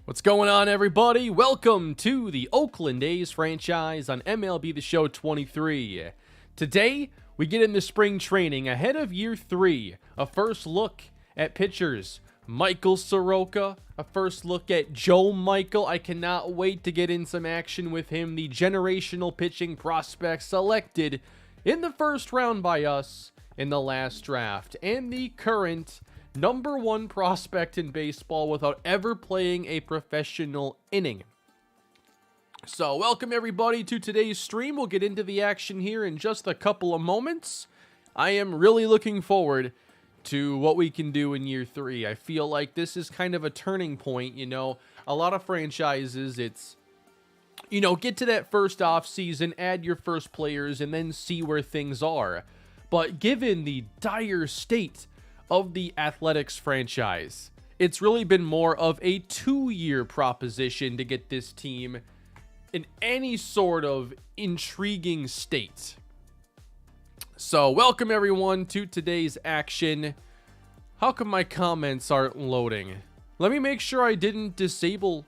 What's going on, everybody? Welcome to the Oakland A's franchise on MLB The Show 23. Today, we get into spring training ahead of year 3. A first look at pitchers Michael Soroka, a first look at Joe Michael. I cannot wait to get in some action with him, the generational pitching prospect selected in the first round by us in the last draft, and the current number 1 prospect in baseball without ever playing a professional inning. So welcome everybody to today's stream. We'll get into the action here in just a couple of moments. I am really looking forward to what we can do in year 3. I feel like this is kind of a turning point. You know, a lot of franchises, it's, you know, get to that first off season, add your first players, and then see where things are. But given the dire state of the Athletics franchise, it's really been more of a 2-year proposition to get this team in any sort of intriguing state. So welcome everyone to today's action. How come my comments aren't loading? Let me make sure I didn't disable.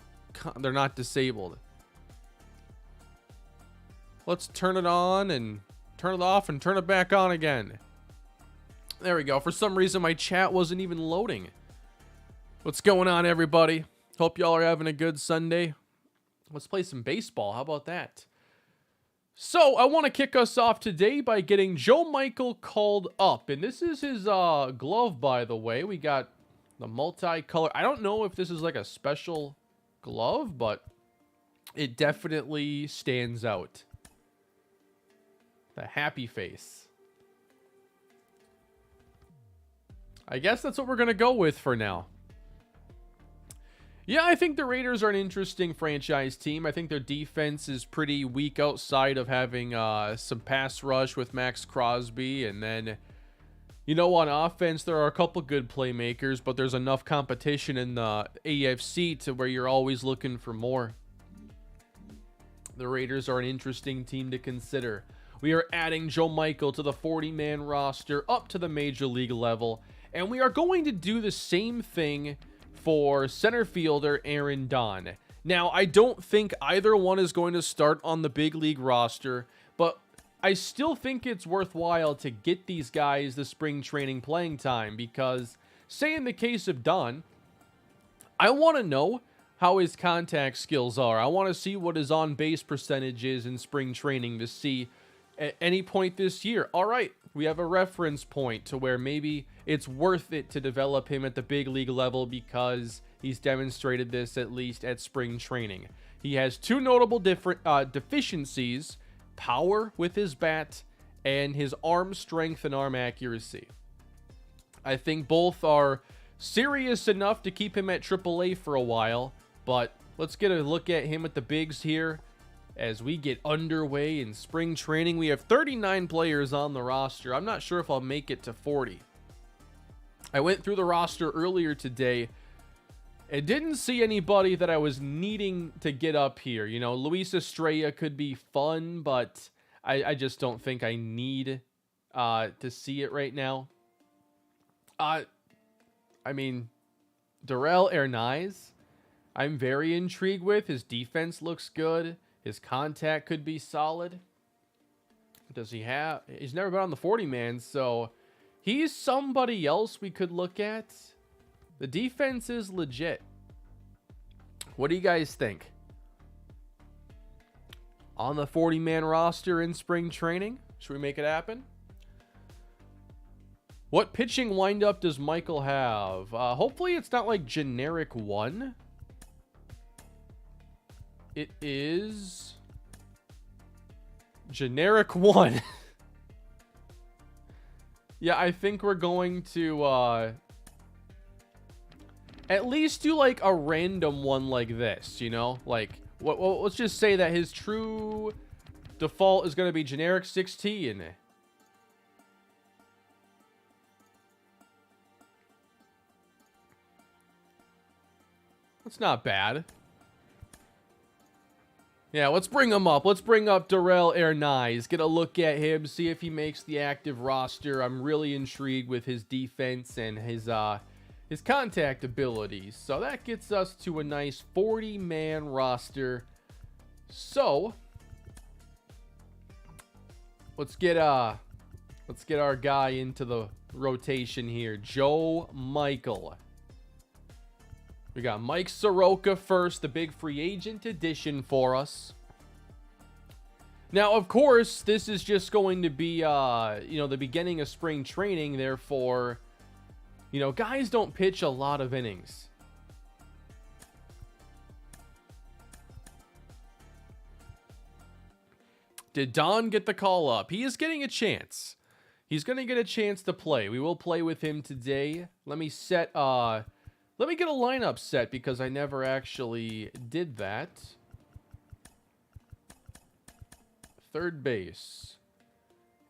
They're not disabled. Let's turn it on and turn it off and turn it back on again. There we go. For some reason, my chat wasn't even loading. What's going on, everybody? Hope y'all are having a good Sunday. Let's play some baseball. How about that? So, I want to kick us off today by getting Joe Michael called up. And this is his glove, by the way. We got the multicolor. I don't know if this is like a special glove, but it definitely stands out. The happy face. I guess that's what we're going to go with for now. Yeah, I think the Raiders are an interesting franchise team. I think their defense is pretty weak outside of having some pass rush with Max Crosby. And then, you know, on offense, there are a couple good playmakers, but there's enough competition in the AFC to where you're always looking for more. The Raiders are an interesting team to consider. We are adding Joe Michael to the 40-man roster up to the major league level. And we are going to do the same thing for center fielder Aaron Don. Now, I don't think either one is going to start on the big league roster, but I still think it's worthwhile to get these guys the spring training playing time because, say in the case of Don, I want to know how his contact skills are. I want to see what his on-base percentage is in spring training to see at any point this year. All right, we have a reference point to where maybe it's worth it to develop him at the big league level because he's demonstrated this at least at spring training. He has 2 notable deficiencies: power with his bat and his arm strength and arm accuracy. I think both are serious enough to keep him at AAA for a while, but let's get a look at him at the bigs here. As we get underway in spring training, we have 39 players on the roster. I'm not sure if I'll make it to 40. I went through the roster earlier today and didn't see anybody that I was needing to get up here. You know, Luis Estrella could be fun, but I just don't think I need to see it right now. I mean, Darrell Hernaiz, I'm very intrigued with. His defense looks good. His contact could be solid. Does he have... He's never been on the 40-man, so he's somebody else we could look at. The defense is legit. What do you guys think? On the 40-man roster in spring training? Should we make it happen? What pitching windup does Michael have? Hopefully it's not like generic 1. It is generic 1. Yeah, I think we're going to at least do like a random one like this, you know? Like, well, let's just say that his true default is going to be generic 16. That's not bad. Yeah, let's bring him up. Let's bring up Darrell Hernaiz. Get a look at him, see if he makes the active roster. I'm really intrigued with his defense and his his contact abilities. So that gets us to a nice 40-man roster. So let's get our guy into the rotation here. Joe Michael. We got Mike Soroka first, the big free agent addition for us. Now, of course, this is just going to be, the beginning of spring training. Therefore, guys don't pitch a lot of innings. Did Don get the call up? He is getting a chance. He's going to get a chance to play. We will play with him today. Let me get a lineup set because I never actually did that. Third base.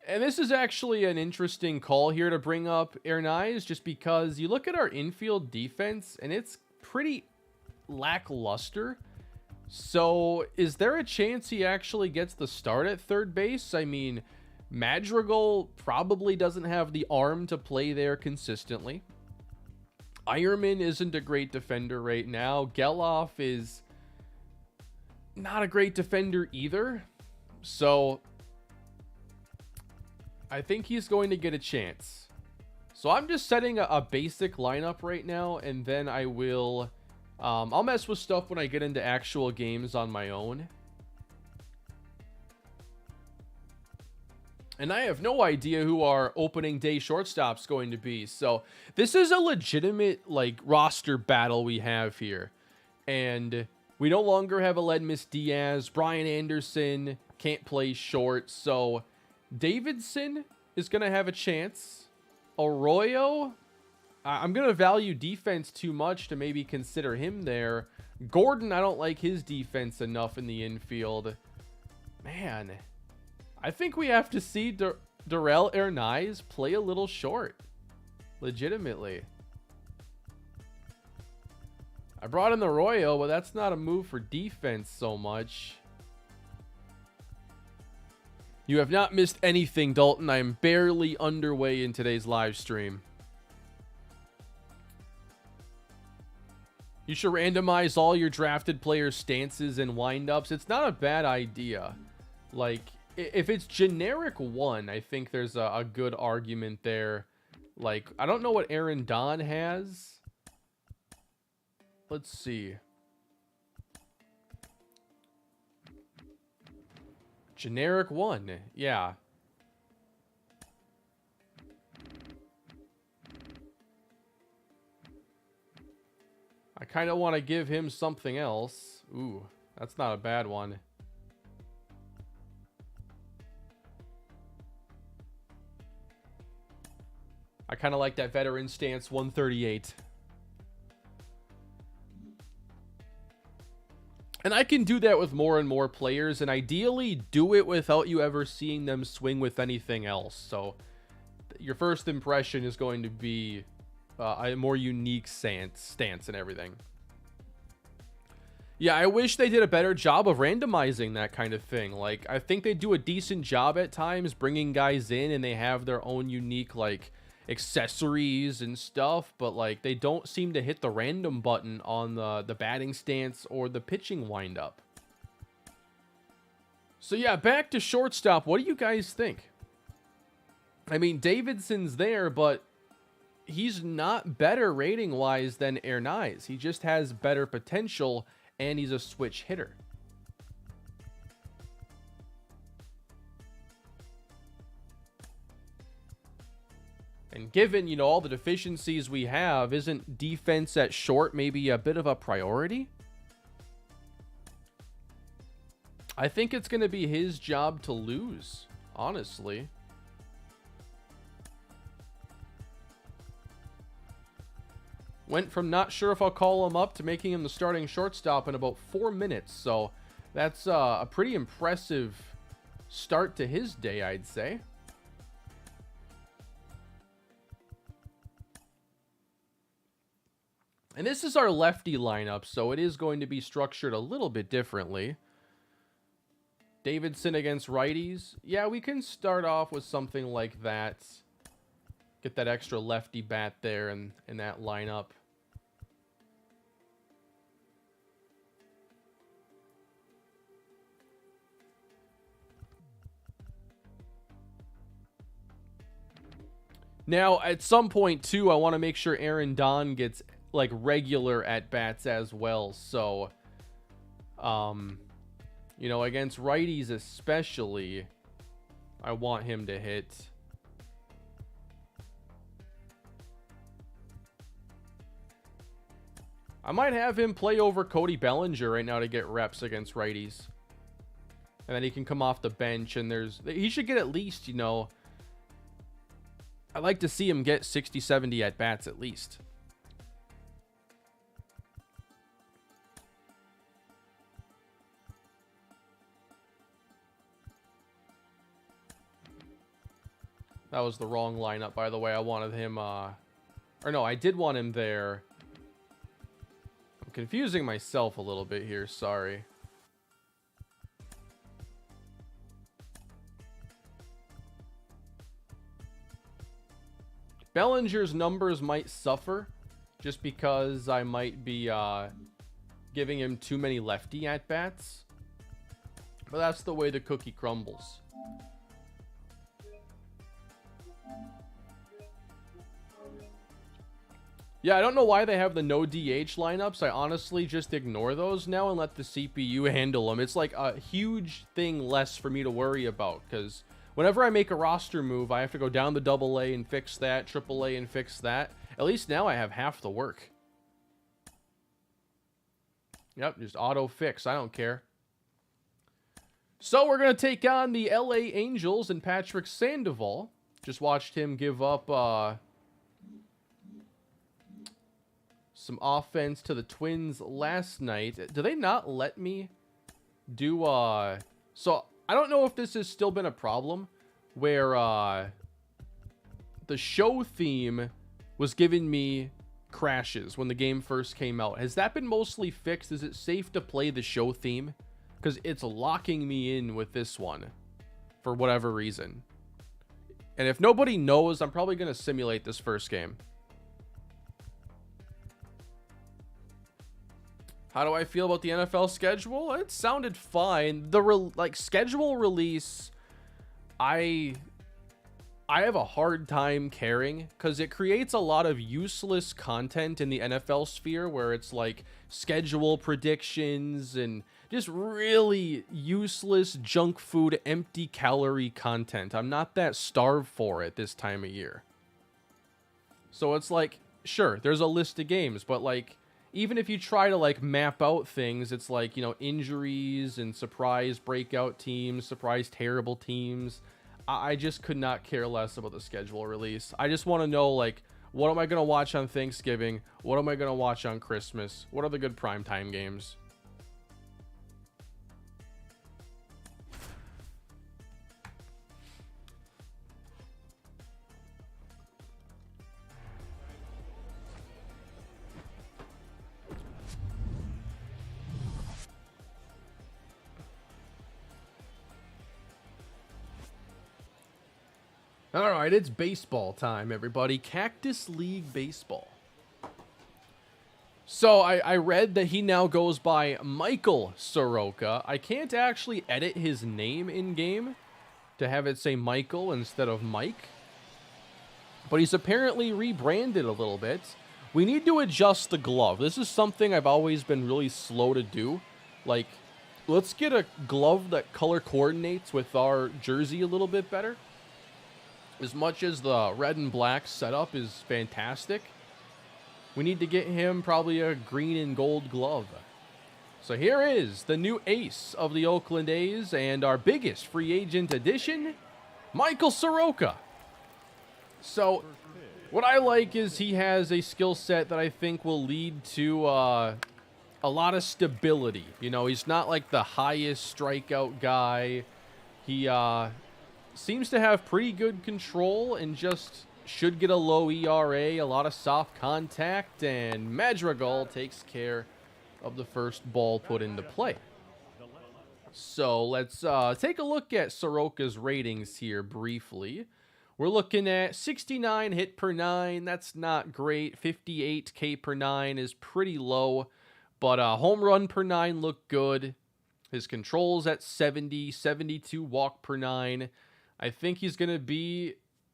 And this is actually an interesting call here to bring up Hernandez, just because you look at our infield defense and it's pretty lackluster. So is there a chance he actually gets the start at third base? I mean, Madrigal probably doesn't have the arm to play there consistently. Ironman isn't a great defender right now. Geloff is not a great defender either. So I think he's going to get a chance. So I'm just setting a basic lineup right now, and then I will I'll mess with stuff when I get into actual games on my own. And I have no idea who our opening day shortstop's going to be. So this is a legitimate roster battle we have here. And we no longer have Aledmus Diaz. Brian Anderson can't play short. So Davidson is going to have a chance. Arroyo, I'm going to value defense too much to maybe consider him there. Gordon, I don't like his defense enough in the infield. Man, I think we have to see Darrell Hernandez play a little short. Legitimately. I brought in Arroyo, but that's not a move for defense so much. You have not missed anything, Dalton. I am barely underway in today's live stream. You should randomize all your drafted players' stances and windups. It's not a bad idea. If it's generic 1, I think there's a good argument there. I don't know what Aaron Don has. Let's see. Generic 1. Yeah. I kind of want to give him something else. Ooh, that's not a bad one. I kind of like that veteran stance 138. And I can do that with more and more players, and ideally do it without you ever seeing them swing with anything else. So your first impression is going to be a more unique stance and everything. Yeah, I wish they did a better job of randomizing that kind of thing. I think they do a decent job at times bringing guys in and they have their own unique accessories and stuff, but they don't seem to hit the random button on the batting stance or the pitching windup. So yeah, back to shortstop. What do you guys think? I mean, Davidson's there, but he's not better rating wise than Hernandez. He just has better potential and he's a switch hitter. And given, all the deficiencies we have, isn't defense at short maybe a bit of a priority? I think it's going to be his job to lose, honestly. Went from not sure if I'll call him up to making him the starting shortstop in about 4 minutes. So that's a pretty impressive start to his day, I'd say. And this is our lefty lineup, so it is going to be structured a little bit differently. Davidson against righties. Yeah, we can start off with something like that. Get that extra lefty bat there in that lineup. Now, at some point, too, I want to make sure Aaron Don gets, like, regular at-bats as well. So, you know, against righties especially, I want him to hit. I might have him play over Cody Bellinger right now to get reps against righties. And then he can come off the bench, and he should get at least, you know, I'd like to see him get 60, 70 at-bats at least. That was the wrong lineup, by the way. I wanted him, or no, I did want him there. I'm confusing myself a little bit here, sorry. Bellinger's numbers might suffer just because I might be giving him too many lefty at-bats. But that's the way the cookie crumbles. Yeah, I don't know why they have the no DH lineups. I honestly just ignore those now and let the CPU handle them. It's like a huge thing less for me to worry about, because whenever I make a roster move, I have to go down to AA and fix that, AAA and fix that. At least now I have half the work. Yep, just auto fix. I don't care. So we're going to take on the LA Angels and Patrick Sandoval. Just watched him give up some offense to the Twins last night. Do they not let me do so I don't know if this has still been a problem where the show theme was giving me crashes when the game first came out. Has that been mostly fixed? Is it safe to play the show theme? Because it's locking me in with this one for whatever reason. And if nobody knows, I'm probably going to simulate this first game. How do I feel about the NFL schedule? It sounded fine. The schedule release, I have a hard time caring because it creates a lot of useless content in the NFL sphere where it's like schedule predictions and just really useless junk food, empty calorie content. I'm not that starved for it this time of year. So it's like, sure, there's a list of games, but like, even if you try to like map out things, it's like, you know, injuries and surprise breakout teams, surprise terrible teams. I just could not care less about the schedule release. I just want to know, like, what am I going to watch on Thanksgiving? What am I going to watch on Christmas? What are the good primetime games? All right, it's baseball time, everybody. Cactus League baseball. So I read that he now goes by Michael Soroka. I can't actually edit his name in-game to have it say Michael instead of Mike. But he's apparently rebranded a little bit. We need to adjust the glove. This is something I've always been really slow to do. Like, let's get a glove that color coordinates with our jersey a little bit better. As much as the red and black setup is fantastic, we need to get him probably a green and gold glove. So here is the new ace of the Oakland A's and our biggest free agent addition, Michael Soroka. So what I like is he has a skill set that I think will lead to a lot of stability. You know, he's not like the highest strikeout guy. He seems to have pretty good control and just should get a low ERA, a lot of soft contact, and Madrigal takes care of the first ball put into play. So let's take a look at Soroka's ratings here briefly. We're looking at 69 hit per 9. That's not great. 58 K per 9 is pretty low. But home run per 9 looked good. His controls at 70, 72 walk per 9. I think he's going to be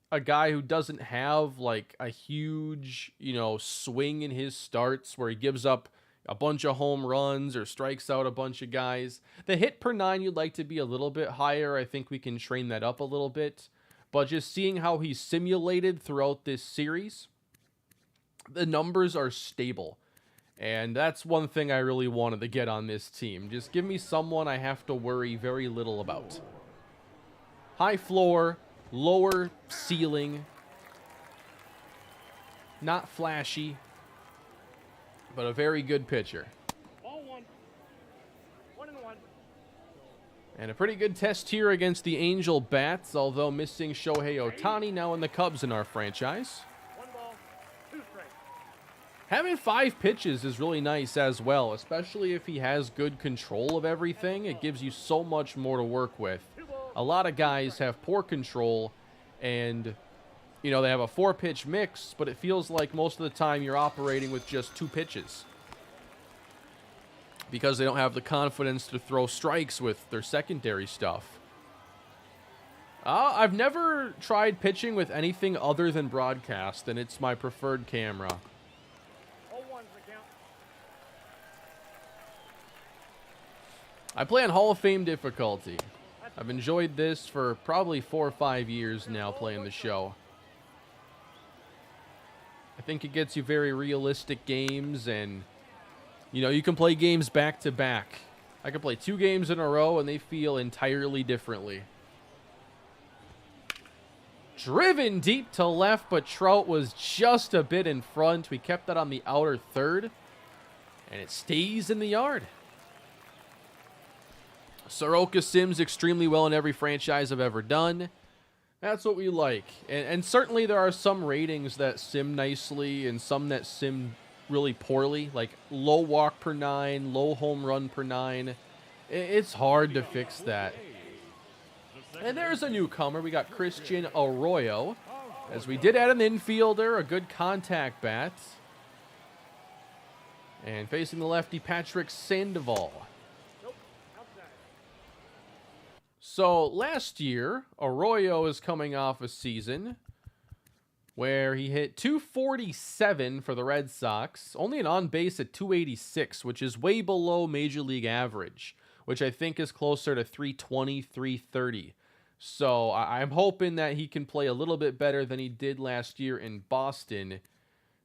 a guy who doesn't have like a huge, swing in his starts where he gives up a bunch of home runs or strikes out a bunch of guys. The hit per 9 you'd like to be a little bit higher. I think we can train that up a little bit. But just seeing how he's simulated throughout this series, the numbers are stable. And that's one thing I really wanted to get on this team. Just give me someone I have to worry very little about. High floor, lower ceiling. Not flashy, but a very good pitcher. Ball 1. 1-1. And a pretty good test here against the Angel Bats, although missing Shohei Ohtani now in the Cubs in our franchise. 1 ball, 2 strikes. Having 5 pitches is really nice as well, especially if he has good control of everything. It gives you so much more to work with. A lot of guys have poor control and, they have a 4-pitch mix, but it feels like most of the time you're operating with just 2 pitches because they don't have the confidence to throw strikes with their secondary stuff. I've never tried pitching with anything other than broadcast, and it's my preferred camera. 0-1's the count. I play on Hall of Fame difficulty. I've enjoyed this for probably 4 or 5 years now playing the show. I think it gets you very realistic games, and you can play games back to back. I can play 2 games in a row and they feel entirely differently. Driven deep to left, but Trout was just a bit in front. We kept that on the outer third, and it stays in the yard. Soroka sims extremely well in every franchise I've ever done. That's what we like. And certainly there are some ratings that sim nicely and some that sim really poorly, like low walk per 9, low home run per 9. It's hard to fix that. And there's a newcomer. We got Christian Arroyo. As we did add an infielder, a good contact bat. And facing the lefty, Patrick Sandoval. So last year, Arroyo is coming off a season where he hit 247 for the Red Sox, only an on-base at 286, which is way below Major League average, which I think is closer to 320, 330. So I'm hoping that he can play a little bit better than he did last year in Boston.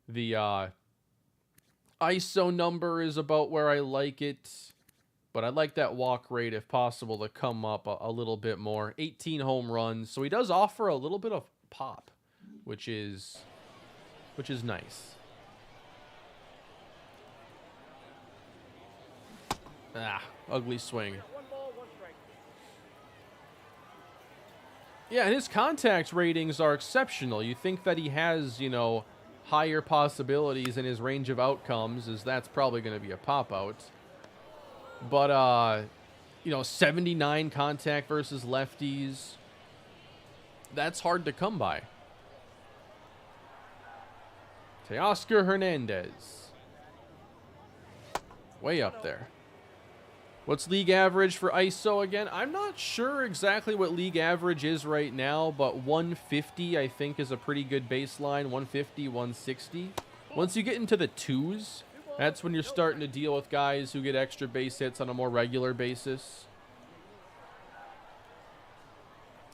The ISO number is about where I like it, but I'd like that walk rate, if possible, to come up a little bit more. 18 home runs, so he does offer a little bit of pop, which is nice. Ugly swing. 1 ball, 1 strike. Yeah, and his contact ratings are exceptional. You think that he has, higher possibilities in his range of outcomes, as that's probably going to be a pop-out. But, 79 contact versus lefties, that's hard to come by. Teoscar Hernandez. Way up there. What's league average for ISO again? I'm not sure exactly what league average is right now, but 150 I think is a pretty good baseline. 150, 160. Once you get into the 2s, that's when you're starting to deal with guys who get extra base hits on a more regular basis.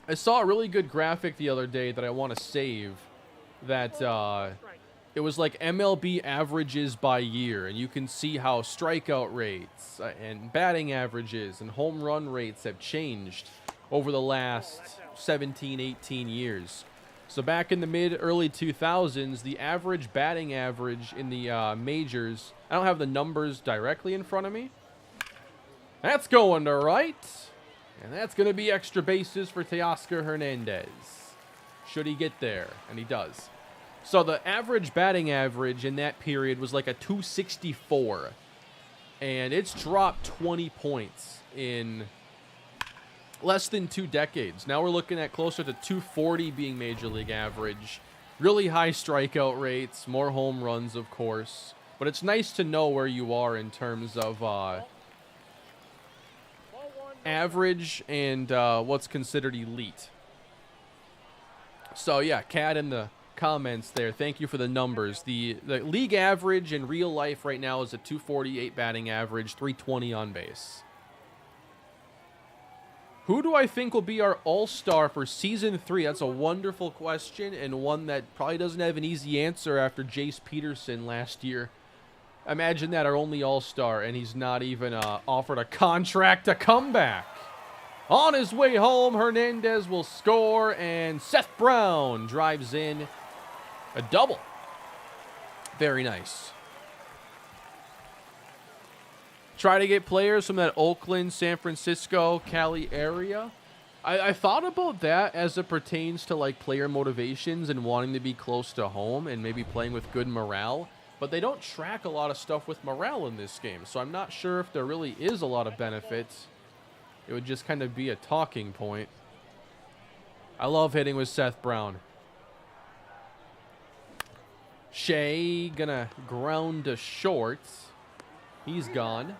I saw a really good graphic the other day that I want to save that it was like MLB averages by year, and you can see how strikeout rates and batting averages and home run rates have changed over the last 17, 18 years. So back in the mid-early 2000s, the average batting average in the majors, I don't have the numbers directly in front of me. That's going to right. And that's going to be extra bases for Teoscar Hernandez. Should he get there? And he does. So the average batting average in that period was like a 264. And it's dropped 20 points in less than 2 decades. Now we're looking at closer to 240 being major league average. Really high strikeout rates, more home runs, of course. But it's nice to know where you are in terms of average and what's considered elite. So yeah, Cat in the comments there. Thank you for the numbers. The league average in real life right now is a 248 batting average, 320 on base. Who do I think will be our all-star for Season 3? That's a wonderful question, and one that probably doesn't have an easy answer after Jace Peterson last year. Imagine that, our only all-star, and he's not even offered a contract to come back. On his way home, Hernandez will score, and Seth Brown drives in a double. Very nice. Try to get players from that Oakland, San Francisco, Cali area. I thought about that as it pertains to like player motivations and wanting to be close to home and maybe playing with good morale. But they don't track a lot of stuff with morale in this game, so I'm not sure if there really is a lot of benefits. It would just kind of be a talking point. I love hitting with Seth Brown. Shea gonna ground to short. He's gone.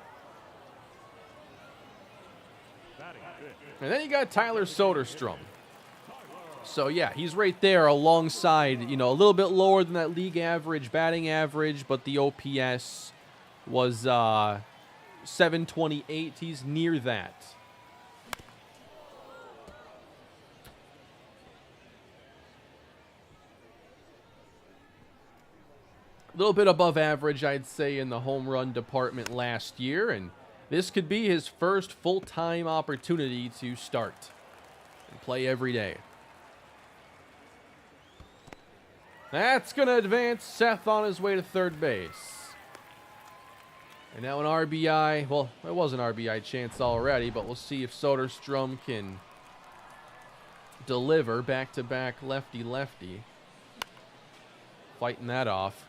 And then you got Tyler Soderstrom. So yeah, he's right there alongside, you know, a little bit lower than that league average, batting average, but the OPS was 728. He's near that. A little bit above average, I'd say, in the home run department last year, and this could be his first full-time opportunity to start and play every day. That's going to advance Seth on his way to third base. And now an RBI. Well, it was an RBI chance already, but we'll see if Soderstrom can deliver back-to-back lefty-lefty. Fighting that off.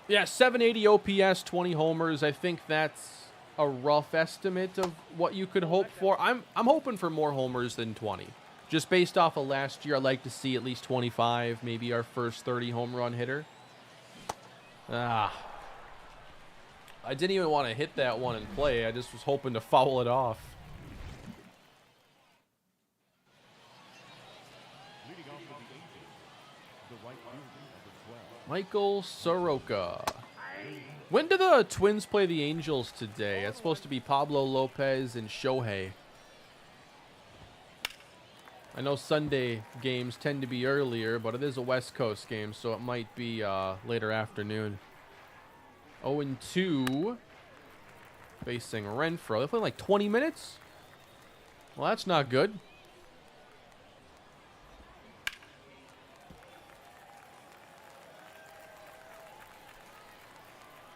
Yeah, 780 OPS, 20 homers. I think that's a rough estimate of what you could hope for. I'm hoping for more homers than 20. Just based off of last year, I'd like to see at least 25, maybe our first 30 home run hitter. I didn't even want to hit that one and play. I just was hoping to foul it off. Michael Soroka. When do the Twins play the Angels today? That's supposed to be Pablo Lopez and Shohei. I know Sunday games tend to be earlier, but it is a West Coast game, so it might be later afternoon. 0-2. Facing Renfroe. They play like 20 minutes? Well, that's not good.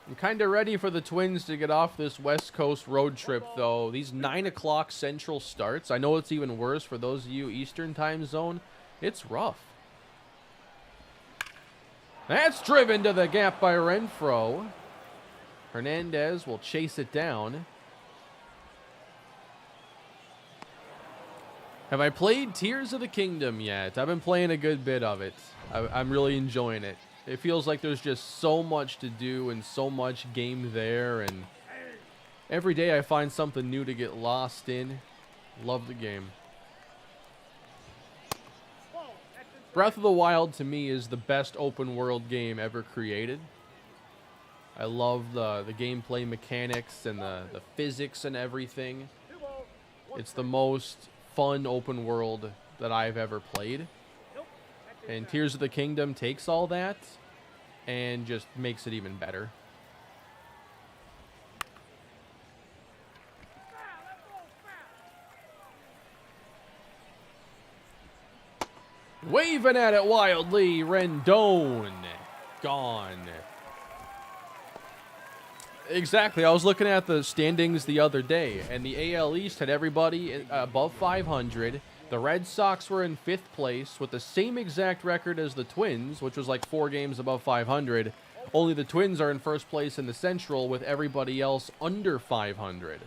I'm kind of ready for the Twins to get off this West Coast road trip, though. These 9 o'clock Central starts. I know it's even worse for those of you Eastern time zone. It's rough. That's driven to the gap by Renfroe. Hernandez will chase it down. Have I played Tears of the Kingdom yet? I've been playing a good bit of it. I'm really enjoying it. It feels like there's just so much to do and so much game there, and every day I find something new to get lost in. Love the game. Breath of the Wild to me is the best open world game ever created. I love the gameplay mechanics and the physics and everything. It's the most fun open world that I've ever played. And Tears of the Kingdom takes all that and just makes it even better. Waving at it wildly, Rendon. Gone. Exactly. I was looking at the standings the other day, and the AL East had everybody above 500. The Red Sox were in 5th place with the same exact record as the Twins, which was like 4 games above 500. Only the Twins are in 1st place in the Central with everybody else under 500.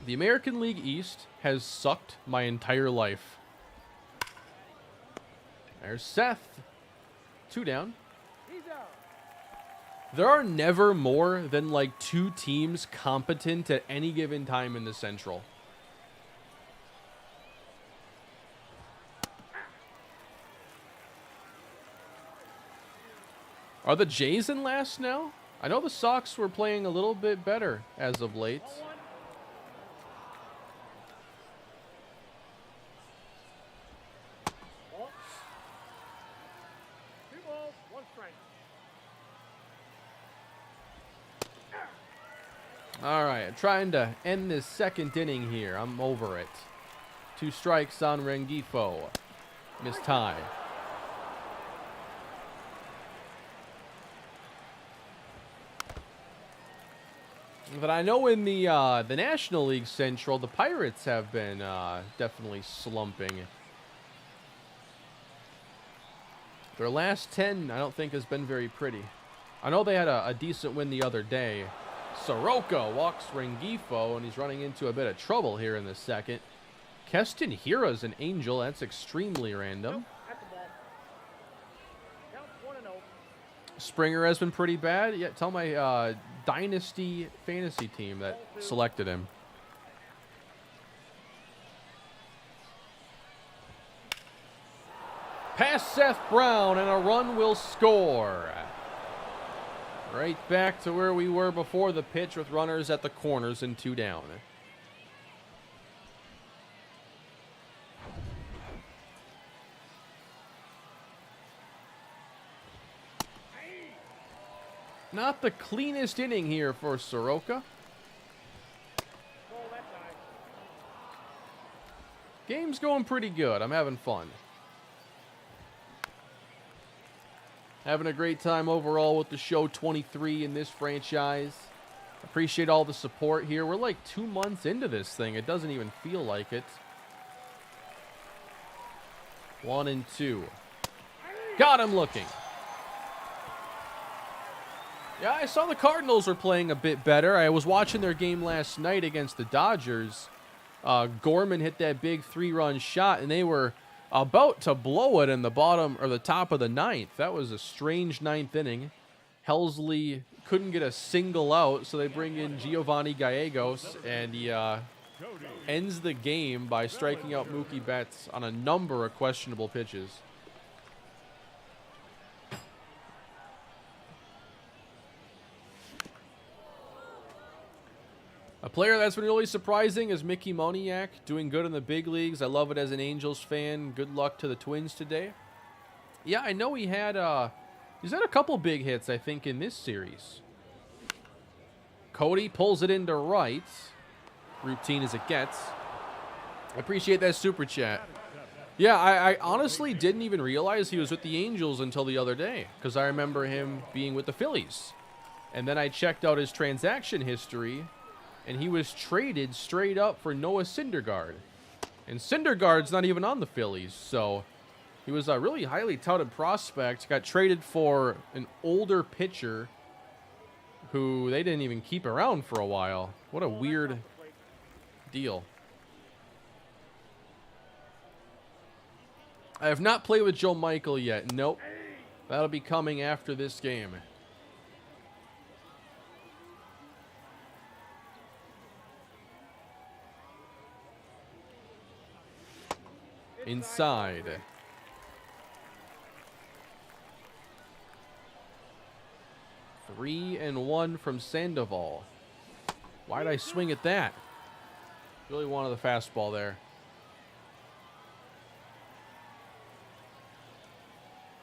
The American League East has sucked my entire life. There's Seth. 2 down. He's out. There are never more than like 2 teams competent at any given time in the Central. Are the Jays in last now? I know the Sox were playing a little bit better as of late. 0-1. 2 balls, 1 strike. All right, I'm trying to end this second inning here. I'm over it. 2 strikes on Rengifo. Missed tie. But I know in the National League Central, the Pirates have been definitely slumping. Their last 10, I don't think, has been very pretty. I know they had a decent win the other day. Soroka walks Rengifo, and he's running into a bit of trouble here in the second. Keston Hira's an Angel. That's extremely random. Nope, at the ball. Count 1-0. Springer has been pretty bad. Yeah, tell my Dynasty fantasy team that selected him. Pass Seth Brown, and a run will score. Right back to where we were before the pitch with runners at the corners and 2 down. Not the cleanest inning here for Soroka. Ball that time. Game's going pretty good. I'm having fun. Having a great time overall with the show 23 in this franchise. Appreciate all the support here. We're like 2 months into this thing. It doesn't even feel like it. 1-2. Got him looking. Yeah, I saw the Cardinals were playing a bit better. I was watching their game last night against the Dodgers. Gorman hit that big 3-run shot, and they were about to blow it in the bottom or the top of the 9th. That was a strange 9th inning. Helsley couldn't get a single out, so they bring in Giovanni Gallegos, and he ends the game by striking out Mookie Betts on a number of questionable pitches. A player that's been really surprising is Mickey Moniak, doing good in the big leagues. I love it as an Angels fan. Good luck to the Twins today. Yeah, I know he's had a couple big hits, I think, in this series. Cody pulls it into right. Routine as it gets. I appreciate that super chat. Yeah, I honestly didn't even realize he was with the Angels until the other day, because I remember him being with the Phillies. And then I checked out his transaction history, and he was traded straight up for Noah Syndergaard. And Syndergaard's not even on the Phillies, so he was a really highly touted prospect. Got traded for an older pitcher who they didn't even keep around for a while. What a weird deal. I have not played with Joe Michael yet. Nope. That'll be coming after this game. Inside. Three and one from Sandoval. Why'd I swing at that? Really wanted the fastball there.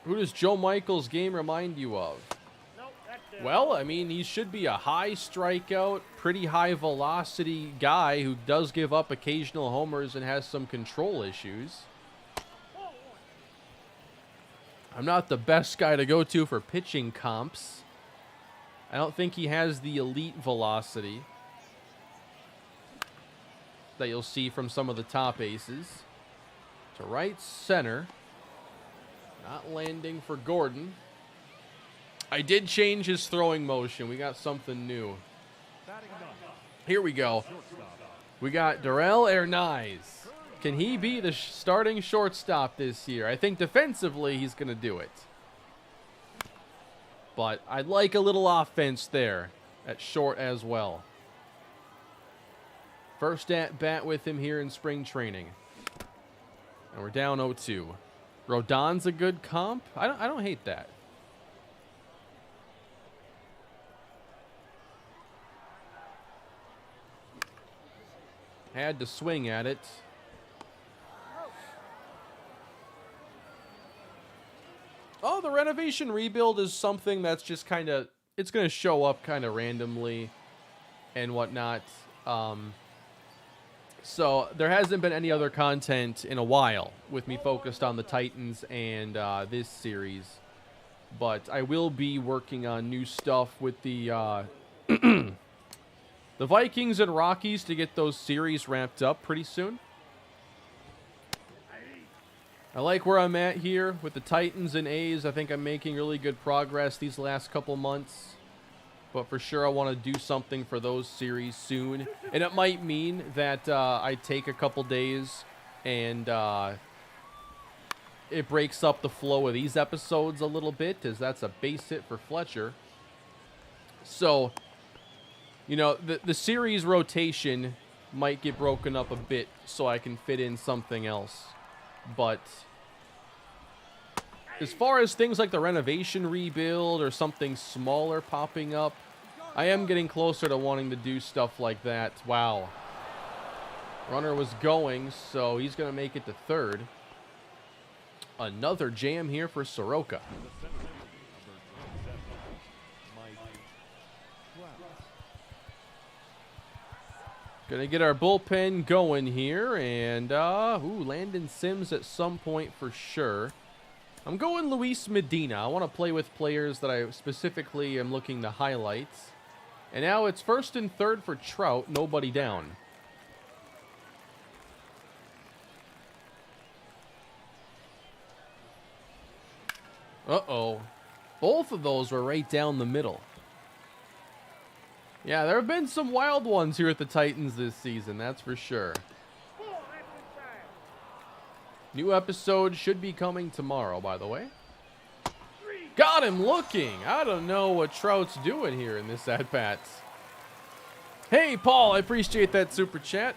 Who does Joe Michael's game remind you of? Well, I mean, he should be a high strikeout, pretty high velocity guy who does give up occasional homers and has some control issues. I'm not the best guy to go to for pitching comps. I don't think he has the elite velocity that you'll see from some of the top aces. To right center. Not landing for Gordon. I did change his throwing motion. We got something new. Here we go. We got Darrell Hernaiz. Can he be the starting shortstop this year? I think defensively he's going to do it. But I'd like a little offense there at short as well. First at bat with him here in spring training. And we're down 0-2. Rodon's a good comp. I don't hate that. Had to swing at it. Oh, the renovation rebuild is something that's just kind of, it's going to show up kind of randomly and whatnot. So there hasn't been any other content in a while with me focused on the Titans and this series. But I will be working on new stuff with the the Vikings and Rockies to get those series wrapped up pretty soon. I like where I'm at here with the Titans and A's. I think I'm making really good progress these last couple months. But for sure, I want to do something for those series soon. And it might mean that I take a couple days and it breaks up the flow of these episodes a little bit, as that's a base hit for Fletcher. So, you know, the series rotation might get broken up a bit so I can fit in something else. But as far as things like the renovation rebuild or something smaller popping up, I am getting closer to wanting to do stuff like that. Wow. Runner was going, so he's going to make it to third. Another jam here for Soroka. Gonna get our bullpen going here, and Landon Sims at some point for sure. I'm going Luis Medina. I want to play with players that I specifically am looking to highlight. And now it's first and third for Trout, nobody down. Uh-oh. Both of those were right down the middle. Yeah, there have been some wild ones here at the Titans this season, that's for sure. New episode should be coming tomorrow, by the way. Got him looking. I don't know what Trout's doing here in this at-bat. Hey, Paul, I appreciate that super chat.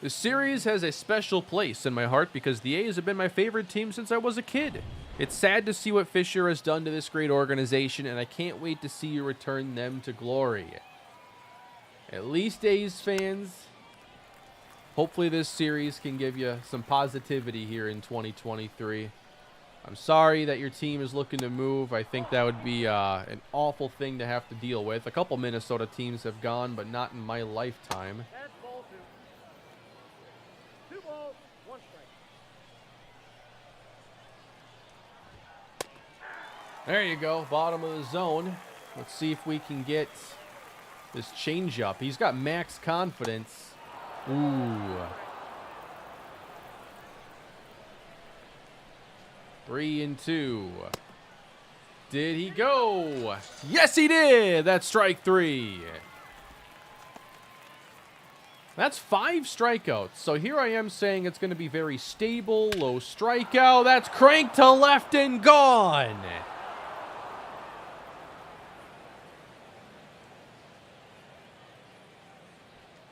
The series has a special place in my heart because the A's have been my favorite team since I was a kid. It's sad to see what Fisher has done to this great organization, and I can't wait to see you return them to glory. At least A's fans, hopefully this series can give you some positivity here in 2023. I'm sorry that your team is looking to move. I think that would be an awful thing to have to deal with. A couple Minnesota teams have gone, but not in my lifetime. There you go, bottom of the zone. Let's see if we can get this changeup. He's got max confidence. Ooh. 3-2. Did he go? Yes, he did. That's strike 3. That's 5 strikeouts. So here I am saying it's going to be very stable, low strikeout. That's cranked to left and gone.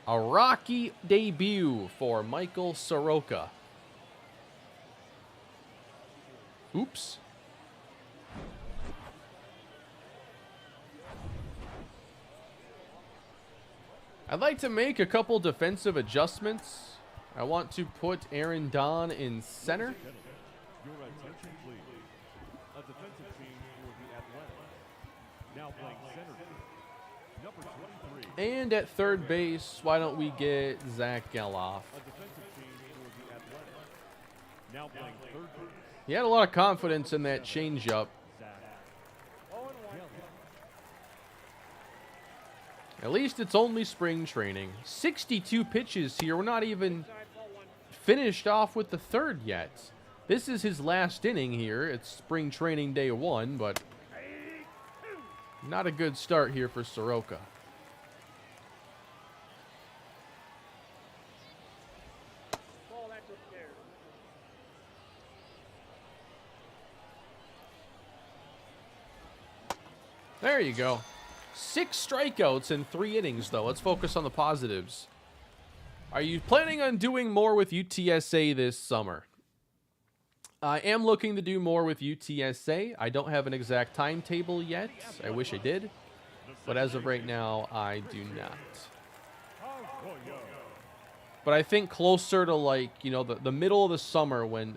A rocky debut for Michael Soroka. Oops. I'd like to make a couple defensive adjustments. I want to put Aaron Don in center. Your attention, please. A defensive team for the Athletics. Now playing center. Number 23. And at third base, why don't we get Zach Geloff? A defensive team for the Athletics. Now playing third base. He had a lot of confidence in that changeup. At least it's only spring training. 62 pitches here. We're not even finished off with the third yet. This is his last inning here. It's spring training day 1, but not a good start here for Soroka. There you go. 6 strikeouts in 3 innings, though. Let's focus on the positives. Are you planning on doing more with UTSA this summer? I am looking to do more with UTSA. I don't have an exact timetable yet. I wish I did. But as of right now, I do not. But I think closer to, like, you know, the middle of the summer, when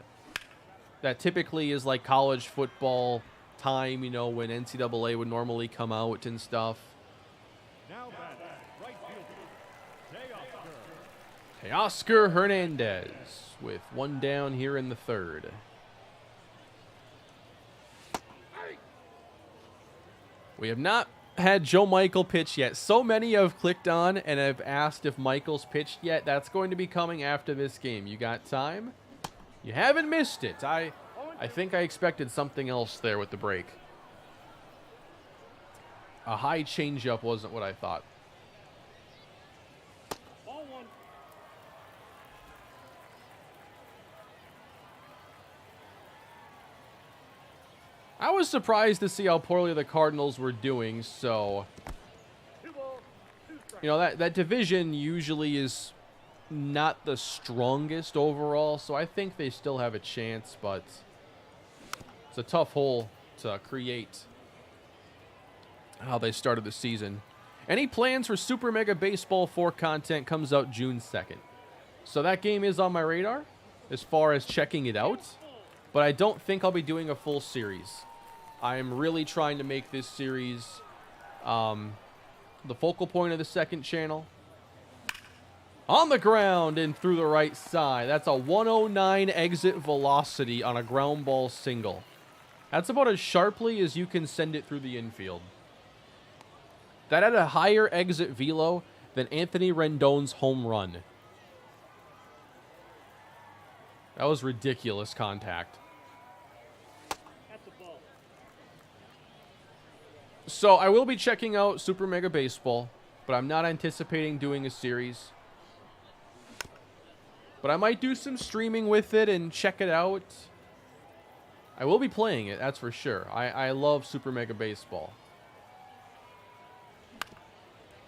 that typically is like college football time, you know, when NCAA would normally come out and stuff. Now batting, right fielder, Teoscar Hernandez with 1 down here in the 3rd. We have not had Joe Michael pitch yet. So many have clicked on and have asked if Michael's pitched yet. That's going to be coming after this game. You got time? You haven't missed it. I think I expected something else there with the break. A high changeup wasn't what I thought. Ball 1. I was surprised to see how poorly the Cardinals were doing, so 2 balls, 2 strikes. you know, that division usually is not the strongest overall, so I think they still have a chance, but it's a tough hole to create how they started the season. Any plans for Super Mega Baseball 4 content comes out June 2nd. So that game is on my radar as far as checking it out, but I don't think I'll be doing a full series. I'm really trying to make this series the focal point of the 2nd channel. On the ground and through the right side. That's a 109 exit velocity on a ground ball single. That's about as sharply as you can send it through the infield. That had a higher exit velo than Anthony Rendon's home run. That was ridiculous contact. At the ball. So I will be checking out Super Mega Baseball, but I'm not anticipating doing a series. But I might do some streaming with it and check it out. I will be playing it, that's for sure. I love Super Mega Baseball.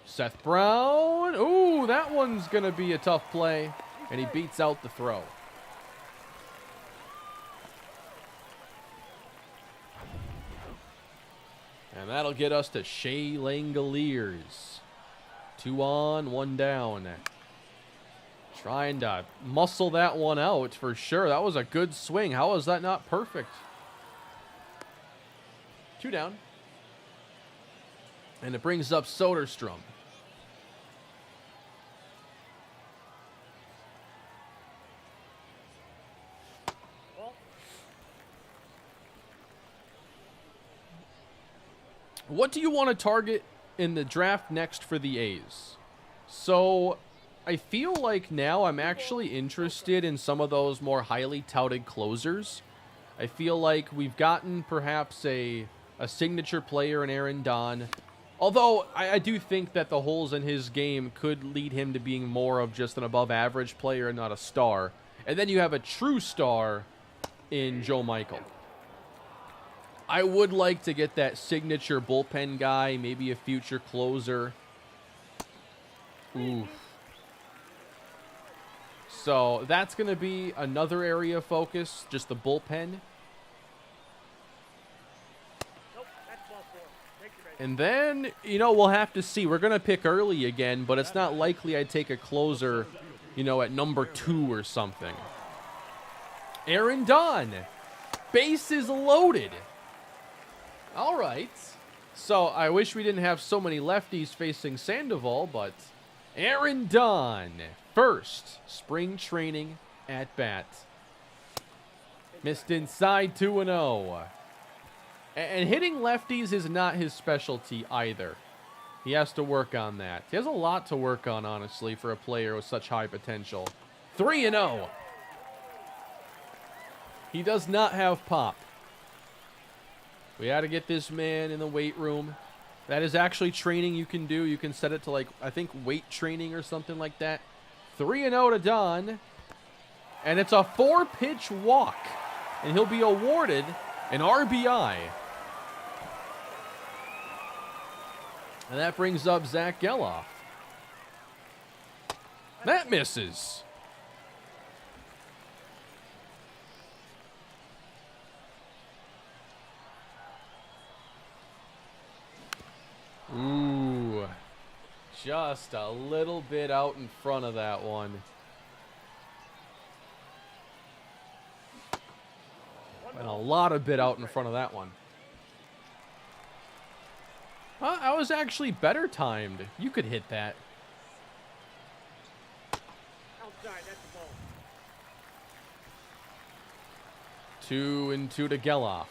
Seth Brown. Ooh, that one's going to be a tough play. And he beats out the throw. And that'll get us to Shea Langoliers. 2 on, 1 down. Trying to muscle that one out for sure. That was a good swing. How is that not perfect? 2 down. And it brings up Soderstrom. What do you want to target in the draft next for the A's? So I feel like now I'm actually interested in some of those more highly touted closers. I feel like we've gotten perhaps a signature player in Aaron Don. Although I do think that the holes in his game could lead him to being more of just an above average player and not a star. And then you have a true star in Joe Michael. I would like to get that signature bullpen guy, maybe a future closer. Ooh. So that's going to be another area of focus, just the bullpen. Nope, that's ball 4. Take your base. And then, you know, we'll have to see. We're going to pick early again, but it's not likely I'd take a closer, you know, at number 2 or something. Aaron Don. Bases loaded. All right. So I wish we didn't have so many lefties facing Sandoval, but Aaron Don, first spring training at bat. Missed inside 2-0. And hitting lefties is not his specialty either. He has to work on that. He has a lot to work on, honestly, for a player with such high potential. 3-0. He does not have pop. We got to get this man in the weight room. That is actually training you can do. You can set it to, like, I think weight training or something like that. 3-0 to Don. And it's a 4-pitch walk. And he'll be awarded an RBI. And that brings up Zach Geloff. That misses. Ooh. Just a little bit out in front of that one. And a lot of bit out in front of that one. Huh? I was actually better timed. You could hit that. Outside, that's the ball. 2-2 to Geloff.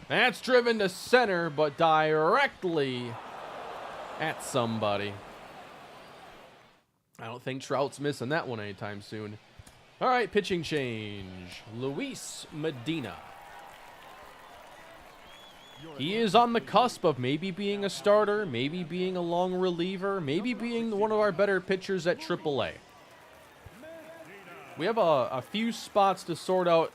That's driven to center, but directly at somebody. I don't think Trout's missing that one anytime soon. All right, pitching change. Luis Medina. He is on the cusp of maybe being a starter, maybe being a long reliever, maybe being one of our better pitchers at AAA. We have a few spots to sort out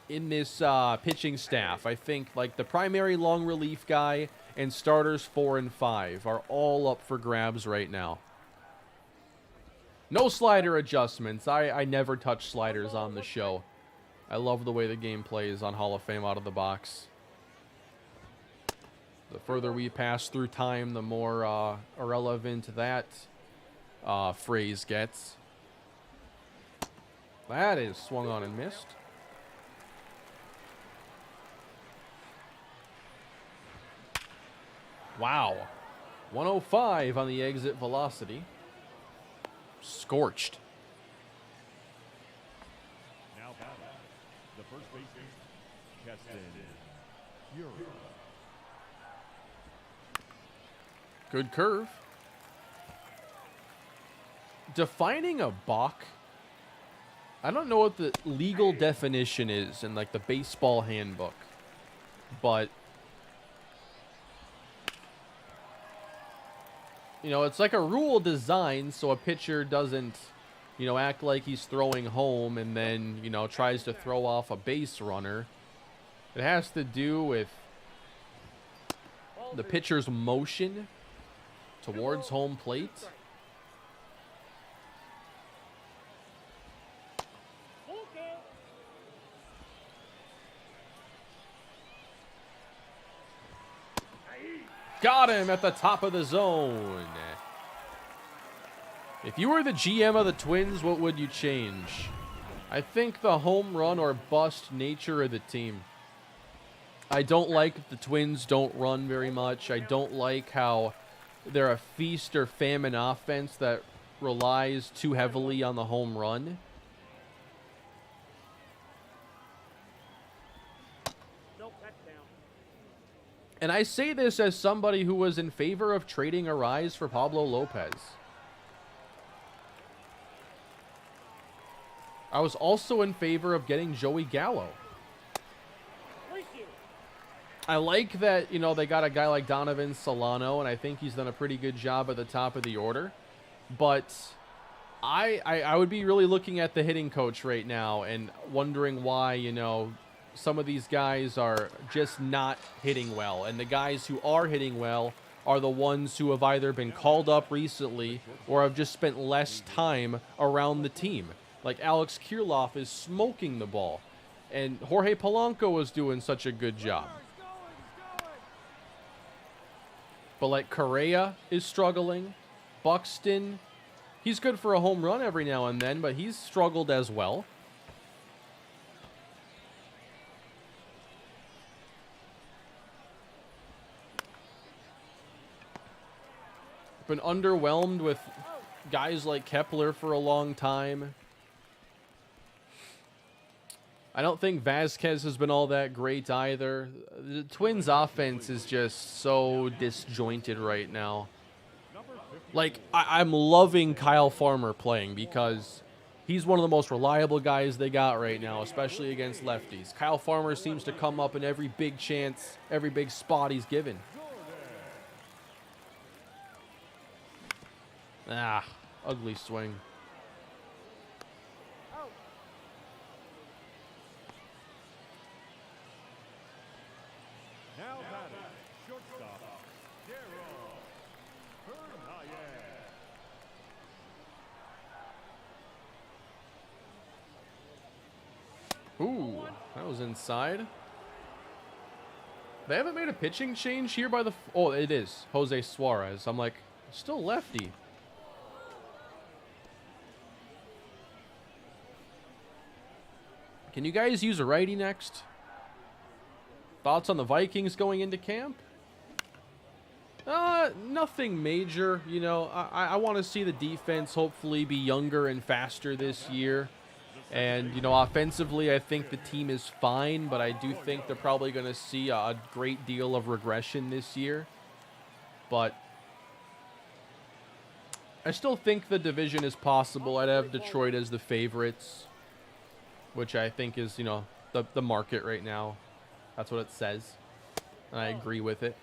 in this pitching staff. I think like the primary long relief guy and starters 4 and 5 are all up for grabs right now. No slider adjustments. I never touch sliders on the show. I love the way the game plays on Hall of Fame out of the box. The further we pass through time, the more irrelevant that phrase gets. That is swung on and missed. Wow. 105 on the exit velocity. Scorched. Now batting, the first baseman, Cactus League. Good curve. Defining a balk. I don't know what the legal definition is in like the baseball handbook, but you know, it's like a rule designed so a pitcher doesn't, you know, act like he's throwing home and then, you know, tries to throw off a base runner. It has to do with the pitcher's motion towards home plate. Got him at the top of the zone. If you were the GM of the Twins, what would you change? I think the home run or bust nature of the team. I don't like that the Twins don't run very much. I don't like how they're a feast or famine offense that relies too heavily on the home run. And I say this as somebody who was in favor of trading Arise for Pablo Lopez. I was also in favor of getting Joey Gallo. I like that, you know, they got a guy like Donovan Solano, and I think he's done a pretty good job at the top of the order. But I would be really looking at the hitting coach right now and wondering why, you know, some of these guys are just not hitting well. And the guys who are hitting well are the ones who have either been called up recently or have just spent less time around the team. Like Alex Kirilloff is smoking the ball. And Jorge Polanco was doing such a good job. But like Correa is struggling. Buxton, he's good for a home run every now and then, but he's struggled as well. Been underwhelmed with guys like Kepler for a long time. I don't think Vasquez has been all that great either. The Twins offense is just so disjointed right now. Like, I'm loving Kyle Farmer playing because he's one of the most reliable guys they got right now, especially against lefties. Kyle Farmer seems to come up in every big chance, every big spot he's given. Ah, ugly swing. Ooh, that was inside. They haven't made a pitching change here by the... Oh, it is. Jose Suarez. I'm like, still lefty. Can you guys use a righty next? Thoughts on the Vikings going into camp? Nothing major. You know, I want to see the defense hopefully be younger and faster this year. And, you know, offensively, I think the team is fine, but I do think they're probably going to see a great deal of regression this year. But I still think the division is possible. I'd have Detroit as the favorites, which I think is, you know, the market right now. That's what it says. And I agree with it.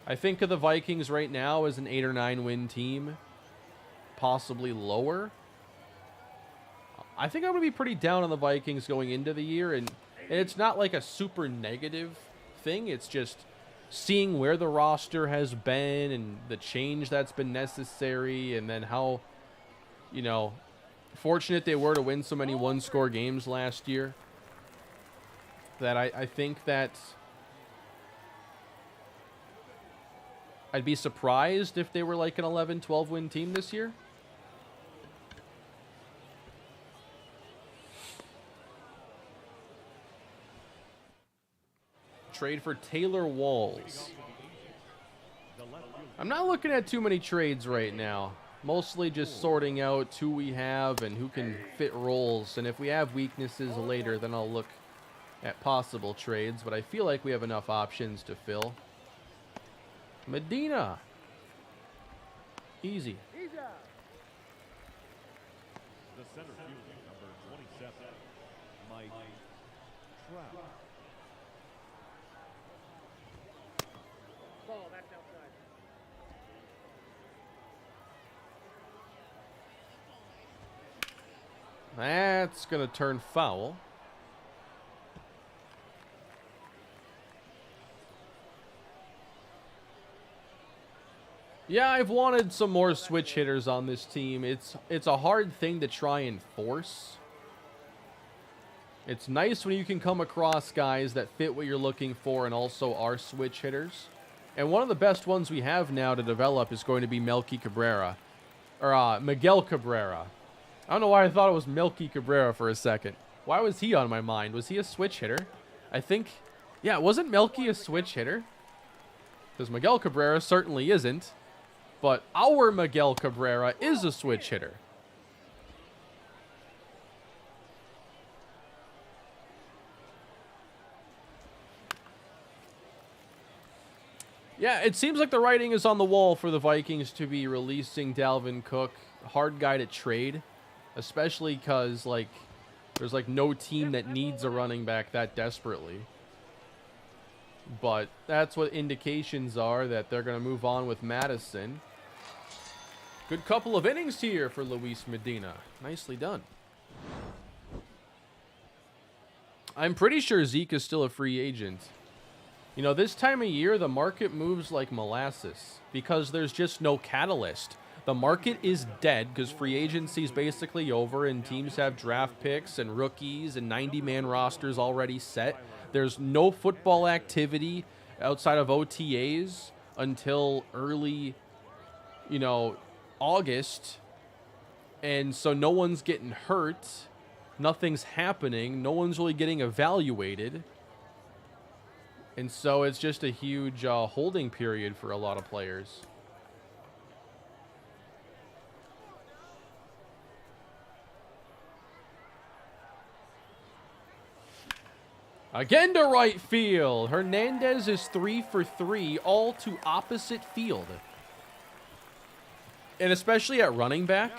I think of the Vikings right now as an 8 or 9 win team, possibly lower. I think I'm going to be pretty down on the Vikings going into the year, and it's not like a super negative thing. It's just seeing where the roster has been and the change that's been necessary, and then how, you know, fortunate they were to win so many one-score games last year, that I think that I'd be surprised if they were like an 11, 12 win team this year. Trade for Taylor Walls. I'm not looking at too many trades right now. Mostly just sorting out who we have and who can fit roles. And if we have weaknesses later, then I'll look at possible trades. But I feel like we have enough options to fill. Medina. Easy. The center fielder, number 27, Mike Trout. Ball, that's outside. That's going to turn foul. Yeah, I've wanted some more switch hitters on this team. It's a hard thing to try and force. It's nice when you can come across guys that fit what you're looking for and also are switch hitters. And one of the best ones we have now to develop is going to be Miguel Cabrera. I don't know why I thought it was Melky Cabrera for a second. Why was he on my mind? Was he a switch hitter? I think, yeah, wasn't Melky a switch hitter? Because Miguel Cabrera certainly isn't. But our Miguel Cabrera is a switch hitter. Yeah, it seems like the writing is on the wall for the Vikings to be releasing Dalvin Cook. Hard guy to trade. Especially because, like, there's, like, no team that needs a running back that desperately. But that's what indications are, that they're going to move on with Madison. Good couple of innings here for Luis Medina. Nicely done. I'm pretty sure Zeke is still a free agent. You know, this time of year, the market moves like molasses because there's just no catalyst. The market is dead because free agency is basically over and teams have draft picks and rookies and 90-man rosters already set. There's no football activity outside of OTAs until early, you know, August. And so no one's getting hurt. Nothing's happening. No one's really getting evaluated. And so it's just a huge holding period for a lot of players. Again to right field. Hernandez is 3 for 3, all to opposite field. And especially at running back,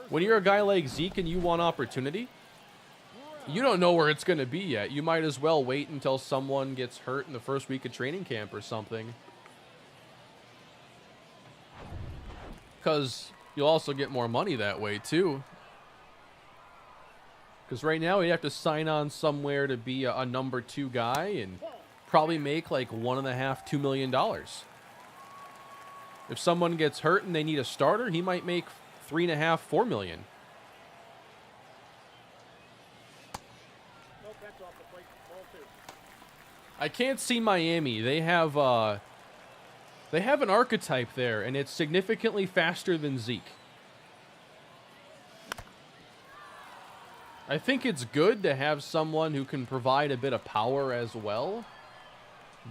when you're a guy like Zeke and you want opportunity, you don't know where it's going to be yet. You might as well wait until someone gets hurt in the first week of training camp or something. Because you'll also get more money that way too. Because right now you have to sign on somewhere to be a number 2 guy and probably make like $1.5–2 million. If someone gets hurt and they need a starter, he might make $3.5, $4 million. Nope, that's off the plate. Ball 2. I can't see Miami. They have an archetype there, and it's significantly faster than Zeke. I think it's good to have someone who can provide a bit of power as well,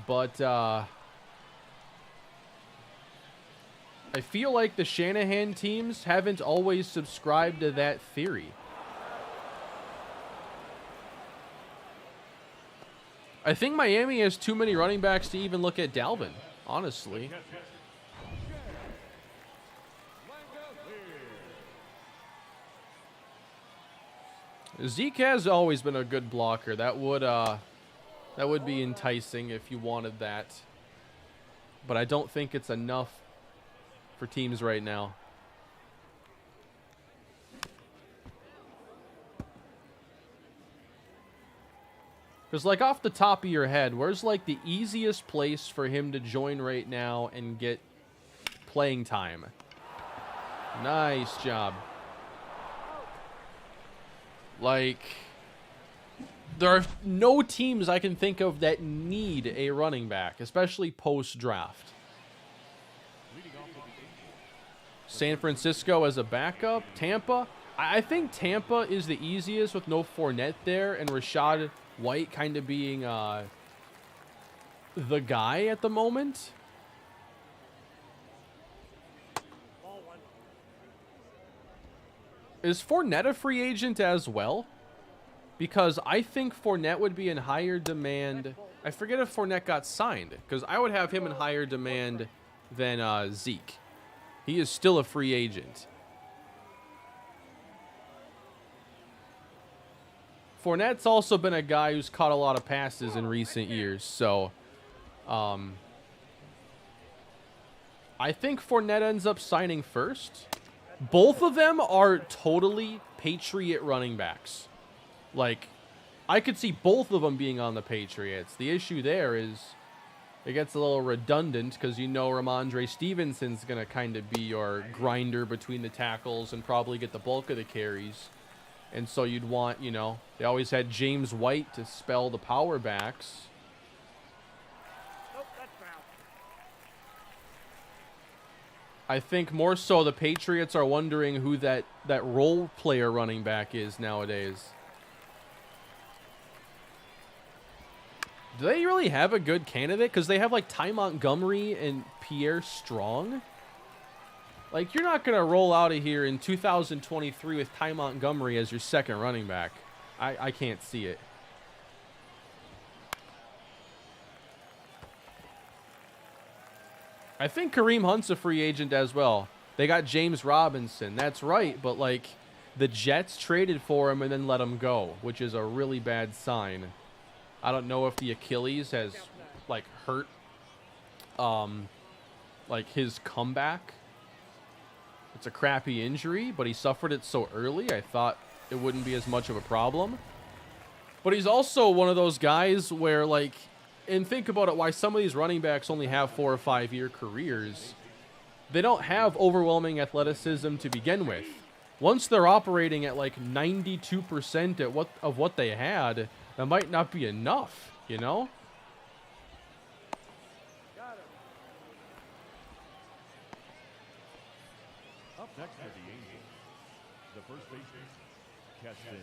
but I feel like the Shanahan teams haven't always subscribed to that theory. I think Miami has too many running backs to even look at Dalvin, honestly. Zeke has always been a good blocker. That would be enticing if you wanted that. But I don't think it's enough for teams right now. Because, like, off the top of your head, where's, like, the easiest place for him to join right now and get playing time? Nice job. Like, there are no teams I can think of that need a running back, especially post-draft. San Francisco as a backup. Tampa. I think Tampa is the easiest with no Fournette there, and Rashad White kind of being the guy at the moment. Ball 1. Is Fournette a free agent as well? Because I think Fournette would be in higher demand. I forget if Fournette got signed, because I would have him in higher demand than Zeke. He is still a free agent. Fournette's also been a guy who's caught a lot of passes in recent years, so I think Fournette ends up signing first. Both of them are totally Patriot running backs. Like, I could see both of them being on the Patriots. The issue there is it gets a little redundant because you know Ramondre Stevenson's going to kind of be your grinder between the tackles and probably get the bulk of the carries. And so you'd want, you know, they always had James White to spell the power backs. Nope, that's foul. I think more so the Patriots are wondering who that role player running back is nowadays. Do they really have a good candidate? Because they have like Ty Montgomery and Pierre Strong. Like, you're not going to roll out of here in 2023 with Ty Montgomery as your second running back. I can't see it. I think Kareem Hunt's a free agent as well. They got James Robinson. That's right, but like the Jets traded for him and then let him go, which is a really bad sign. I don't know if the Achilles has like hurt like his comeback. It's a crappy injury, but he suffered it so early, I thought it wouldn't be as much of a problem. But he's also one of those guys where, like, and think about it, why some of these running backs only have 4 or 5 year careers. They don't have overwhelming athleticism to begin with. Once they're operating at like 92% of what they had, that might not be enough, you know? Got him. Up next for the Angels, the first baseman, Cactus League.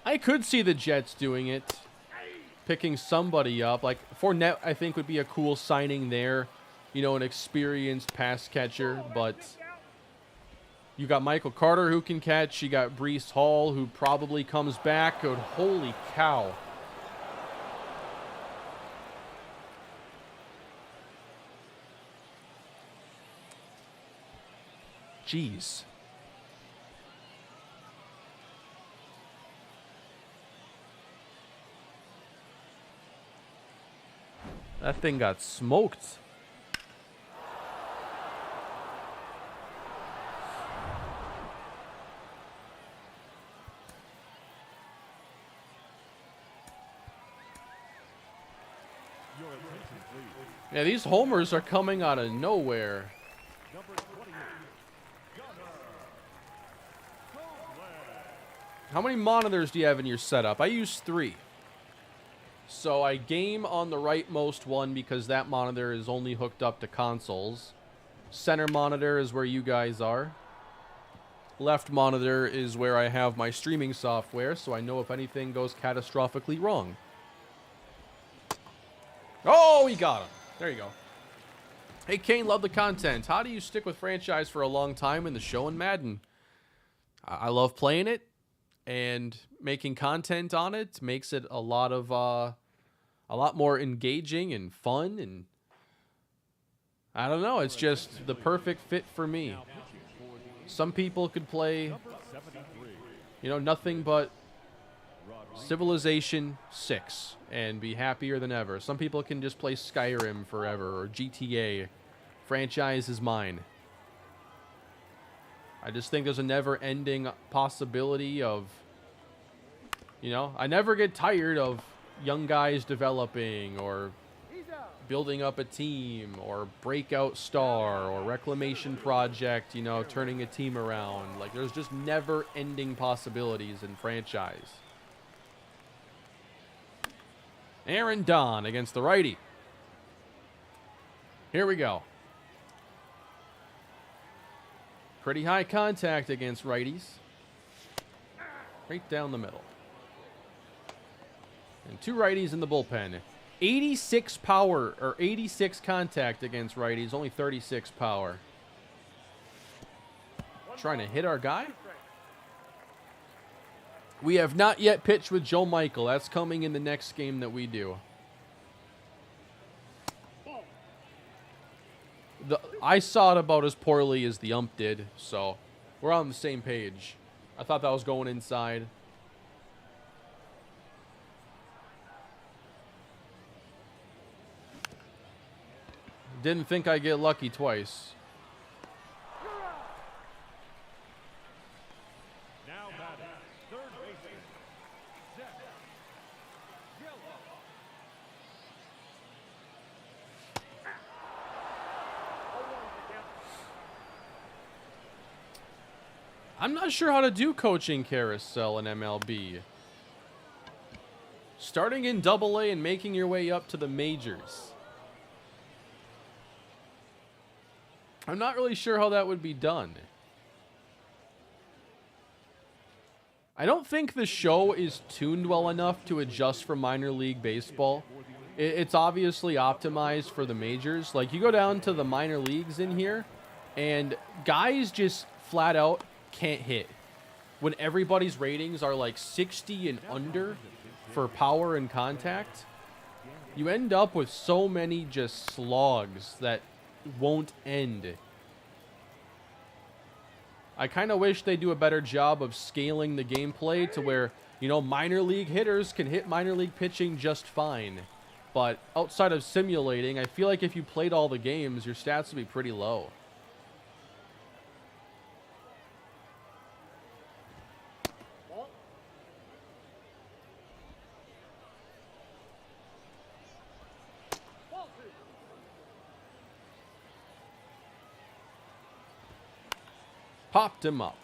I could see the Jets doing it, picking somebody up. Like Fournette, I think would be a cool signing there. You know, an experienced pass catcher, but you got Michael Carter who can catch. You got Breece Hall who probably comes back. Oh, holy cow. Jeez. That thing got smoked. Your Yeah, these homers are coming out of nowhere. Number 28, Gunnar Copeland. How many monitors do you have in your setup? I use 3. So I game on the rightmost one because that monitor is only hooked up to consoles. Center monitor is where you guys are. Left monitor is where I have my streaming software, so I know if anything goes catastrophically wrong. Oh, he got him. There you go. Hey, Kane, love the content. How do you stick with franchise for a long time in the show and Madden? I love playing it, and making content on it makes it a lot more engaging and fun, and I don't know, it's just the perfect fit for me. Some people could play, you know, nothing but Civilization 6 and be happier than ever. Some people can just play Skyrim forever or GTA. Franchise is mine. I just think there's a never-ending possibility of, you know, I never get tired of young guys developing or building up a team or breakout star or reclamation project, you know, turning a team around. Like, there's just never-ending possibilities in franchise. Aaron Don against the righty. Here we go. Pretty high contact against righties. Right down the middle. And 2 righties in the bullpen. 86 power, or 86 contact against righties, only 36 power. Trying to hit our guy. We have not yet pitched with Joe Michael. That's coming in the next game that we do. I saw it about as poorly as the ump did, so we're on the same page. I thought that was going inside. Didn't think I'd get lucky twice. Now batting, third baseman, Zach Yellow. I'm not sure how to do coaching carousel in MLB. Starting in Double-A and making your way up to the majors. I'm not really sure how that would be done. I don't think the show is tuned well enough to adjust for minor league baseball. It's obviously optimized for the majors. Like, you go down to the minor leagues in here, and guys just flat out can't hit. When everybody's ratings are like 60 and under for power and contact, you end up with so many just slogs that won't end. I kind of wish they do a better job of scaling the gameplay to where, you know, minor league hitters can hit minor league pitching just fine. But outside of simulating, I feel like if you played all the games, your stats would be pretty low. Popped him up.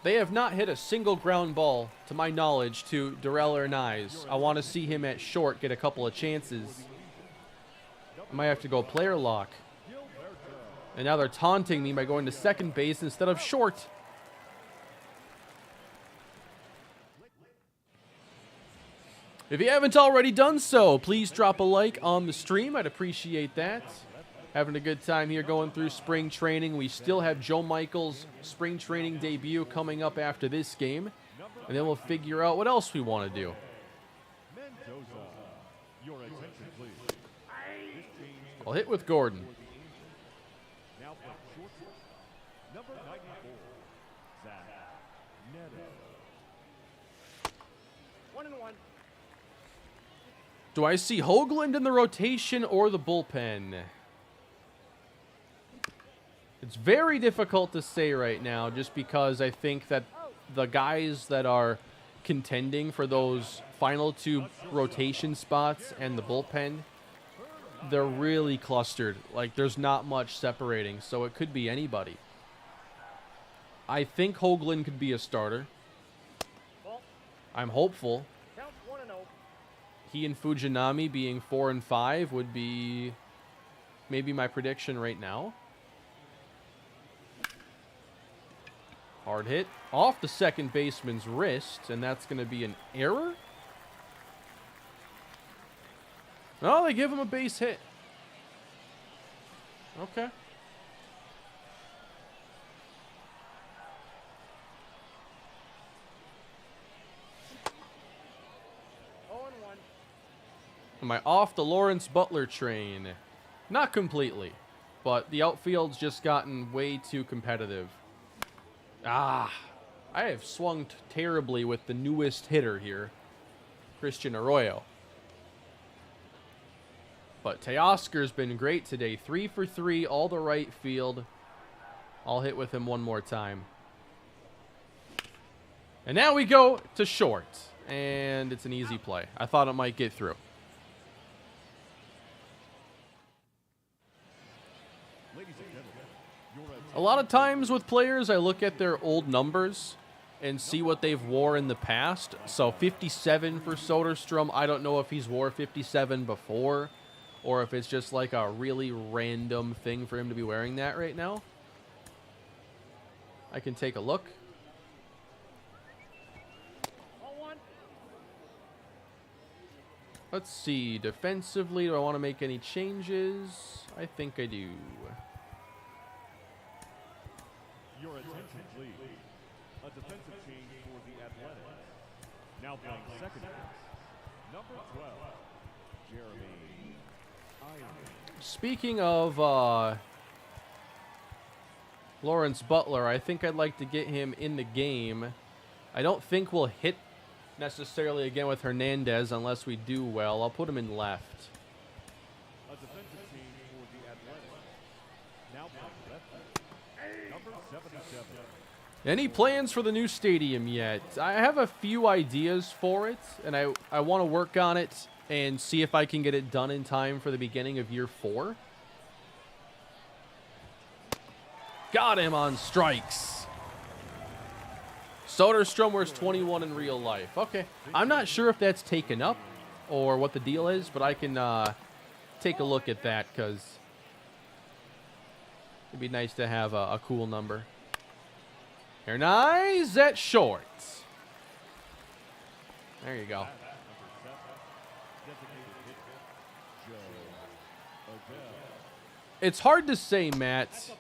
They have not hit a single ground ball, to my knowledge, to Darrell Hernaiz. I want to see him at short get a couple of chances. I might have to go player lock. And now they're taunting me by going to second base instead of short. If you haven't already done so, please drop a like on the stream. I'd appreciate that. Having a good time here going through spring training. We still have Joe Michael's spring training debut coming up after this game. And then we'll figure out what else we want to do. Mendoza, your attention, please. I'll hit with Gordon. Now playing shortstop, number 94, Zach Neto. 1-1. Do I see Hoagland in the rotation or the bullpen? It's very difficult to say right now just because I think that the guys that are contending for those final two rotation spots and the bullpen, they're really clustered. Like, there's not much separating, so it could be anybody. I think Hoagland could be a starter. I'm hopeful. Count 1-0. He and Fujinami being 4 and 5 would be maybe my prediction right now. Hard hit off the second baseman's wrist, and that's going to be an error. No, they give him a base hit. Okay. Am I off the Lawrence Butler train? Not completely, but the outfield's just gotten way too competitive. I have swung terribly with the newest hitter here, Christian Arroyo. But Teoscar's been great today. 3 for 3, all the right field. I'll hit with him one more time. And now we go to short. And it's an easy play. I thought it might get through. A lot of times with players, I look at their old numbers and see what they've wore in the past. So 57 for Soderstrom. I don't know if he's wore 57 before or if it's just like a really random thing for him to be wearing that right now. I can take a look. Let's see. Defensively, do I want to make any changes? I think I do. Your attention, please. A defensive change for the Athletics. Now playing second base, number 12, Jeremy Iron. Speaking of Lawrence Butler, I think I'd like to get him in the game. I don't think we'll hit necessarily again with Hernandez unless we do well. I'll put him in left. A defensive change for the Athletics. Now playing left, number 77. Any plans for the new stadium yet? I have a few ideas for it, and I want to work on it and see if I can get it done in time for the beginning of year 4. Got him on strikes. Soderstrom wears 21 in real life. Okay. I'm not sure if that's taken up or what the deal is, but I can take a look at that because it'd be nice to have a cool number. Hernandez at short. There you go. It's hard to say, Matt.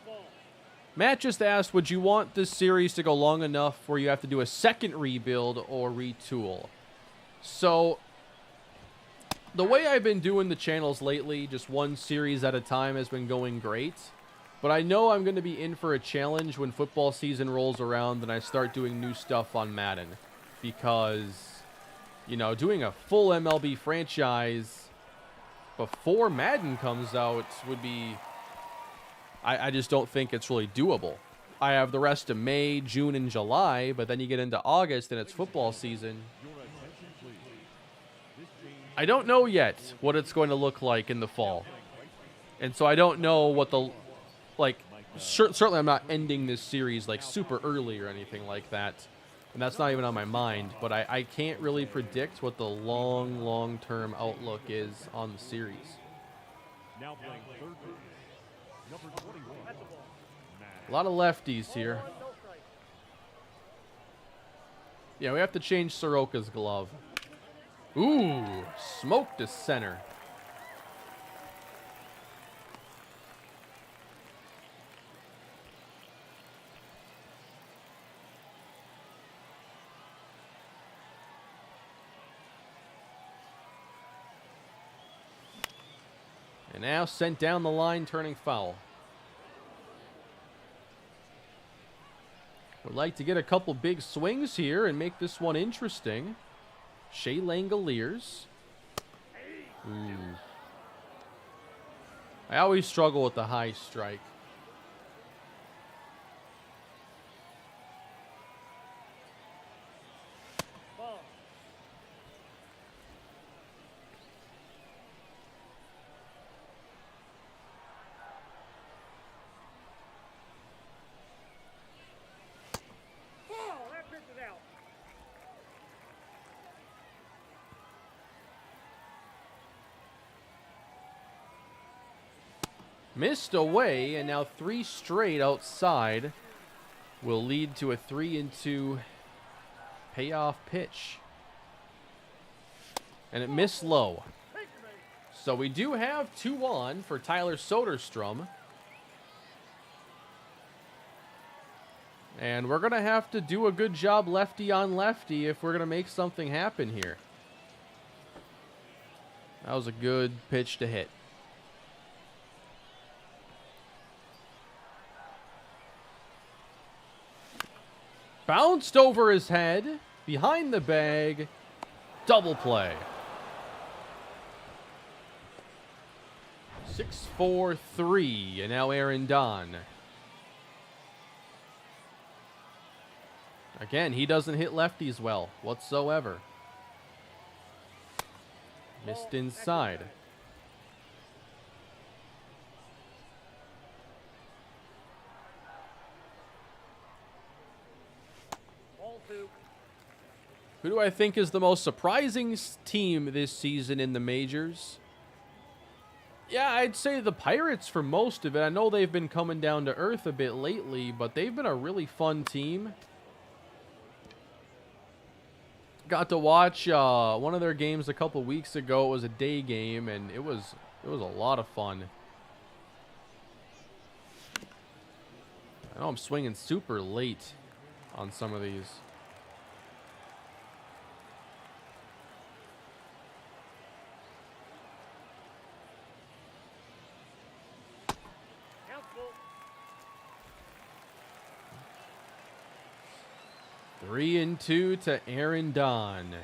Matt just asked, would you want this series to go long enough where you have to do a second rebuild or retool? So, the way I've been doing the channels lately, just one series at a time, has been going great. But I know I'm going to be in for a challenge when football season rolls around and I start doing new stuff on Madden. Because, you know, doing a full MLB franchise before Madden comes out would be... I just don't think it's really doable. I have the rest of May, June, and July, but then you get into August and it's football season. I don't know yet what it's going to look like in the fall. And so I don't know what the... Like, certainly I'm not ending this series, like, super early or anything like that. And that's not even on my mind. But I can't really predict what the long-term outlook is on the series. Now playing third base, number 21. A lot of lefties here. Yeah, we have to change Soroka's glove. Ooh, smoke to center. And now sent down the line, turning foul. Would like to get a couple big swings here and make this one interesting. Shea Langoliers. Ooh. I always struggle with the high strike. Missed away, and now 3 straight outside will lead to a 3-2 payoff pitch. And it missed low. So we do have 2 on for Tyler Soderstrom. And we're going to have to do a good job lefty on lefty if we're going to make something happen here. That was a good pitch to hit. Bounced over his head, behind the bag, double play. 6-4-3, and now Aaron Don. Again, he doesn't hit lefties well whatsoever. Missed inside. Who do I think is the most surprising team this season in the majors? Yeah, I'd say the Pirates for most of it. I know they've been coming down to earth a bit lately, but they've been a really fun team. Got to watch one of their games a couple weeks ago. It was a day game, and it was a lot of fun. I know I'm swinging super late on some of these. Three and 2 to Aaron Don.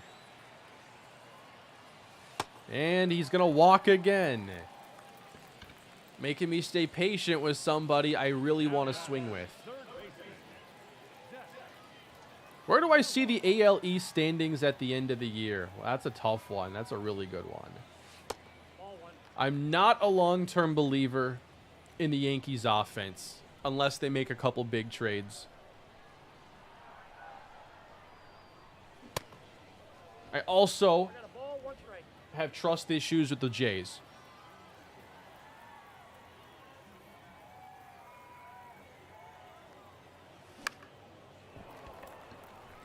And he's going to walk again. Making me stay patient with somebody I really want to swing with. Where do I see the AL East standings at the end of the year? Well, that's a tough one. That's a really good one. I'm not a long-term believer in the Yankees offense unless they make a couple big trades. I also have trust issues with the Jays.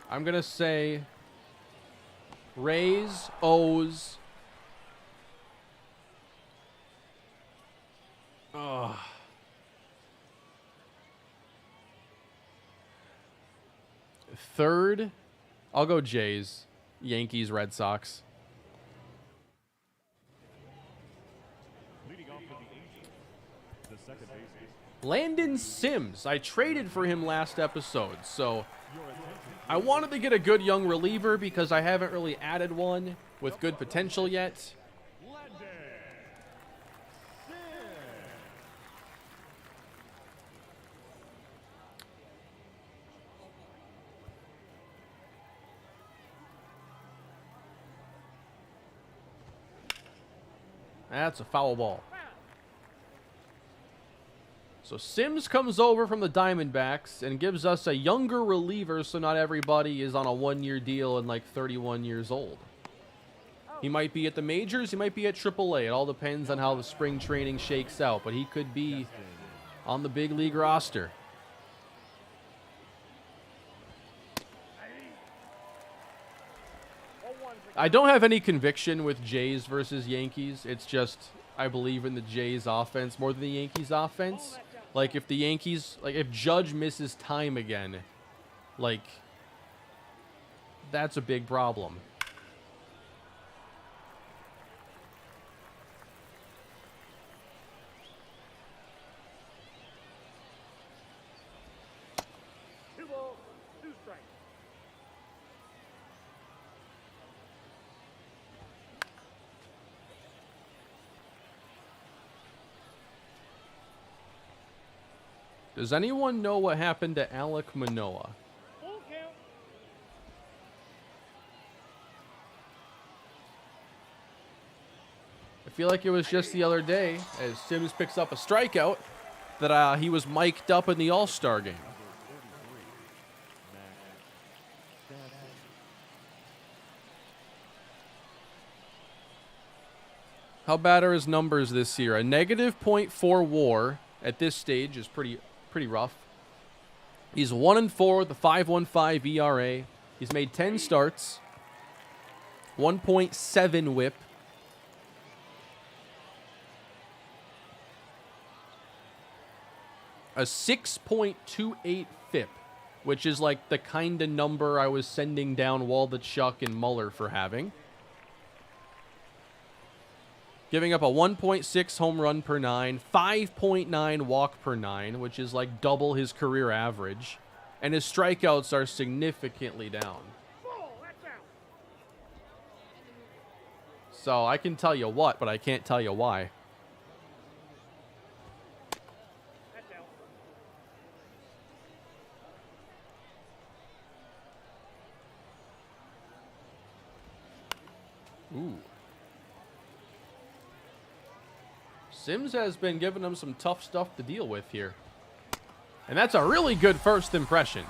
I'm going to say Rays, O's. Ugh. Third, I'll go Jays. Yankees, Red Sox. Leading off with the Angels, the second baseman. Landon Sims. I traded for him last episode, so I wanted to get a good young reliever because I haven't really added one with good potential yet. That's a foul ball. So Sims comes over from the Diamondbacks and gives us a younger reliever so not everybody is on a one-year deal and like 31 years old. He might be at the majors, he might be at AAA. It all depends on how the spring training shakes out, but he could be on the big league roster. I don't have any conviction with Jays versus Yankees. It's just I believe in the Jays offense more than the Yankees offense. Like if the Yankees, like if Judge misses time again, like that's a big problem. Does anyone know what happened to Alek Manoah? I feel like it was just the other day, as Sims picks up a strikeout, that he was mic'd up in the All-Star game. How bad are his numbers this year? A negative .4 WAR at this stage is pretty rough. He's 1-4 with a 5.15 ERA. He's made 10 starts. 1.7 WHIP. A 6.28 FIP, which is like the kind of number I was sending down Waldichuk and Muller for having. Giving up a 1.6 home run per 9, 5.9 walk per 9, which is like double his career average. And his strikeouts are significantly down. Ball, that's out. So I can tell you what, but I can't tell you why. That's out. Ooh. Sims has been giving him some tough stuff to deal with here. And that's a really good first impression.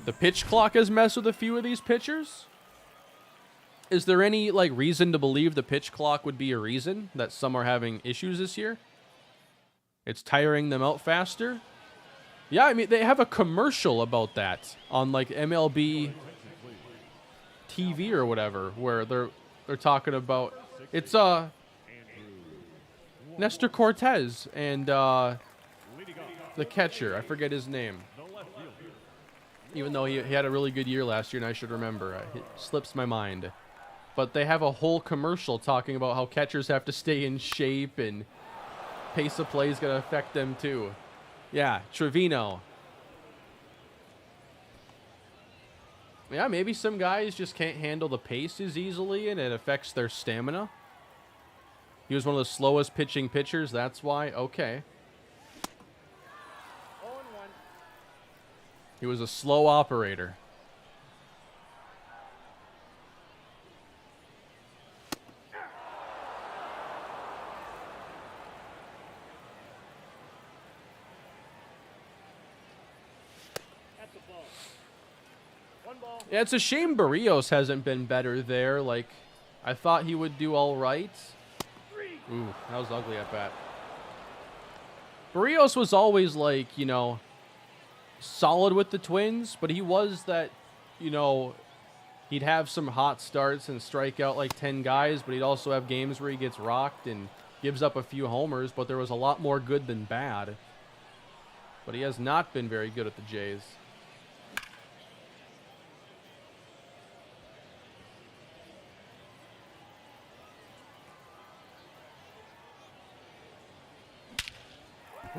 The pitch clock has messed with a few of these pitchers. Is there any reason to believe the pitch clock would be a reason that some are having issues this year? It's tiring them out faster? Yeah, I mean, they have a commercial about that on MLB TV or whatever, where they're talking about it's Nestor Cortez and the catcher. I forget his name. Even though he had a really good year last year, and I should remember. It slips my mind. But they have a whole commercial talking about how catchers have to stay in shape and pace of play is going to affect them too. Yeah, Trevino. Yeah, maybe some guys just can't handle the pace as easily, and it affects their stamina. He was one of the slowest pitching pitchers, that's why. Okay. 0-1. He was a slow operator. That's a ball. One ball. Yeah, it's a shame Barrios hasn't been better there. I thought he would do all right. Ooh, that was ugly at bat. Barrios was always solid with the Twins, but he was that, he'd have some hot starts and strike out 10 guys, but he'd also have games where he gets rocked and gives up a few homers, but there was a lot more good than bad. But he has not been very good at the Jays.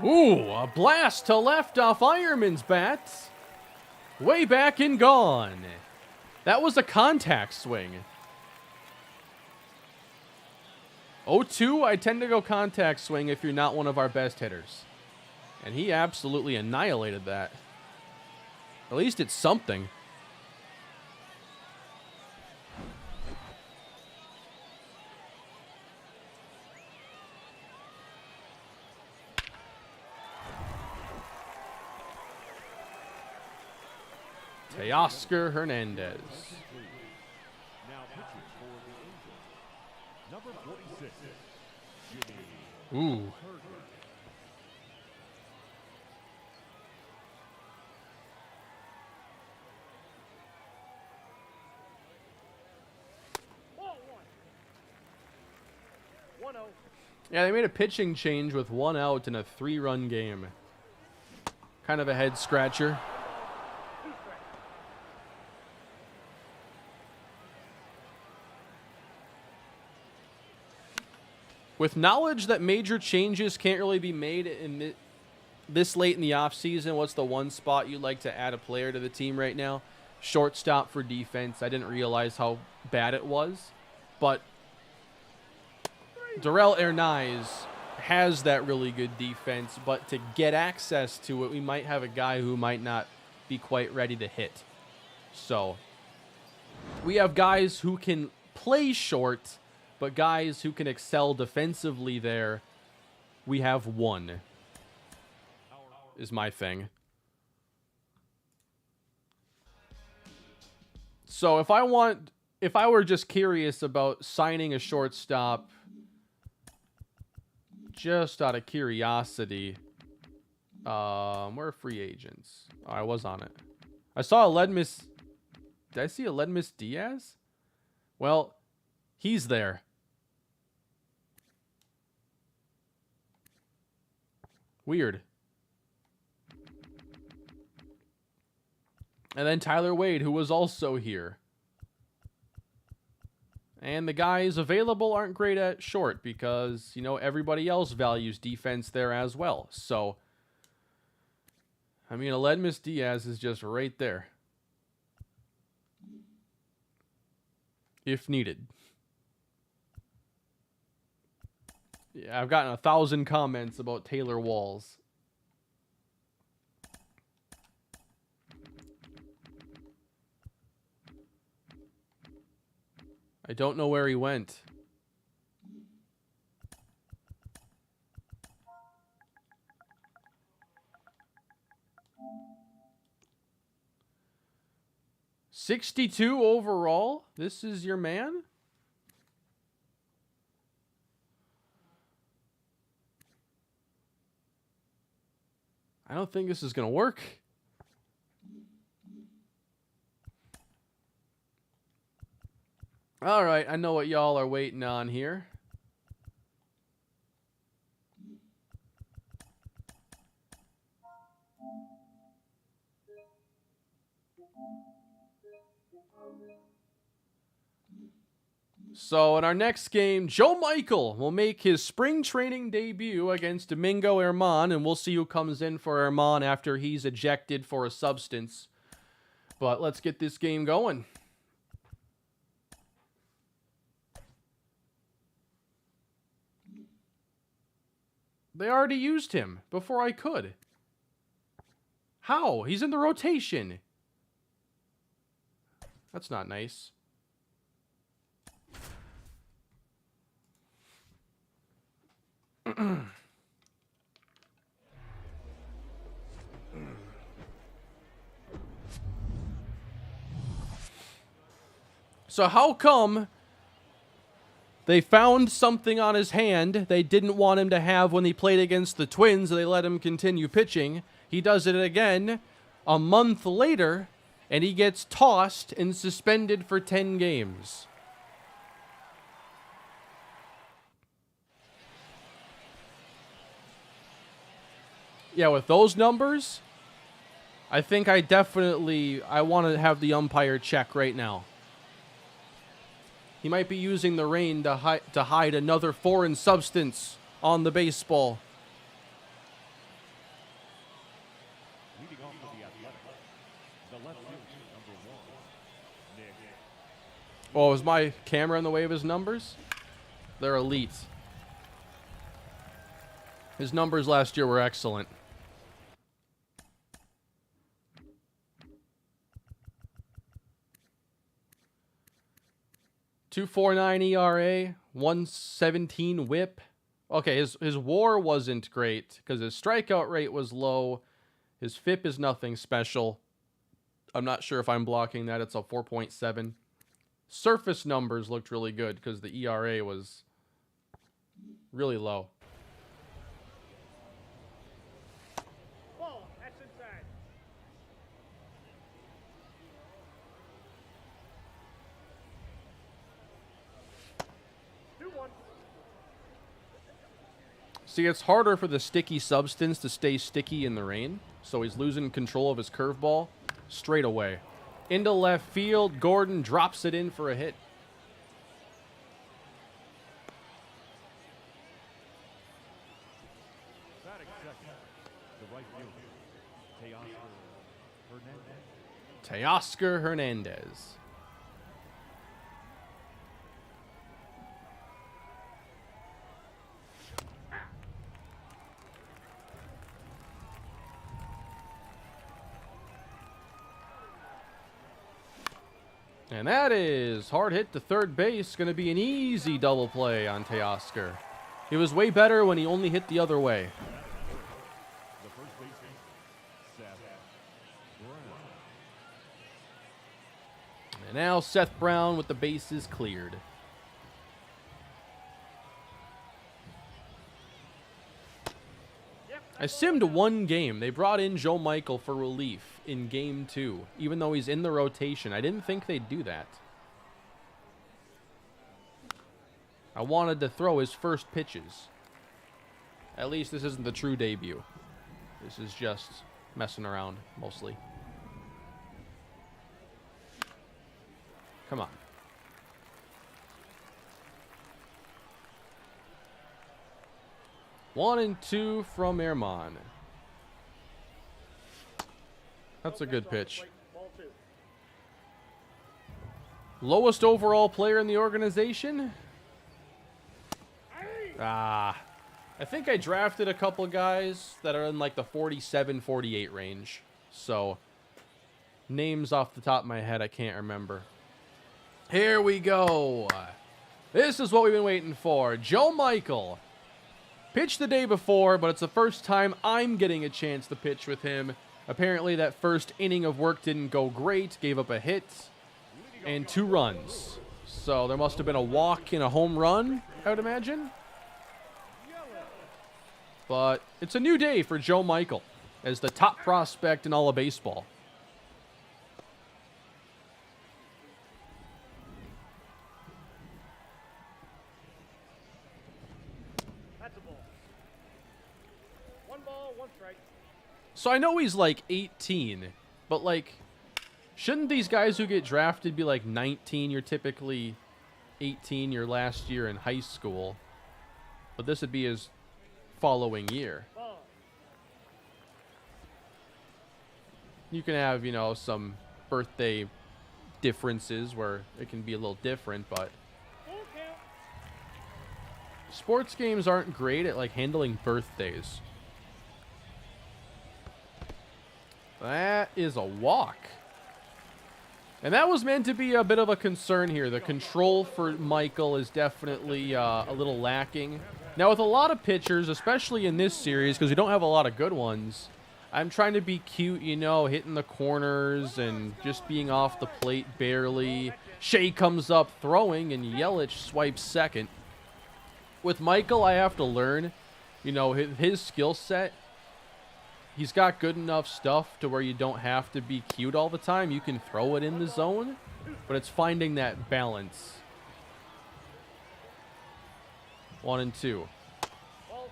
Ooh, a blast to left off Ironman's bat. Way back and gone. That was a contact swing. 0-2, I tend to go contact swing if you're not one of our best hitters. And he absolutely annihilated that. At least it's something. Teoscar Hernandez. Now pitching for the Angels, number 46, Jimmy Ooh. Herder. Ball 1. 1-0. Yeah, they made a pitching change with 1 out in a 3-run game. Kind of a head scratcher. With knowledge that major changes can't really be made in this late in the offseason, what's the one spot you'd like to add a player to the team right now? Shortstop for defense. I didn't realize how bad it was. But Darrell Hernaiz has that really good defense, but to get access to it, we might have a guy who might not be quite ready to hit. So we have guys who can play short, but guys who can excel defensively there, we have one, is my thing. So if I want if I were just curious about signing a shortstop, just out of curiosity, where are free agents? Oh, I was on it. I saw Aledmus. Did I see Aledmus Diaz? Well, he's there. Weird. And then Tyler Wade, who was also here. And the guys available aren't great at short because, you know, everybody else values defense there as well. So, I mean, Aledmus Diaz is just right there. If needed. Yeah, I've gotten 1,000 comments about Taylor Walls. I don't know where he went. $62 overall? This is your man? I don't think this is going to work. All right, I know what y'all are waiting on here. So in our next game, Joe Michael will make his spring training debut against Domingo Herman, and we'll see who comes in for Herman after he's ejected for a substance. But let's get this game going. They already used him before I could. How? He's in the rotation. That's not nice. So how come they found something on his hand they didn't want him to have when he played against the Twins, and they let him continue pitching? He does it again a month later, and he gets tossed and suspended for 10 games. Yeah, with those numbers, I think I want to have the umpire check right now. He might be using the rain to hide another foreign substance on the baseball. Leading off for the Athletics, the left fielder, number 1, Nick. Oh, is my camera in the way of his numbers? They're elite. His numbers last year were excellent. .249 ERA, 117 WHIP. Okay, his WAR wasn't great because his strikeout rate was low. His FIP is nothing special. I'm not sure if I'm blocking that. It's a 4.7. Surface numbers looked really good because the ERA was really low. Ball, that's inside. See, it's harder for the sticky substance to stay sticky in the rain, so he's losing control of his curveball straight away. Into left field, Gordon drops it in for a hit. Batting second, the right fielder, Teoscar Hernandez. And that is hard hit to third base. Going to be an easy double play on Teoscar. He was way better when he only hit the other way. the first baseman, Seth Brown. And now Seth Brown with the bases cleared. I simmed one game. They brought in Joe Michael for relief in game 2, even though he's in the rotation. I didn't think they'd do that. I wanted to throw his first pitches. At least this isn't the true debut. This is just messing around, mostly. Come on. One and two from Ehrman. That's a good pitch. Lowest overall player in the organization? I think I drafted a couple guys that are in like the 47, 48 range. So, names off the top of my head, I can't remember. Here we go. This is what we've been waiting for. Joe Michael. Pitched the day before, but it's the first time I'm getting a chance to pitch with him. Apparently that first inning of work didn't go great. Gave up a hit and 2 runs. So there must have been a walk and a home run, I would imagine. But it's a new day for Joe Michael as the top prospect in all of baseball. That's a ball. 1 ball, 1 strike. So I know he's like 18, but like, shouldn't these guys who get drafted be like 19? You're typically 18 your last year in high school, but this would be his following year. Ball. You can have, you know, some birthday differences where it can be a little different, but Full count. sports games aren't great at like handling birthdays. That is a walk. And that was meant to be a bit of a concern here. The control for Michael is definitely a little lacking. Now, with a lot of pitchers, especially in this series, because we don't have a lot of good ones, I'm trying to be cute, you know, hitting the corners and just being off the plate barely. Shea comes up throwing, and Yelich swipes second. With Michael, I have to learn, you know, his skill set. He's got good enough stuff to where you don't have to be cute all the time. You can throw it in the zone, but it's finding that balance. 1 and 2. Ball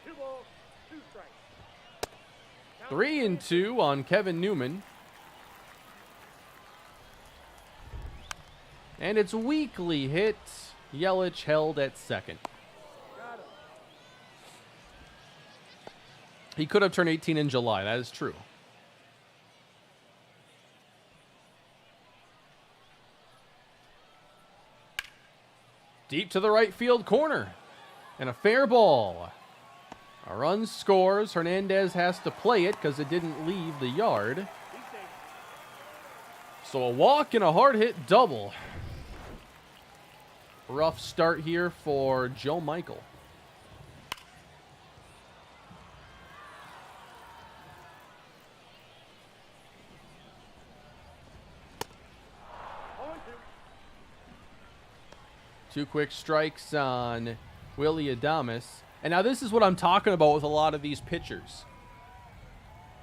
2. 2 balls, 2 strikes. 3 and 2 on Kevin Newman. And it's weakly hit. Yelich held at second. Got him. He could have turned 18 in July. That is true. Deep to the right field corner. And a fair ball. A run scores. Hernandez has to play it because it didn't leave the yard. He's safe. So a walk and a hard hit double. Rough start here for Joe Michael. On 2. 2 quick strikes on Willie Adames. And now this is what I'm talking about with a lot of these pitchers.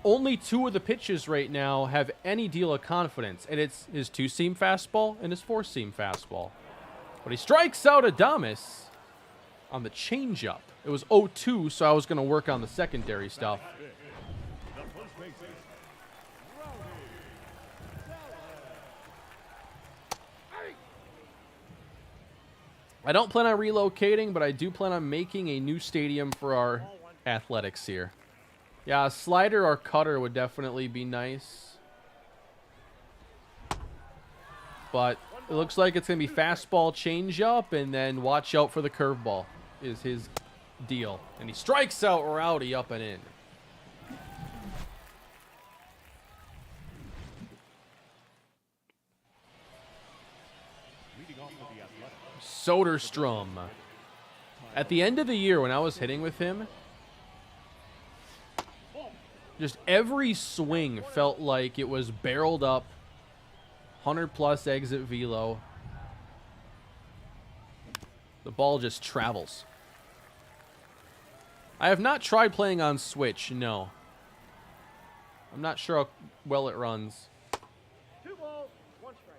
Only 2 of the pitches right now have any deal of confidence, and it's his 2-seam fastball and his 4-seam fastball. But he strikes out Adames on the changeup. It was 0-2, so I was going to work on the secondary stuff. The first baseman, I don't plan on relocating, but I do plan on making a new stadium for our athletics here. Yeah, a slider or cutter would definitely be nice. But it looks like it's going to be fastball changeup, and then watch out for the curveball is his deal. And he strikes out Rowdy up and in. leading off with the Athletics. Soderstrom. At the end of the year when I was hitting with him, just every swing felt like it was barreled up 100+ exit velo. The ball just travels. I have not tried playing on Switch, no. I'm not sure how well it runs. 2 balls, 1 strike.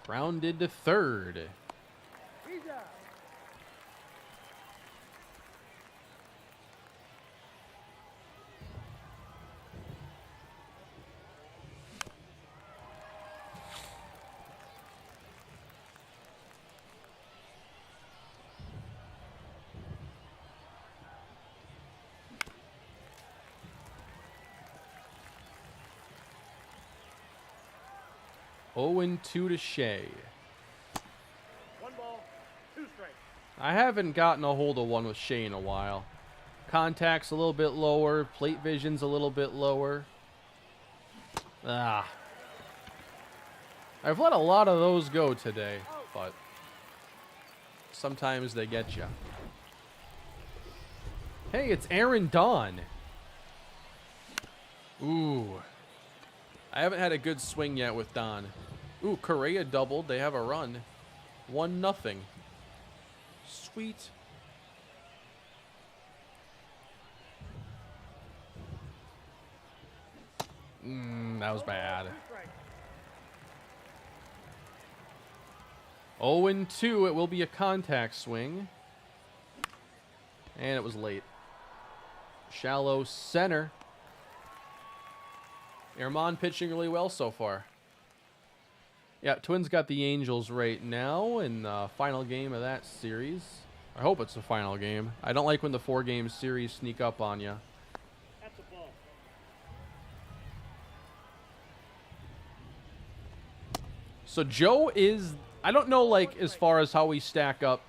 Grounded to third. He's out. Oh, and 2 to Shea. 1 ball, 2 strikes. I haven't gotten a hold of one with Shea in a while. Contact's a little bit lower. Plate vision's a little bit lower. Ah. I've let a lot of those go today, but sometimes they get you. Hey, it's Aaron Dawn. Ooh. I haven't had a good swing yet with Don. Ooh, Correa doubled. They have a run. 1-0. Sweet. That was bad. 0-2. It will be a contact swing. And it was late. Shallow center. Herman pitching really well so far. Yeah, Twins got the Angels right now in the final game of that series. I hope it's the final game. I don't like when the 4-game series sneak up on you. That's a ball. So Joe is, I don't know, like, as far as how we stack up,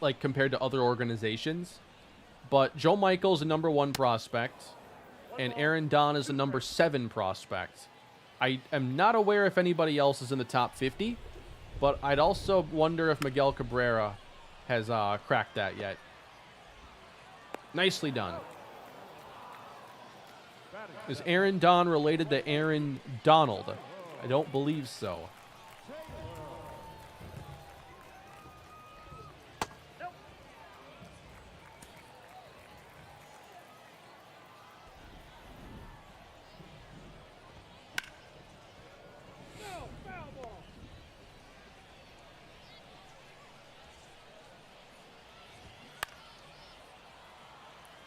like, compared to other organizations, but Joe Michael's a #1 prospect, and Aaron Don is a #7 prospect. I am not aware if anybody else is in the top 50, but I'd also wonder if Miguel Cabrera has cracked that yet. Nicely done. Is Aaron Don related to Aaron Donald? I don't believe so.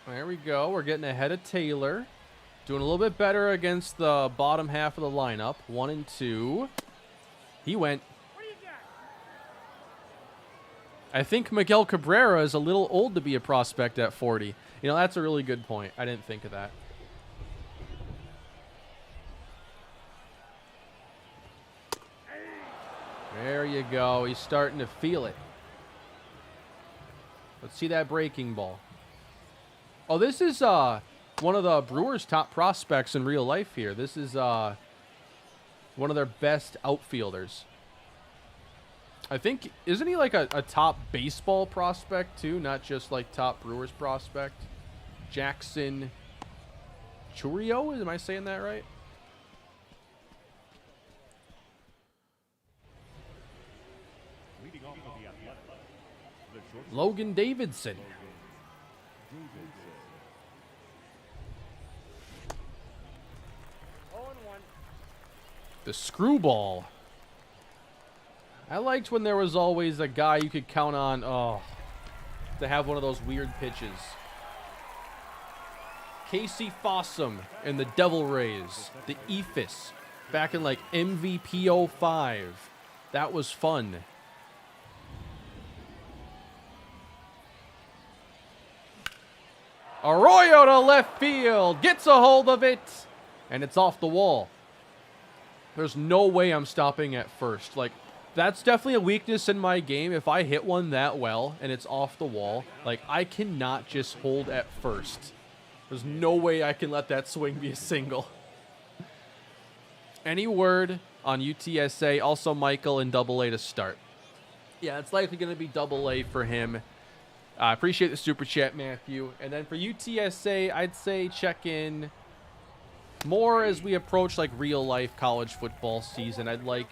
There we go. We're getting ahead of Taylor. Doing a little bit better against the bottom half of the lineup. 1-2. He went. I think Miguel Cabrera is a little old to be a prospect at 40. You know, that's a really good point. I didn't think of that. There you go. He's starting to feel it. Let's see that breaking ball. Oh, this is one of the Brewers' top prospects in real life here. This is one of their best outfielders. I think, isn't he like a top baseball prospect too? Not just like top Brewers prospect? Jackson Chourio? Am I saying that right? Leading off for the Athletics, the shortstop, Logan Davidson. Davidson. 0-1. The screwball. I liked when there was always a guy you could count on, to have one of those weird pitches. Casey Fossum and the Devil Rays, the Ephus, back in like MVP 05. That was fun. Arroyo to left field, gets a hold of it, and it's off the wall. There's no way I'm stopping at first. Like, that's definitely a weakness in my game. If I hit one that well and it's off the wall, like, I cannot just hold at first. There's no way I can let that swing be a single. Any word on UTSA? Also Michael in AA to start. Yeah, it's likely going to be AA for him. I appreciate the super chat, Matthew. And then for UTSA, I'd say check in more as we approach like real life college football season. I'd like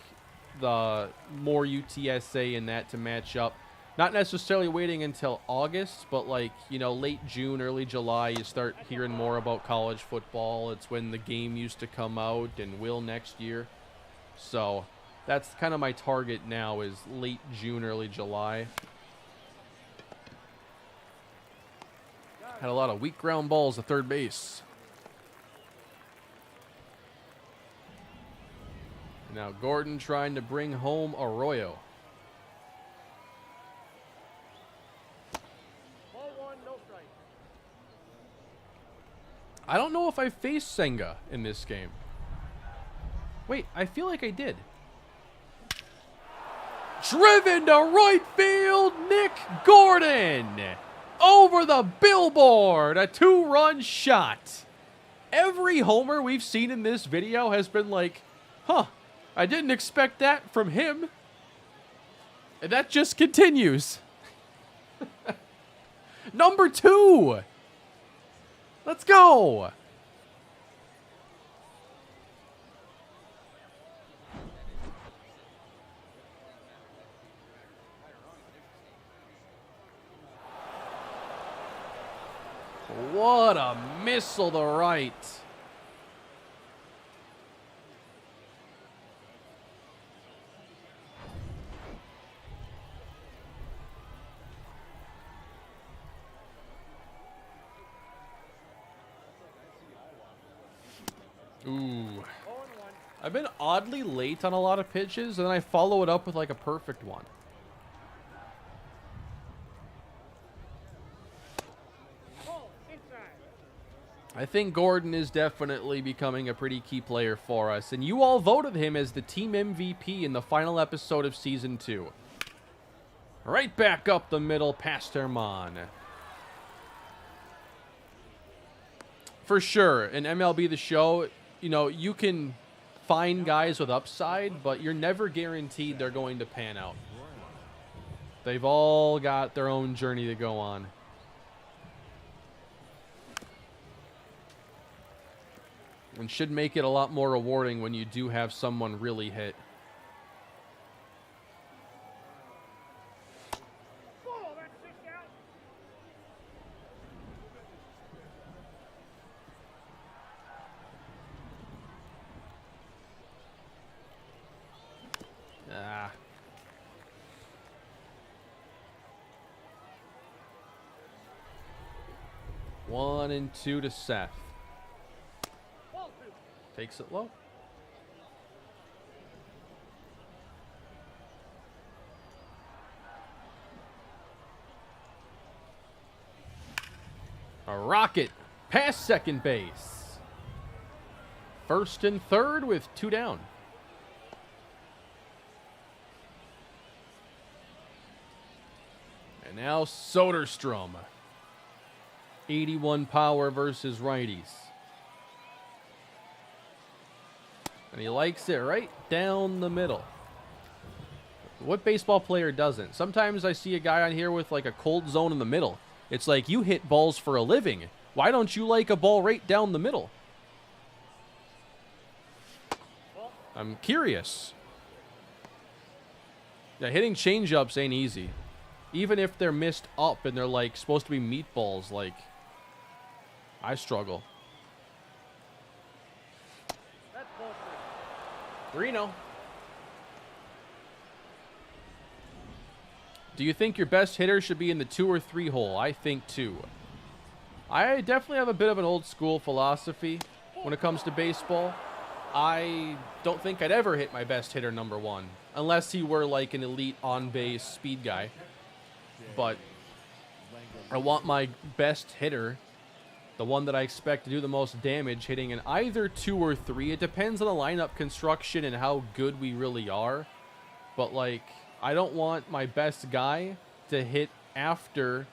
the more UTSA in that to match up. Not necessarily waiting until August, but like, you know, late June, early July, you start hearing more about college football. It's when the game used to come out and will next year. So that's kind of my target now, is late June, early July. Had a lot of weak ground balls at third base. Now Gordon trying to bring home Arroyo. Ball one, no strike. I don't know if I faced Senga in this game. Wait, I feel like I did. Driven to right field, Nick Gordon. Over the billboard, a 2-run shot. Every homer we've seen in this video has been like, huh, I didn't expect that from him. And that just continues. Number 2. Let's go. What a missile to right. Ooh. I've been oddly late on a lot of pitches, and then I follow it up with like a perfect one. I think Gordon is definitely becoming a pretty key player for us, and you all voted him as the team MVP in the final episode of Season 2. Right back up the middle, past Herman. For sure, in MLB The Show, you know, you can find guys with upside, but you're never guaranteed they're going to pan out. They've all got their own journey to go on. And should make it a lot more rewarding when you do have someone really hit. Oh, that's 6 out. Ah. One and two to Seth. Ball 2. Takes it low. A rocket past second base. First and third with 2 down. And now Soderstrom. 81 power versus righties. And he likes it right down the middle. What baseball player doesn't? Sometimes I see a guy on here with like a cold zone in the middle. It's like, you hit balls for a living. Why don't you like a ball right down the middle? I'm curious. Yeah, hitting changeups ain't easy. Even if they're missed up and they're like supposed to be meatballs, like, I struggle. That's ball 3-0. Do you think your best hitter should be in the 2 or 3 hole? I think 2. I definitely have a bit of an old school philosophy when it comes to baseball. I don't think I'd ever hit my best hitter number 1, unless he were like an elite on-base speed guy. But I want my best hitter, the one that I expect to do the most damage, hitting in either 2 or 3. It depends on the lineup construction and how good we really are. But, like, I don't want my best guy to hit after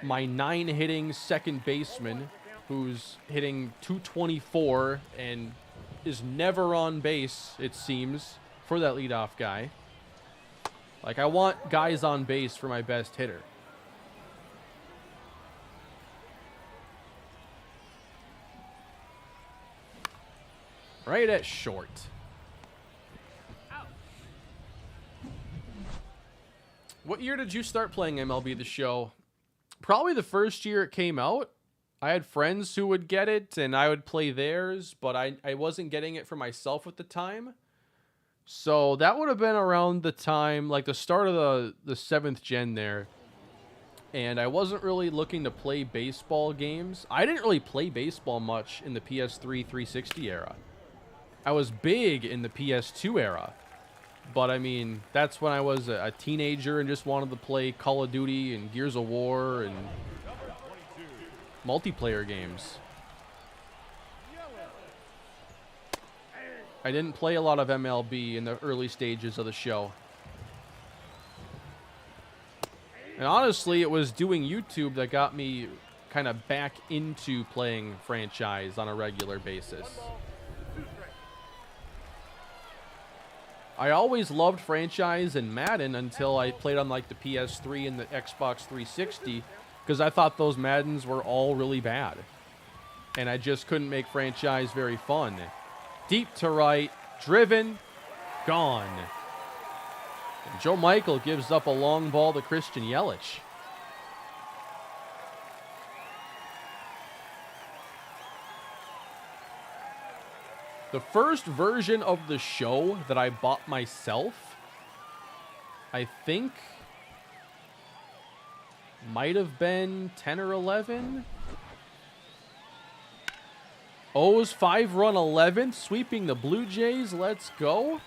my 9-hitting second baseman, who's hitting 224 and is never on base, it seems, for that leadoff guy. Like, I want guys on base for my best hitter. Right at short. What year did you start playing MLB The Show? Probably the first year it came out. I had friends who would get it, and I would play theirs, but I wasn't getting it for myself at the time. So that would have been around the time, like the start of the 7th gen there. And I wasn't really looking to play baseball games. I didn't really play baseball much in the PS3 360 era. I was big in the PS2 era. But I mean, that's when I was a teenager and just wanted to play Call of Duty and Gears of War and multiplayer games. I didn't play a lot of MLB in the early stages of the show. And honestly, it was doing YouTube that got me kind of back into playing franchise on a regular basis. I always loved franchise and Madden until I played on like the PS3 and the Xbox 360 because I thought those Maddens were all really bad. And I just couldn't make franchise very fun. Deep to right, driven, gone. And Joe Michael gives up a long ball to Christian Yelich. The first version of the show that I bought myself, I think, might have been 10 or 11. O's 5-run 11th, sweeping the Blue Jays. Let's go.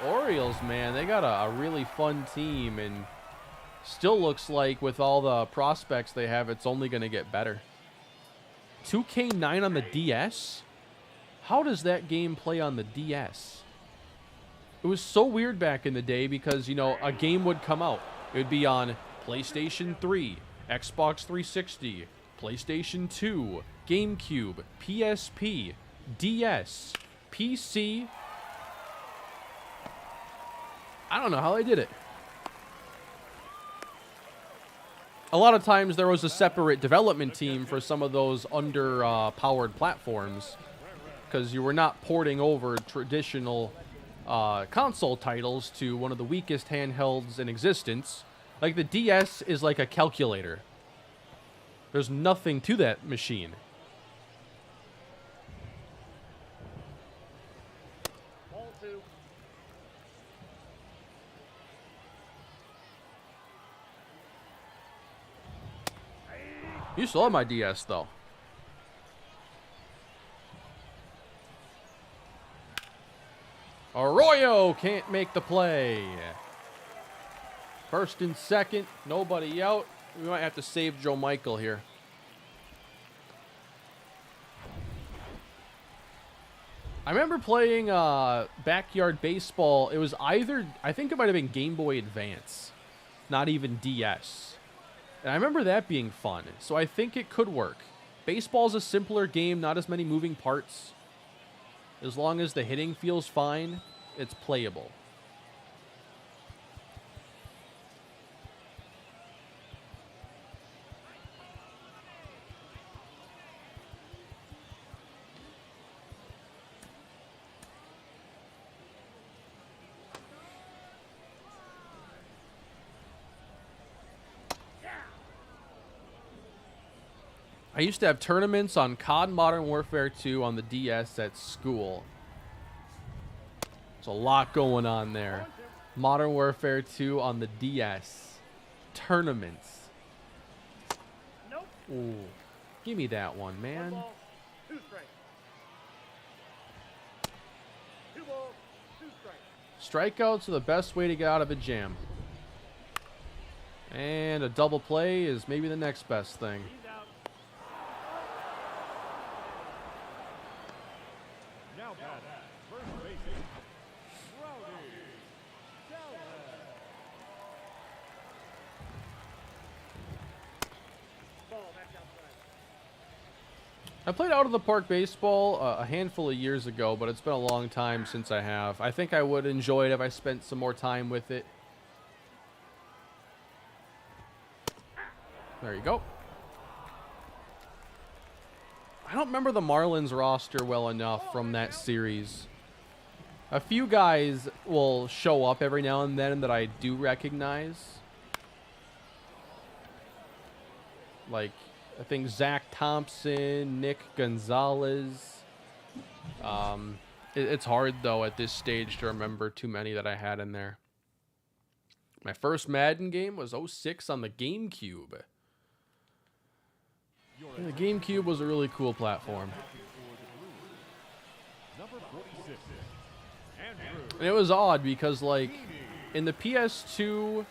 The Orioles, man, they got a really fun team, and still looks like with all the prospects they have, it's only going to get better. 2K9 on the DS? How does that game play on the DS? It was so weird back in the day because, you know, a game would come out. It would be on PlayStation 3, Xbox 360, PlayStation 2, GameCube, PSP, DS, PC. I don't know how they did it. A lot of times there was a separate development team for some of those under-powered platforms because you were not porting over traditional console titles to one of the weakest handhelds in existence. Like the DS is like a calculator. There's nothing to that machine. You still have my DS, though. Arroyo can't make the play. First and second, nobody out. We might have to save Joe Michael here. I remember playing backyard baseball. It was either, I think it might have been Game Boy Advance, not even DS. And I remember that being fun, so I think it could work. Baseball's a simpler game, not as many moving parts. As long as the hitting feels fine, it's playable. I used to have tournaments on COD Modern Warfare 2 on the DS at school. There's a lot going on there. Modern Warfare 2 on the DS. Tournaments. Nope. Ooh. Give me that one, man. 1 ball, 2 strikes. 2 balls, 2 strikes. Strikeouts are the best way to get out of a jam. And a double play is maybe the next best thing. He's out. Now batting, first baseman, Rowdy Dallas. Ball back outside. I played out of the park baseball a handful of years ago, but it's been a long time since I have. I think I would enjoy it if I spent some more time with it. There you go. I don't remember the Marlins roster well enough from that series. A few guys will show up every now and then that I do recognize. Like, I think Zach Thompson, Nick Gonzalez. It's hard, though, at this stage to remember too many that I had in there. My first Madden game was 06 on the GameCube. And the GameCube was a really cool platform. And it was odd because, like, in the PS2,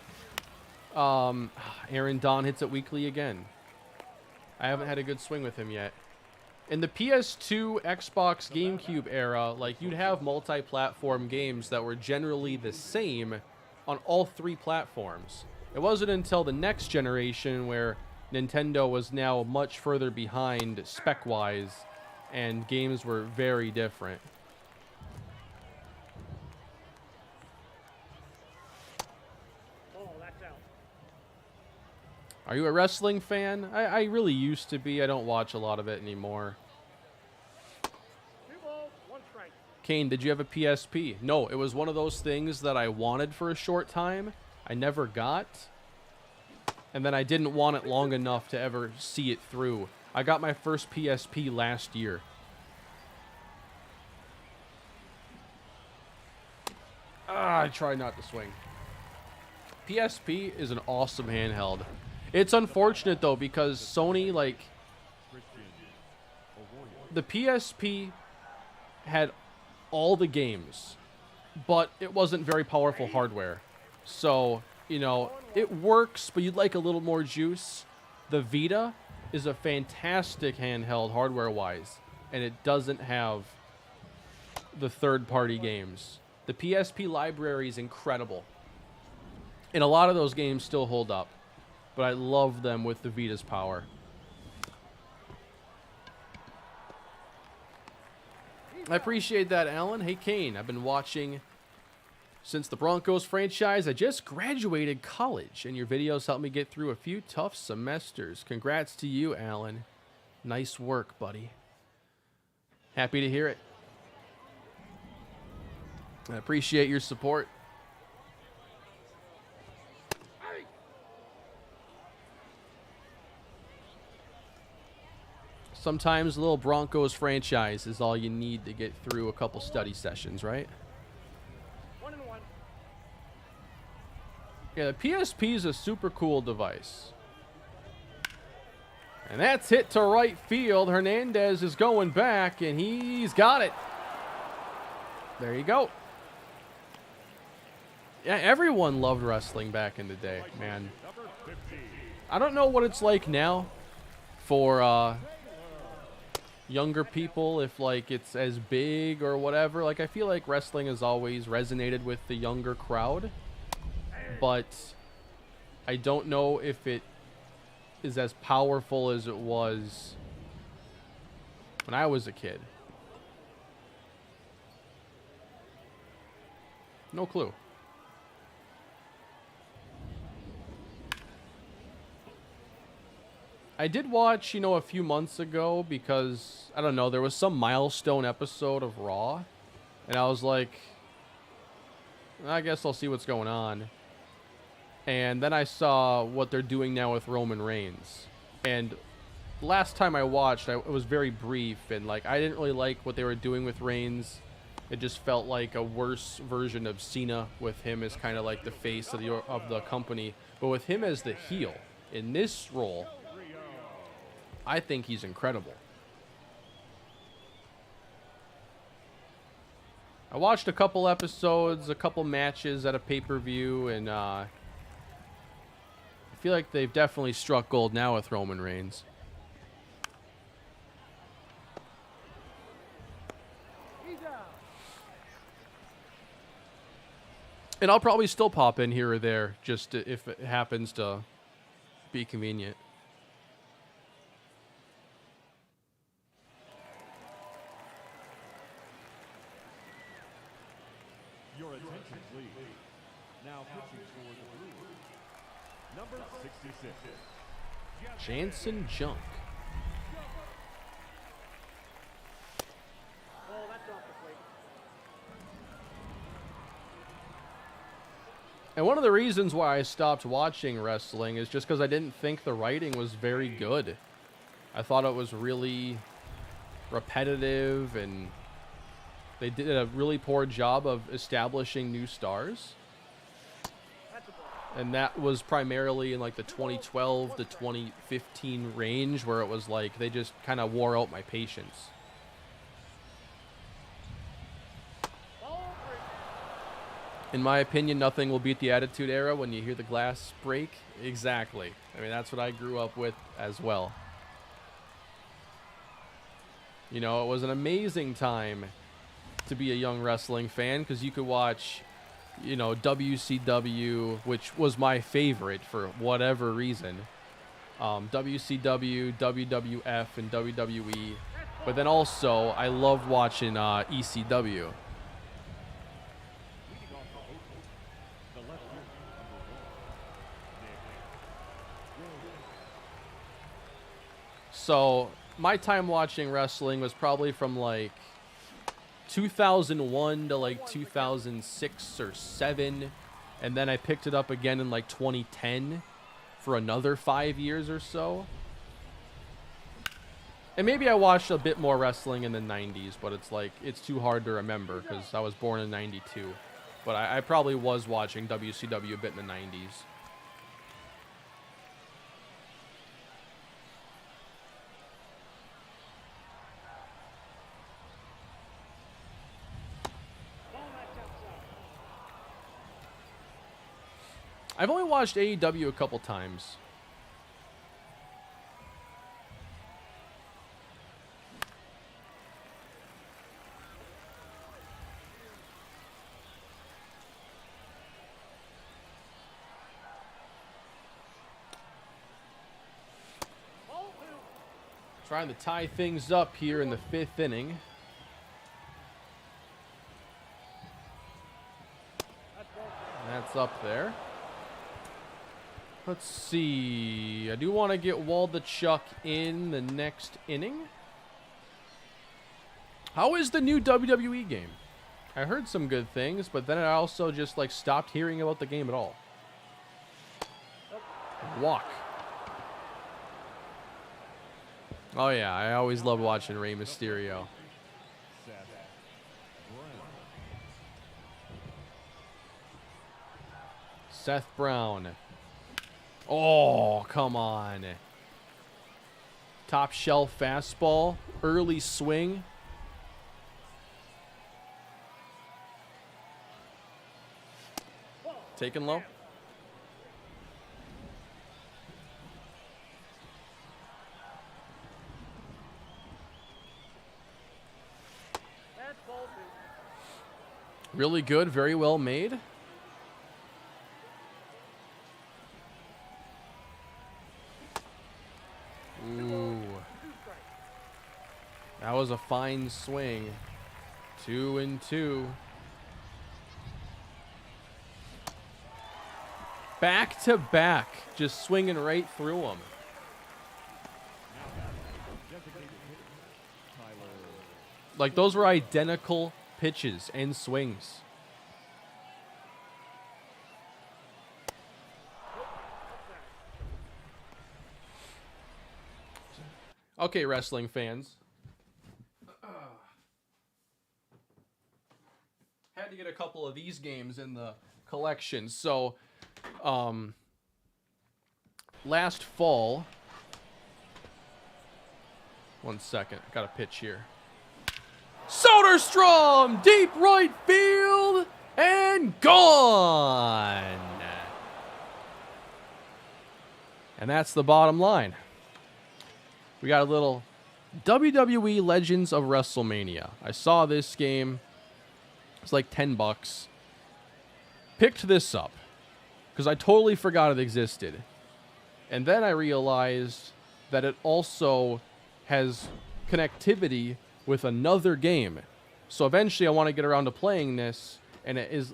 Aaron Don hits it weekly again. I haven't had a good swing with him yet. In the PS2, Xbox, GameCube era, like, you'd have multi-platform games that were generally the same on all three platforms. It wasn't until the next generation where Nintendo was now much further behind spec-wise, and games were very different. Are you a wrestling fan? I really used to be. I don't watch a lot of it anymore. 2 balls, 1 strike. Kane, did you have a PSP? No, it was one of those things that I wanted for a short time. I never got. And then I didn't want it long enough to ever see it through. I got my first PSP last year. I try not to swing. PSP is an awesome handheld. It's unfortunate, though, because Sony, like, the PSP had all the games, but it wasn't very powerful hardware. So, you know, it works, but you'd like a little more juice. The Vita is a fantastic handheld hardware-wise, and it doesn't have the third-party games. The PSP library is incredible, and a lot of those games still hold up. But I love them with the Vita's power. I appreciate that, Alan. Hey, Kane, I've been watching since the Broncos franchise. I just graduated college, and your videos helped me get through a few tough semesters. Congrats to you, Alan. Nice work, buddy. Happy to hear it. I appreciate your support. Sometimes a little Broncos franchise is all you need to get through a couple study sessions, right? 1 and 1. Yeah, the PSP is a super cool device. And that's hit to right field. Hernandez is going back, and he's got it. There you go. Yeah, everyone loved wrestling back in the day, man. I don't know what it's like now for younger people, if like it's as big or whatever. Like, I feel like wrestling has always resonated with the younger crowd, but I don't know if it is as powerful as it was when I was a kid. No clue. I did watch, you know, a few months ago because, I don't know, there was some milestone episode of Raw. And I was like, I guess I'll see what's going on. And then I saw what they're doing now with Roman Reigns. And last time I watched, it was very brief. And, like, I didn't really like what they were doing with Reigns. It just felt like a worse version of Cena with him as kind of like the face of the company. But with him as the heel in this role, I think he's incredible. I watched a couple episodes, a couple matches at a pay-per-view, and I feel like they've definitely struck gold now with Roman Reigns. And I'll probably still pop in here or there, just if it happens to be convenient. Your attention, please. Now pitching for the Brewers, number 66. Jansen Junk. And one of the reasons why I stopped watching wrestling is just because I didn't think the writing was very good. I thought it was really repetitive, and they did a really poor job of establishing new stars. And that was primarily in like the 2012 to 2015 range, where it was like they just kind of wore out my patience. In my opinion, nothing will beat the Attitude Era when you hear the glass break. Exactly. I mean, that's what I grew up with as well. You know, it was an amazing time to be a young wrestling fan because you could watch, you know, WCW, which was my favorite for whatever reason. WCW, WWF, and WWE. But then also, I loved watching ECW. So my time watching wrestling was probably from like 2001 to like 2006 or 7, and then I picked it up again in like 2010 for another 5 years or so. And maybe I watched a bit more wrestling in the 90s, but it's like it's too hard to remember because I was born in 92. But I probably was watching WCW a bit in the 90s. I've only watched AEW a couple times. Trying to tie things up here in the 5th inning. That's up there. Let's see. I do want to get Wall the Chuck in the next inning. How is the new WWE game? I heard some good things, but then I also just like stopped hearing about the game at all. Walk. Oh yeah, I always love watching Rey Mysterio. Seth Brown. Oh, come on. Top shelf fastball. Early swing. Taken low. Really good, very well made. Ooh. That was a fine swing. 2-2. Back to back. Just swinging right through them. Like, those were identical pitches and swings. Okay, wrestling fans. Had to get a couple of these games in the collection. So, last fall... One second. Got a pitch here. Soderstrom! Deep right field! And gone! And that's the bottom line. We got a little WWE Legends of WrestleMania. I saw this game. It's like $10. Picked this up because I totally forgot it existed. And then I realized that it also has connectivity with another game. So eventually I want to get around to playing this, and it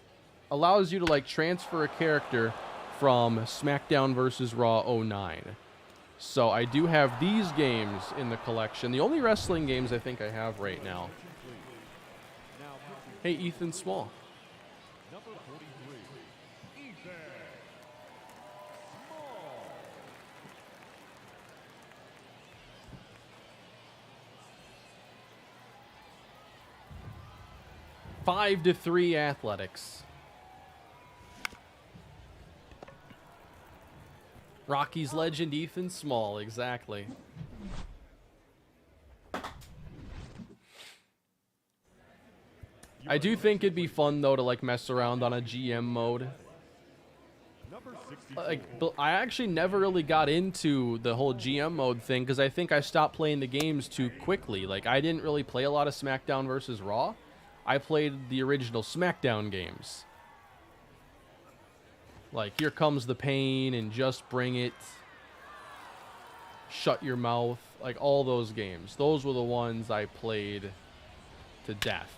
allows you to like transfer a character from SmackDown versus Raw 09. So I do have these games in the collection. The only wrestling games I think I have right now. Hey, Ethan Small. Small. 5-3 Athletics. Rockies legend Ethan Small, exactly. I do think it'd be fun though to like mess around on a GM mode. Number 64. Like, but I actually never really got into the whole GM mode thing because I think I stopped playing the games too quickly. Like, I didn't really play a lot of SmackDown versus Raw. I played the original SmackDown games. Like, Here Comes the Pain and Just Bring It. Shut Your Mouth. Like, all those games. Those were the ones I played to death.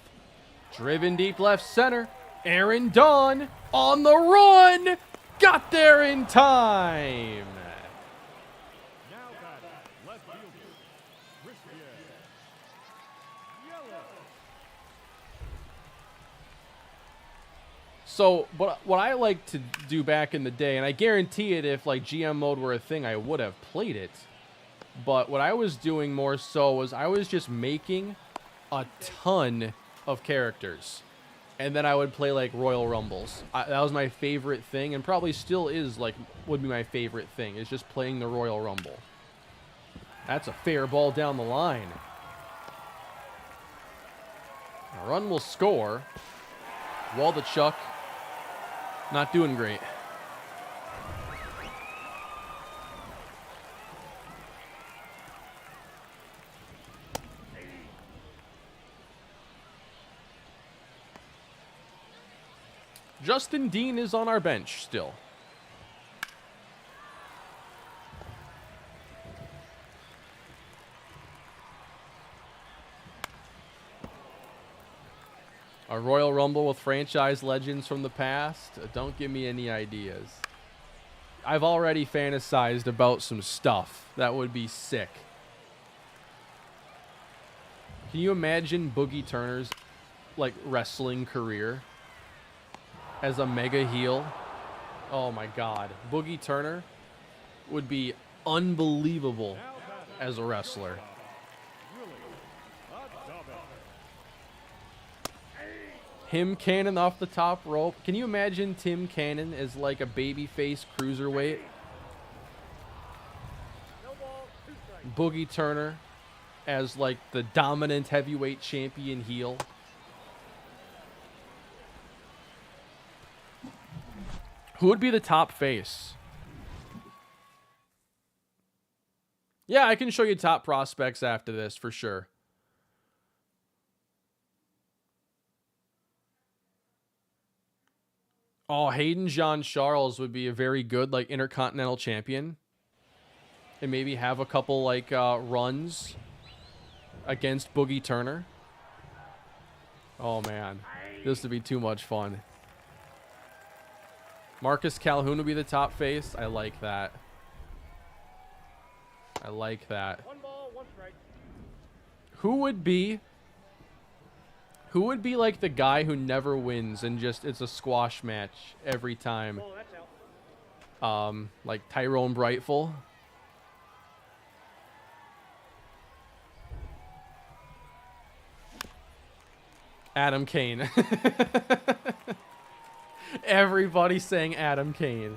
Driven deep left center. Aaron Dunn on the run. Got there in time. Now batting, left fielder, Christian. Yellow. So, but what I like to do back in the day, and I guarantee it if like GM mode were a thing, I would have played it. But what I was doing more so was I was just making a ton of characters. And then I would play like Royal Rumbles. That was my favorite thing, and probably still is like would be my favorite thing, is just playing the Royal Rumble. That's a fair ball down the line. A run will score. Waldichuk not doing great. Justin Dean is on our bench still. A Royal Rumble with franchise legends from the past. Don't give me any ideas. I've already fantasized about some stuff that would be sick. Can you imagine Boogie Turner's like wrestling career as a mega heel? Oh my God. Boogie Turner would be unbelievable as a wrestler. Him Cannon off the top rope. Can you imagine Tim Cannon as like a babyface cruiserweight? No ball, 2 strikes. Boogie Turner as like the dominant heavyweight champion heel. Who would be the top face? Yeah, I can show you top prospects after this for sure. Oh, Hayden Jean-Charles would be a very good like intercontinental champion. And maybe have a couple like runs against Boogie Turner. Oh man, this would be too much fun. Marcus Calhoun would be the top face. I like that. I like that. 1 ball, 1 strike. Who would be like the guy who never wins and just it's a squash match every time? Oh, that's out. Like Tyrone Brightful. Adam Kane. Everybody saying Adam Kane.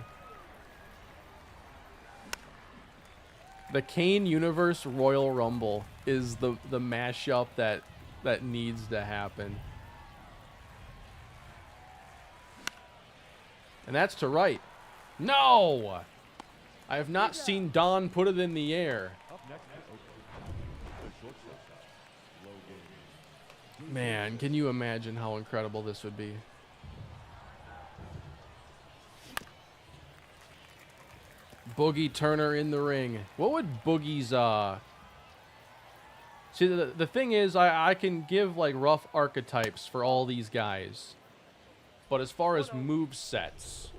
The Kane Universe Royal Rumble is the mashup that needs to happen. And that's to right. No! I have not seen Don put it in the air. Up next is Oakland. The shortstop, Logan. Man, can you imagine how incredible this would be? Boogie Turner in the ring. What would Boogie's See, the thing is, I can give like rough archetypes for all these guys. But as far as move sets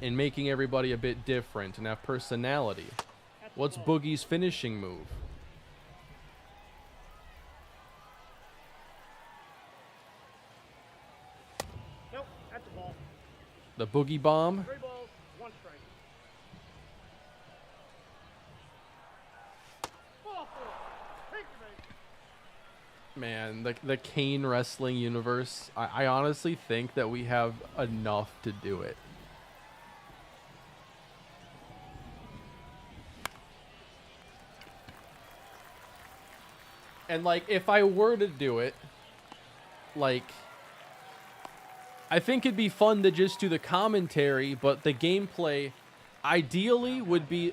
and making everybody a bit different and have personality, what's Boogie's finishing move? Nope, that's a ball. The Boogie Bomb. 3 balls, 1 strike. Ball 4. Take your base. Man, the Kane wrestling universe, I honestly think that we have enough to do it. And, like, if I were to do it, like, I think it'd be fun to just do the commentary, but the gameplay ideally would be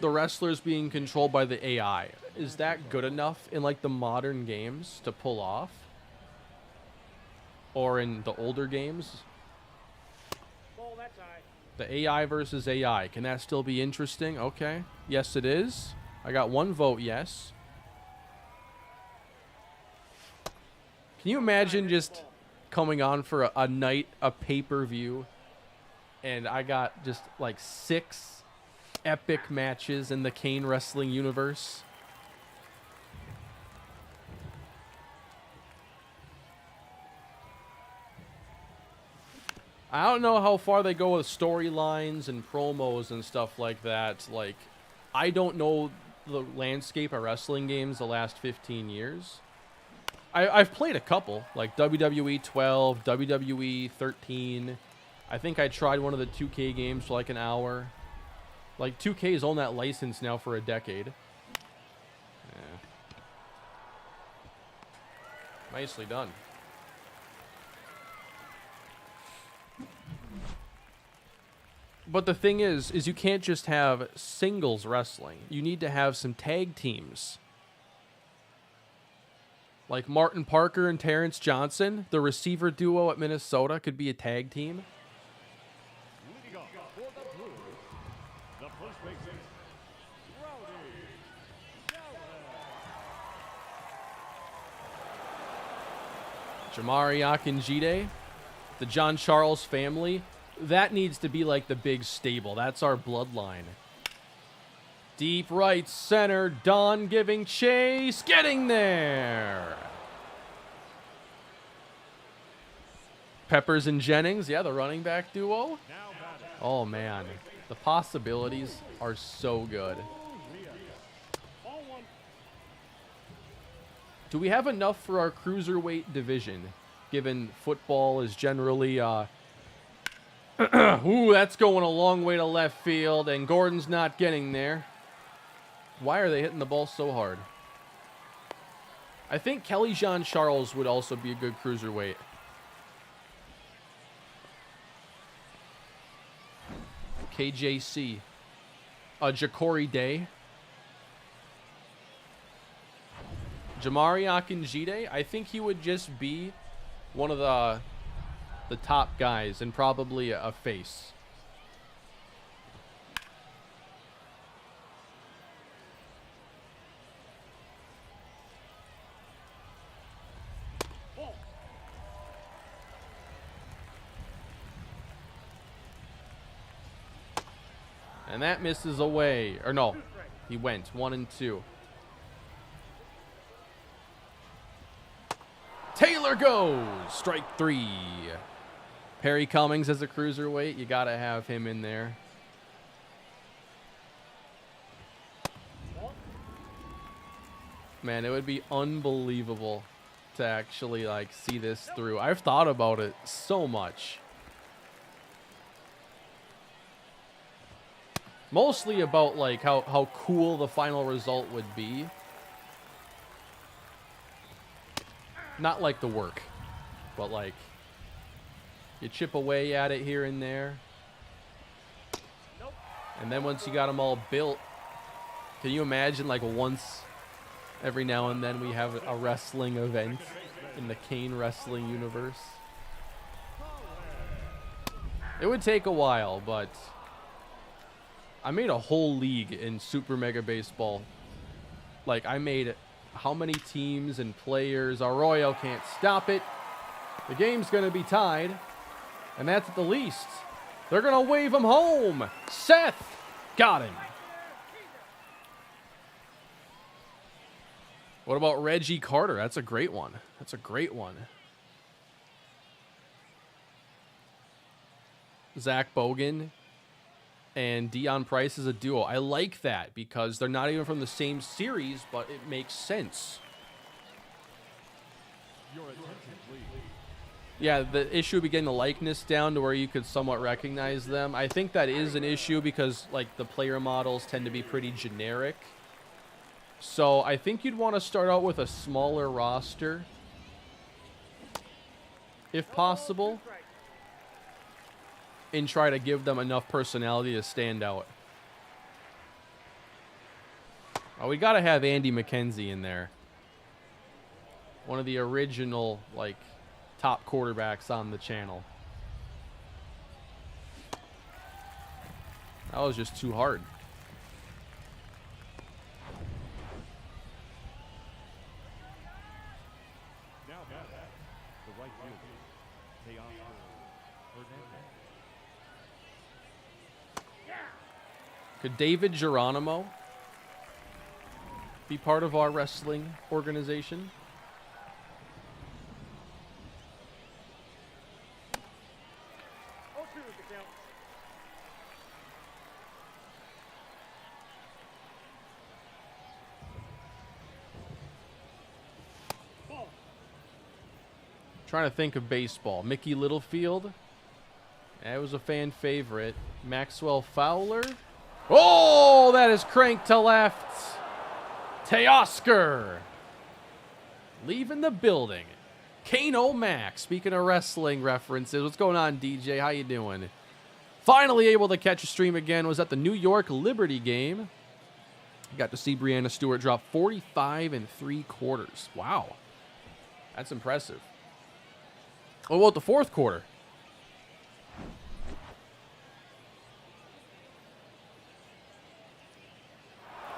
the wrestlers being controlled by the AI. Is that good enough in, like, the modern games to pull off? Or in the older games? Ball, that's high. The AI versus AI. Can that still be interesting? Okay. Yes, it is. I got 1 vote yes. Can you imagine just coming on for a night, a pay-per-view, and I got just like 6 epic matches in the Kane wrestling universe? I don't know how far they go with storylines and promos and stuff like that. Like, I don't know the landscape of wrestling games the last 15 years. I've played a couple, like WWE 12, WWE 13. I think I tried one of the 2K games for like an hour. Like, 2K's owned that license now for a decade. Yeah. Nicely done. But the thing is you can't just have singles wrestling. You need to have some tag teams. Like Martin Parker and Terrence Johnson, the receiver duo at Minnesota, could be a tag team. Leading off for the Blues, the first baseman, Rowdy Gallo. Jamari Akinjide, the John Charles family, that needs to be like the big stable. That's our bloodline. Deep right center, Don giving chase, getting there. Peppers and Jennings, yeah, the running back duo. Oh, man. The possibilities are so good. Ball 1. Do we have enough for our cruiserweight division, given football is generally... Ooh, that's going a long way to left field, and Gordon's not getting there. Why are they hitting the ball so hard? I think Kelly Jean Charles would also be a good cruiserweight. KJC. Ja'Cory Day. Jamari Akinjide, I think he would just be one of the top guys and probably a face. And that misses away. Or no, he went 1 and 2. Taylor goes. Strike 3. Perry Cummings as a cruiserweight. You got to have him in there. Man, it would be unbelievable to actually like see this through. I've thought about it so much. Mostly about like how cool the final result would be. Not like the work, but like you chip away at it here and there. And then once you got them all built, can you imagine like once every now and then we have a wrestling event in the Kane wrestling universe? It would take a while, but I made a whole league in Super Mega Baseball. Like, I made how many teams and players? Arroyo can't stop it. The game's going to be tied, and that's at the least. They're going to wave him home. Seth got him. What about Reggie Carter? That's a great one. That's a great one. Zach Bogan and Deion Price as a duo. I like that because they're not even from the same series, but it makes sense. Your attention, please. Yeah, the issue would be getting the likeness down to where you could somewhat recognize them. I think that is an issue because, like, the player models tend to be pretty generic. So I think you'd want to start out with a smaller roster, if possible, and try to give them enough personality to stand out. Oh, we got to have Andy McKenzie in there. One of the original, like, top quarterbacks on the channel. That was just too hard. Now back, the right fielder, Hernandez. Could David Geronimo be part of our wrestling organization? Trying to think of baseball. Mickey Littlefield. That was a fan favorite. Maxwell Fowler. Oh, that is cranked to left. Teoscar leaving the building. Kane O'Mac. Speaking of wrestling references, what's going on, DJ? How you doing? Finally able to catch a stream again. Was at the New York Liberty game. Got to see Breanna Stewart drop 45 3/4. Wow, that's impressive. What about the fourth quarter?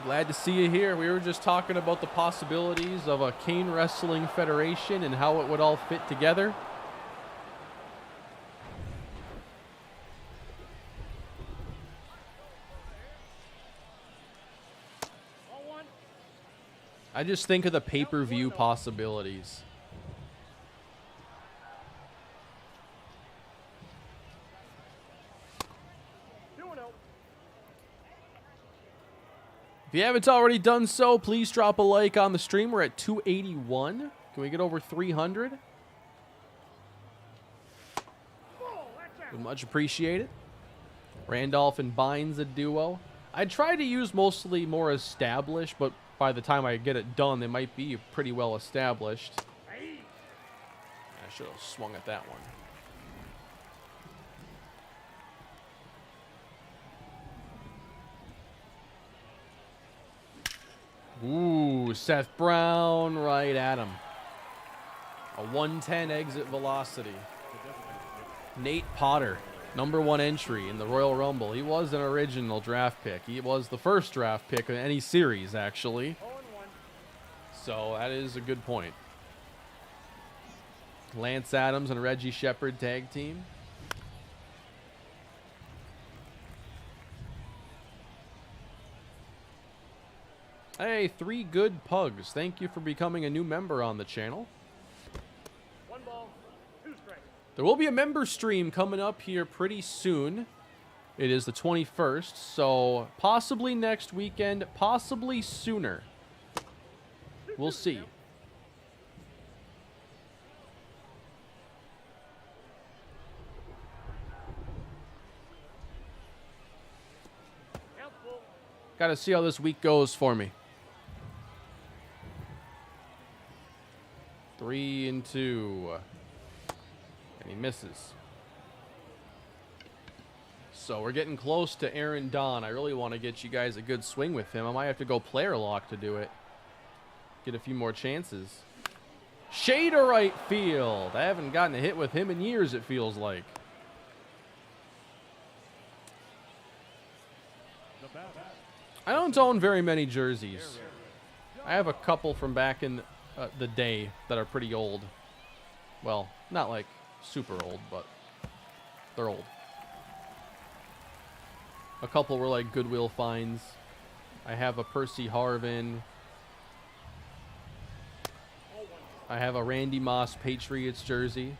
Glad to see you here. We were just talking about the possibilities of a Kane Wrestling Federation and how it would all fit together. I just think of the pay-per-view possibilities. If you haven't already done so, please drop a like on the stream. We're at 281. Can we get over 300? Would much appreciate it. Randolph and Bynes, a duo. I try to use mostly more established, but by the time I get it done, they might be pretty well established. I should have swung at that one. Ooh, Seth Brown right at him. A 110 exit velocity. Nate Potter, #1 entry in the Royal Rumble. He was an original draft pick. He was the first draft pick in any series, actually. So that is a good point. Lance Adams and Reggie Shepard tag team. Hey, 3 Good Pugs. Thank you for becoming a new member on the channel. 1 ball, 2 strikes. There will be a member stream coming up here pretty soon. It is the 21st, so possibly next weekend, possibly sooner. We'll see. Got to see how this week goes for me. 3 and 2. And he misses. So we're getting close to Aaron Don. I really want to get you guys a good swing with him. I might have to go player lock to do it. Get a few more chances. Shade to right field. I haven't gotten a hit with him in years, it feels like. I don't own very many jerseys. I have a couple from back in the day that are pretty old. Well, not like super old, but they're old. A couple were like Goodwill finds. I have a Percy Harvin. I have a Randy Moss Patriots jersey.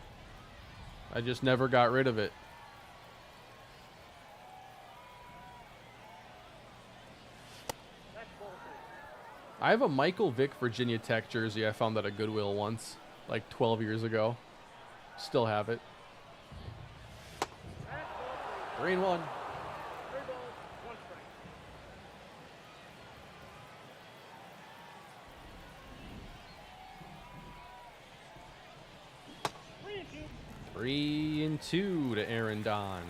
I just never got rid of it. I have a Michael Vick Virginia Tech jersey I found at a Goodwill once, like 12 years ago. Still have it. 3-1. 3 balls, 1 strike. Three and two to Aaron Don.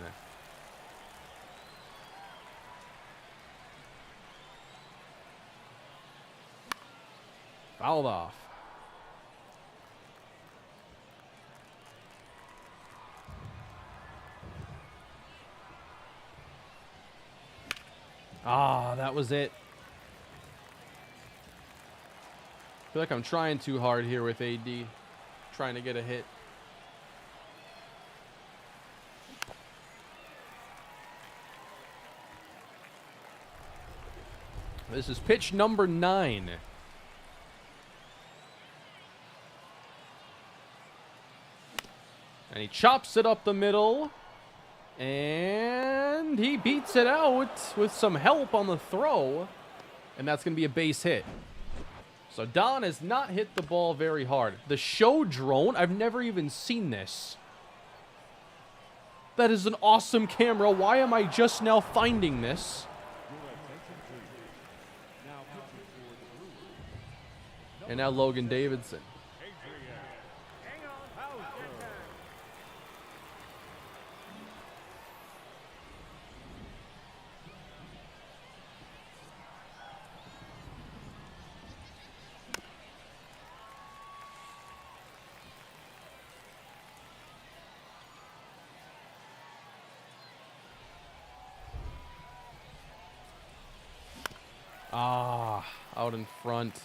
Fouled off. Ah, that was it. I feel like I'm trying too hard here with AD. Trying to get a hit. This is pitch number 9. And he chops it up the middle. And he beats it out with some help on the throw. And that's going to be a base hit. So Don has not hit the ball very hard. The show drone, I've never even seen this. That is an awesome camera. Why am I just now finding this? And now Logan Davidson. Hang on. Get time. Ah, out in front.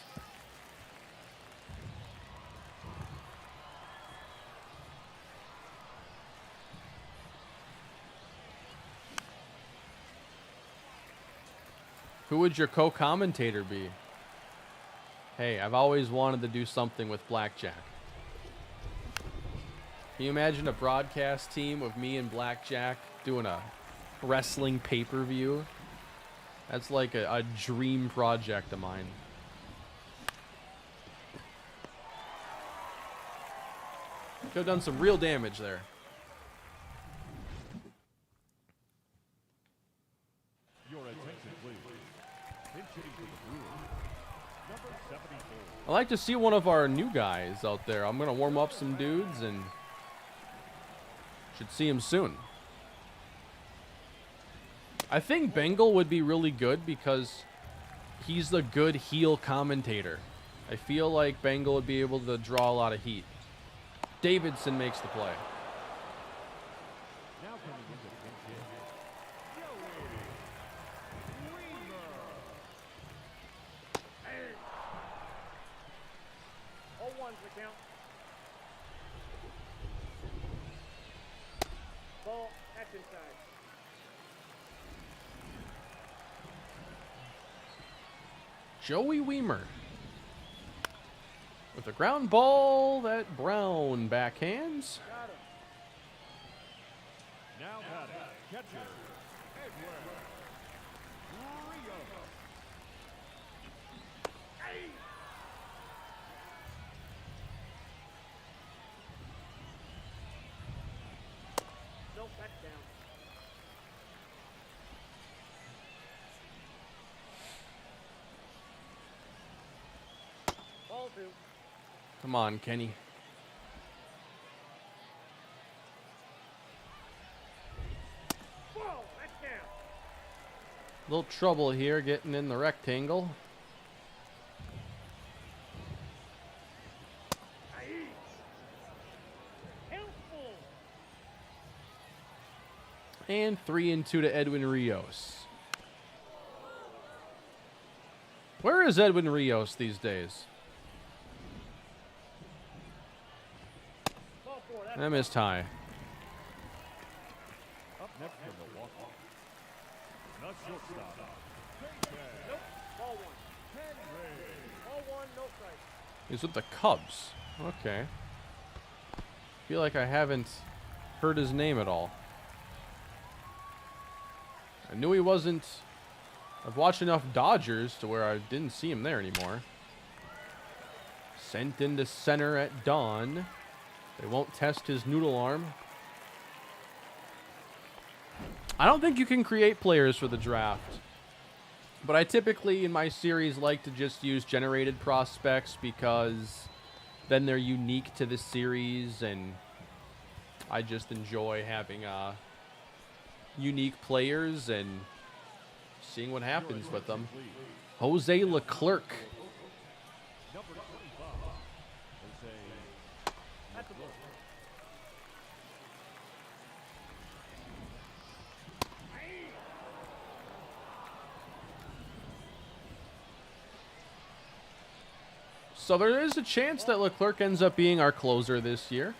Who would your co-commentator be? Hey, I've always wanted to do something with blackjack. Can you imagine a broadcast team of me and blackjack doing a wrestling pay-per-view? That's like a dream project of mine. Could have done some real damage there. Your attention, please. Pinch hitting for the Brewers. Number 74. I like to see one of our new guys out there. I'm going to warm up some dudes and should see him soon. I think Bengal would be really good because he's the good heel commentator. I feel like Bengal would be able to draw a lot of heat. Davidson makes the play. Now coming into pinch hit. Hey. 0-1's the count. Ball, that's inside. Joey Weimer. With a ground ball that Brown backhands. Got him. Now batting. Catcher. Edward. Rio. Hey. No touchdown. Ball 2. Come on, Kenny. Ball, that's down. Little trouble here getting in the rectangle. Hey. Helpful. And 3-2 to Edwin Rios. Where is Edwin Rios these days? Ball 4, that's I missed high. Up next from Milwaukee. The shortstop. nope. Ball 1. Ball 1, no strike. He's with the Cubs. Okay. Feel like I haven't heard his name at all. I knew he wasn't I've watched enough Dodgers to where I didn't see him there anymore. Sent into center at dawn. They won't test his noodle arm. I don't think you can create players for the draft. But I typically, in my series, like to just use generated prospects because then they're unique to the series, and I just enjoy having unique players and seeing what happens with them. Jose Leclerc. Number 25, Jose. That's a ball. So there is a chance that Leclerc ends up being our closer this year.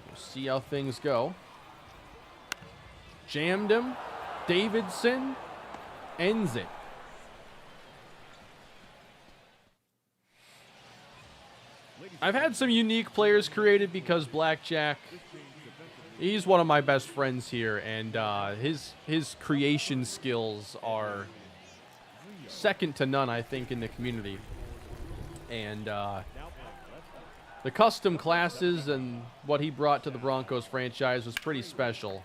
We'll see how things go. Jammed him. Davidson ends it. I've had some unique players created because Blackjack, he's one of my best friends here, and his creation skills are second to none, I think, in the community. And the custom classes and what he brought to the Broncos franchise was pretty special.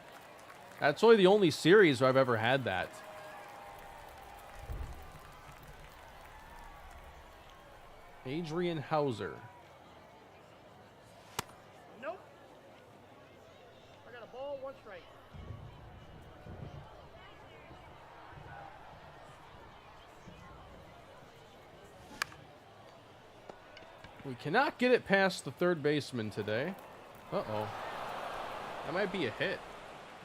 That's only the only series where I've ever had that. Adrian Hauser. Nope. I got a ball, one strike. We cannot get it past the third baseman today. Uh-oh. That might be a hit.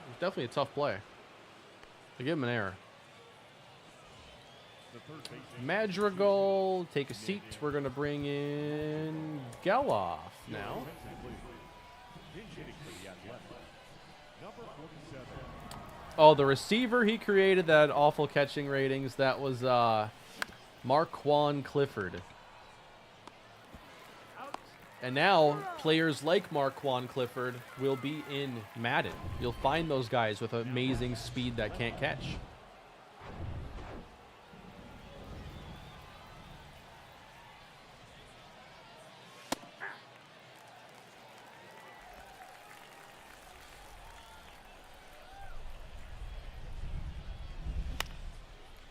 It's definitely a tough play. To give him an error. Madrigal, take a seat. We're going to bring in Geloff now. Oh, the receiver he created that had awful catching ratings, that was Marquand Clifford. And now, players like Marquand Clifford will be in Madden. You'll find those guys with amazing speed that can't catch.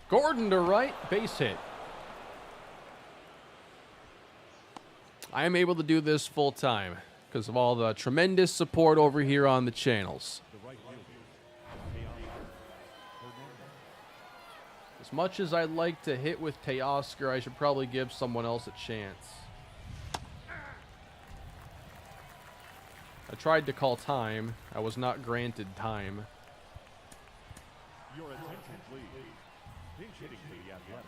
Gordon to right, base hit. I am able to do this full time because of all the tremendous support over here on the channels. As much as I'd like to hit with Teoscar, I should probably give someone else a chance. I tried to call time. I was not granted time. Your attention, please. Pinch hitting for the Athletics.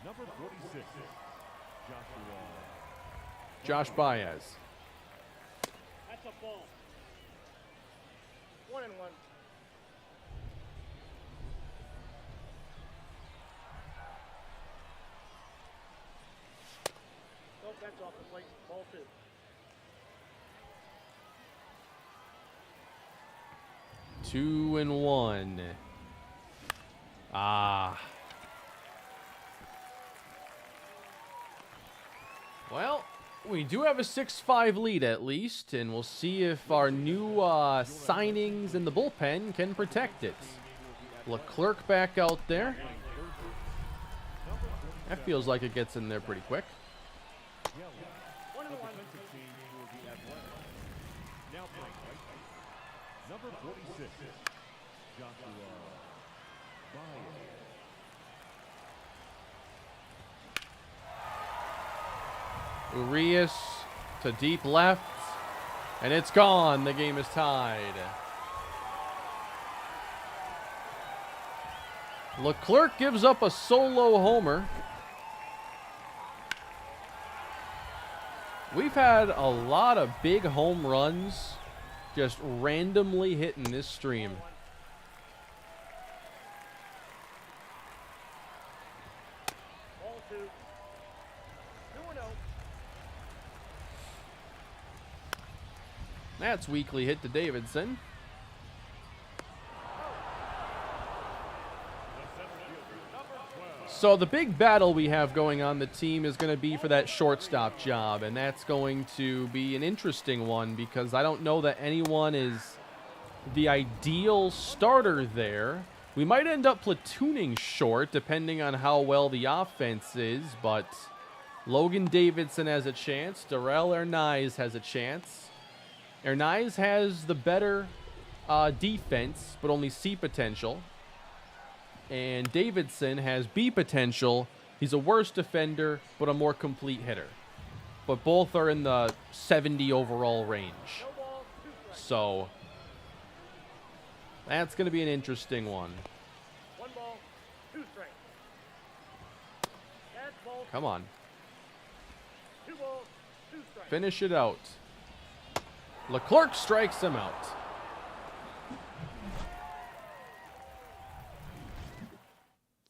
Number 46, Josh Baez. That's a ball. 1-1. Nope, that's off the plate. Ball 2. 2-1. Ah. Well, we do have a 6-5 lead at least, and we'll see if our new signings in the bullpen can protect it. Leclerc back out there. That feels like it gets in there pretty quick. 1-1. Now playing right. Number 46, Joshua Baez. Urias to deep left, and it's gone. The game is tied. Leclerc gives up a solo homer. We've had a lot of big home runs just randomly hitting this stream. Ball 2. 2-0. That's weakly hit to Davidson. So the big battle we have going on the team is going to be for that shortstop job, and that's going to be an interesting one because I don't know that anyone is the ideal starter there. We might end up platooning short depending on how well the offense is, but Logan Davidson has a chance. Darrell Hernaiz has a chance. Hernaiz has the better defense, but only C potential. And Davidson has B potential. He's a worse defender, but a more complete hitter. But both are in the 70 overall range. So that's going to be an interesting one. 1 ball, 2 strikes. That's ball. Come on. 2 balls, 2 strikes. Finish it out. Leclerc strikes him out.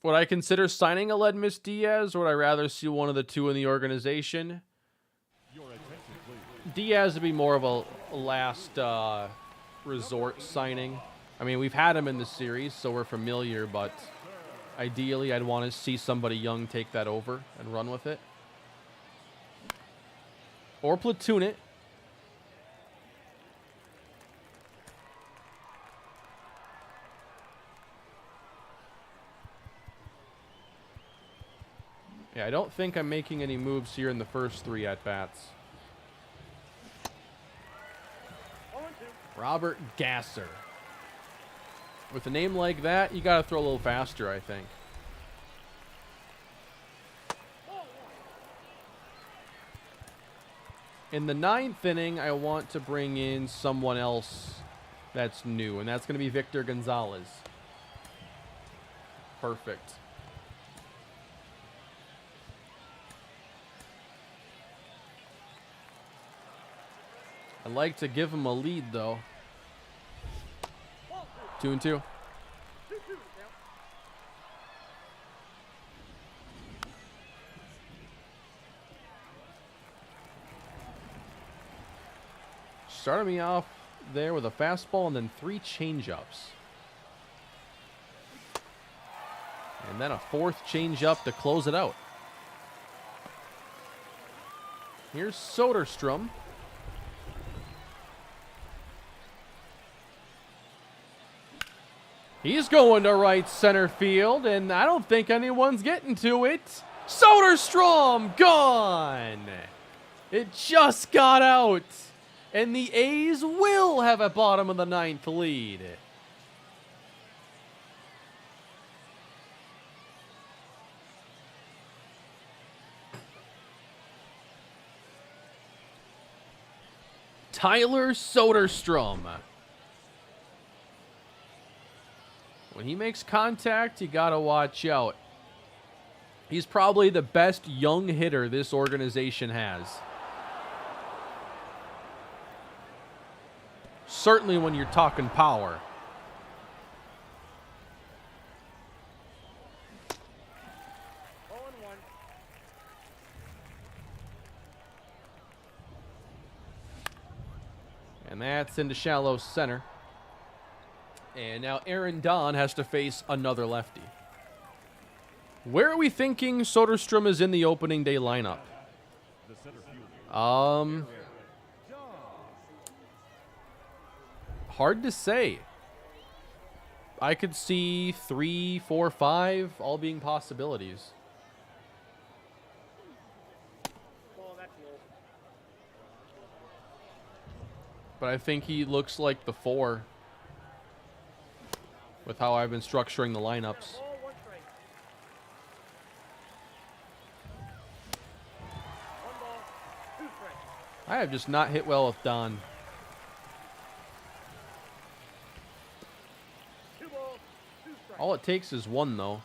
Would I consider signing Aledmus Diaz, or would I rather see one of the two in the organization? Diaz would be more of a last resort signing. I mean, we've had him in the series, so we're familiar, but ideally I'd want to see somebody young take that over and run with it. Or platoon it. Yeah, I don't think I'm making any moves here in the first 3 at-bats. Robert Gasser. With a name like that, you got to throw a little faster, I think. In the 9th inning, I want to bring in someone else that's new, and that's going to be Victor Gonzalez. Perfect. I'd like to give him a lead, though. 2-2. Started me off there with a fastball and then 3 changeups. And then a 4th changeup to close it out. Here's Soderstrom. He's going to right center field, and I don't think anyone's getting to it. Soderstrom gone. It just got out, and the A's will have a bottom of the 9th lead. Tyler Soderstrom. When he makes contact, you got to watch out. He's probably the best young hitter this organization has. Certainly when you're talking power. And that's into shallow center. And now Aaron Don has to face another lefty. Where are we thinking Soderstrom is in the opening day lineup? Hard to say. I could see 3, 4, 5 all being possibilities. But I think he looks like the 4. With how I've been structuring the lineups. I have just not hit well with Don. All it takes is 1, though.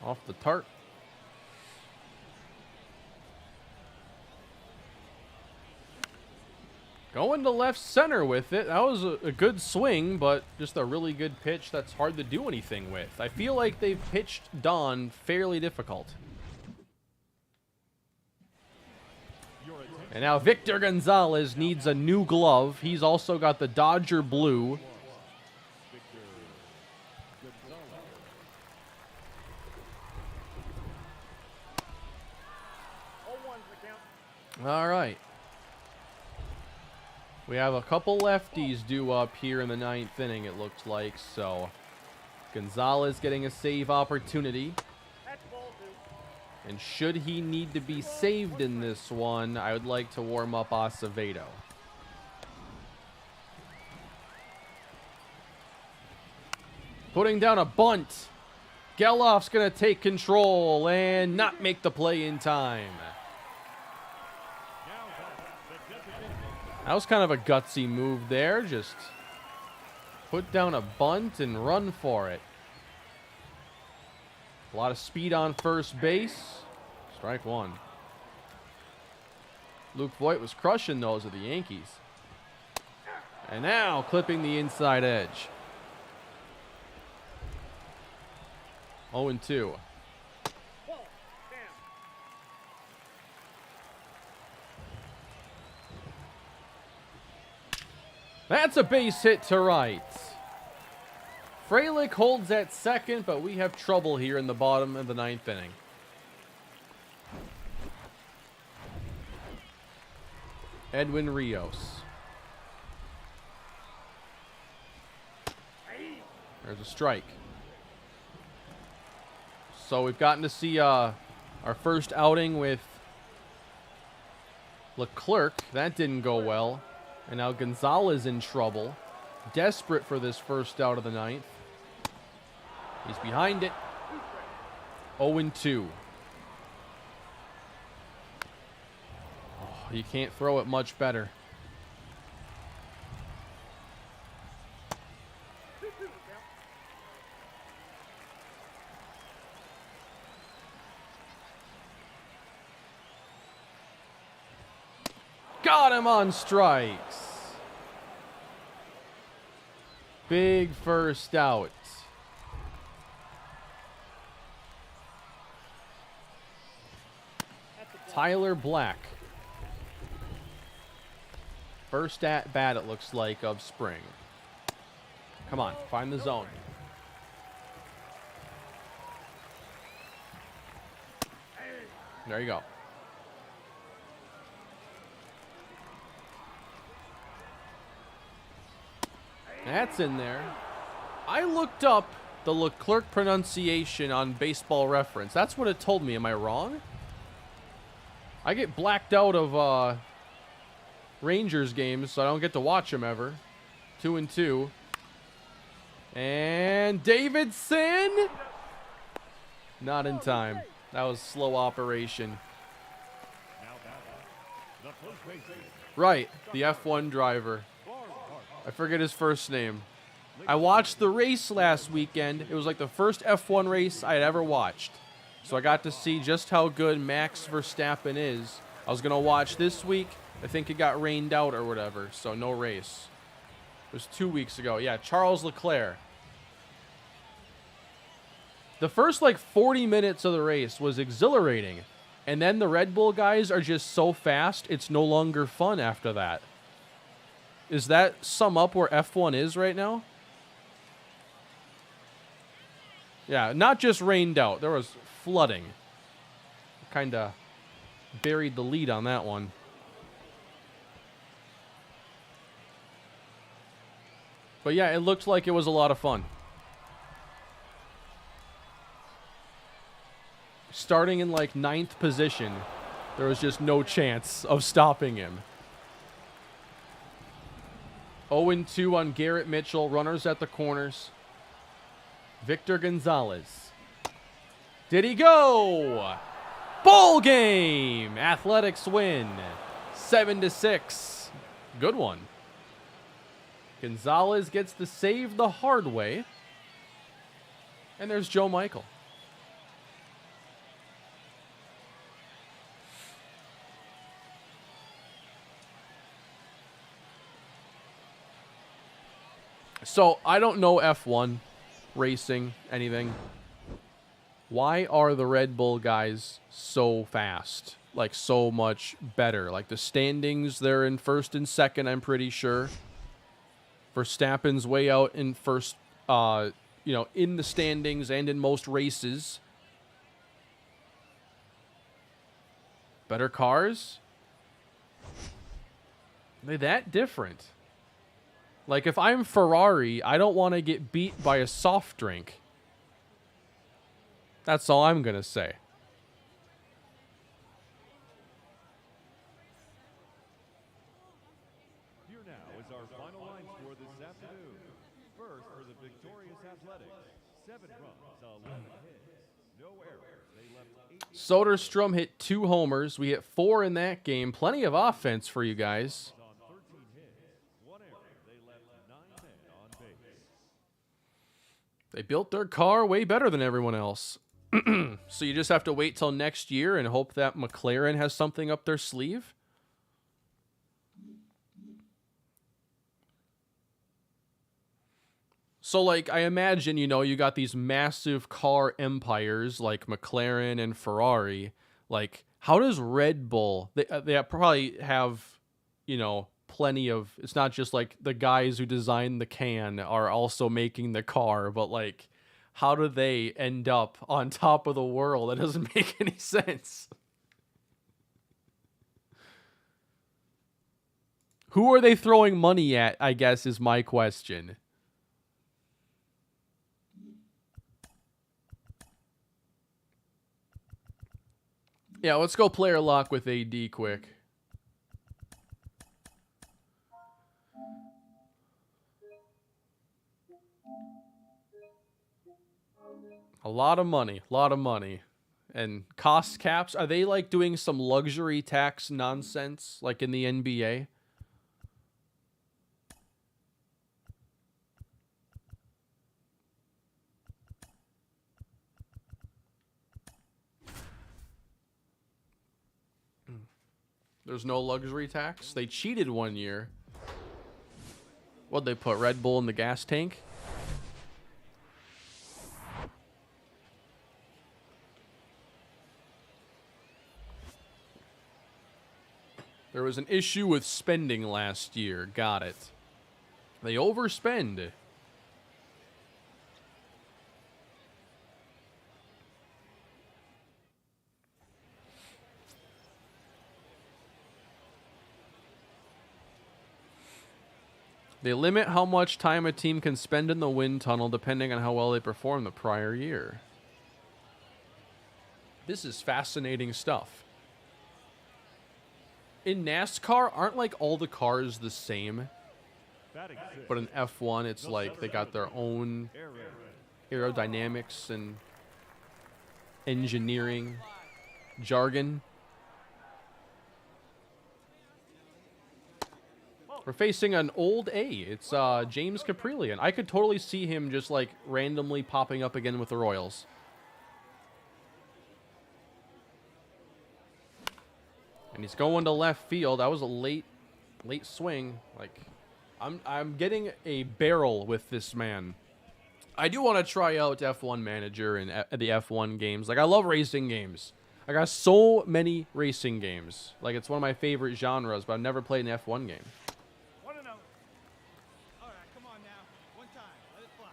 Off the tart. Going to left center with it. That was a good swing, but just a really good pitch that's hard to do anything with. I feel like they've pitched Don fairly difficult. And now Victor Gonzalez needs a new glove. He's also got the Dodger blue. Victor Gonzalez. Oh, one's the count. All right. We have a couple lefties due up here in the 9th inning, it looks like. So Gonzalez getting a save opportunity. That's ball two. And should he need to be saved in this one, I would like to warm up Acevedo. Putting down a bunt. Gelof's going to take control and not make the play in time. That was kind of a gutsy move there. Just put down a bunt and run for it. A lot of speed on first base. Strike one. Luke Voigt was crushing those of the Yankees. And now clipping the inside edge. 0-2. Ball. Down. That's a base hit to right. Frelick holds at second, but we have trouble here in the bottom of the 9th inning. Edwin Rios. There's a strike. So we've gotten to see our first outing with Leclerc. That didn't go well. And now Gonzalez in trouble. Desperate for this first out of the 9th. He's behind it. 0-2. Oh, you can't throw it much better. Got him on strikes. Big first out. Tyler Black. First at bat, it looks like, of spring. Come on, find the zone. There you go. That's in there. I looked up the Leclerc pronunciation on Baseball Reference. That's what it told me. Am I wrong? I get blacked out of Rangers games, so I don't get to watch them ever. 2-2. And Davidson! Not in time. That was slow operation. Right, the F1 driver. I forget his first name. I watched the race last weekend. It was like the first F1 race I had ever watched. So I got to see just how good Max Verstappen is. I was going to watch this week. I think it got rained out or whatever, so no race. It was 2 weeks ago. Yeah, Charles Leclerc. The first like 40 minutes of the race was exhilarating. And then the Red Bull guys are just so fast, it's no longer fun after that. Is that sum up where F1 is right now? Yeah, not just rained out. There was flooding. Kind of buried the lead on that one. But yeah, it looked like it was a lot of fun. Starting in like 9th position, there was just no chance of stopping him. 0-2 on Garrett Mitchell. Runners at the corners. Victor Gonzalez. Did he go? Ball game! Athletics win. 7-6. Good one. Gonzalez gets the save the hard way. And there's Joe Michael. So, I don't know F1, racing, anything. Why are the Red Bull guys so fast? like so much better. Like the standings, they're in first and second, I'm pretty sure. Verstappen's way out in first, you know, in the standings and in most races. Better cars? Are they that different? Like, if I'm Ferrari, I don't want to get beat by a soft drink. That's all I'm going to say. Here now is our final line score this afternoon. First for the victorious Athletics, 7 runs, 11 hits, no errors. They left 8. Soderstrom hit 2 homers. We hit 4 in that game. Plenty of offense for you guys. On 13 hits, 1 error. They left 9 men on base. They built their car way better than everyone else. So you just have to wait till next year and hope that McLaren has something up their sleeve? So, like, I imagine, you know, you got these massive car empires like McLaren and Ferrari. Like, how does Red Bull... They probably have, you know, plenty of... It's not just, like, the guys who designed the can are also making the car, but, like... How do they end up on top of the world? That doesn't make any sense. Who are they throwing money at, I guess, is my question. Yeah, let's go player lock with AD quick. A lot of money. And cost caps, are they like doing some luxury tax nonsense like in the NBA? There's no luxury tax? They cheated one year. What'd they put, Red Bull in the gas tank? There was an issue with spending last year. Got it. They overspend. They limit how much time a team can spend in the wind tunnel depending on how well they perform the prior year. This is fascinating stuff. In NASCAR, aren't like all the cars the same? But in F1, it's like they got their own aerodynamics and engineering jargon. We're facing an old A. It's James Caprillion. I could totally see him just like randomly popping up again with the Royals. And he's going to left field. That was a late swing. Like, I'm getting a barrel with this man. I do want to try out F1 Manager and the F1 games. Like, I love racing games. I got so many racing games. Like, it's one of my favorite genres, but I've never played an F1 game. 1-0. All right, come on now. One time. Let it fly.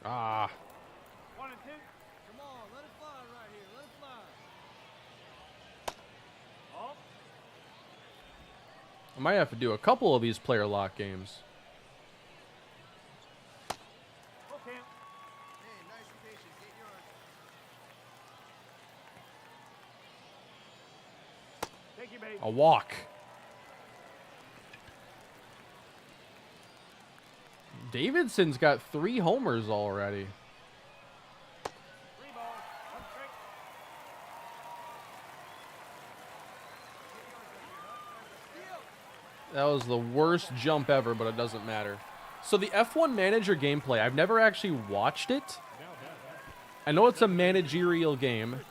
Ah. 1 and 2. Come on, let it fly right here. Let it fly. Oh. I might have to do a couple of these player lock games. Okay. Hey, nice and patient. Get yours. Thank you, babe. A walk. Davidson's got 3 homers already. 3 balls. 1 strike. That was the worst jump ever, but it doesn't matter. So the F1 Manager gameplay, I've never actually watched it. I know it's a managerial game.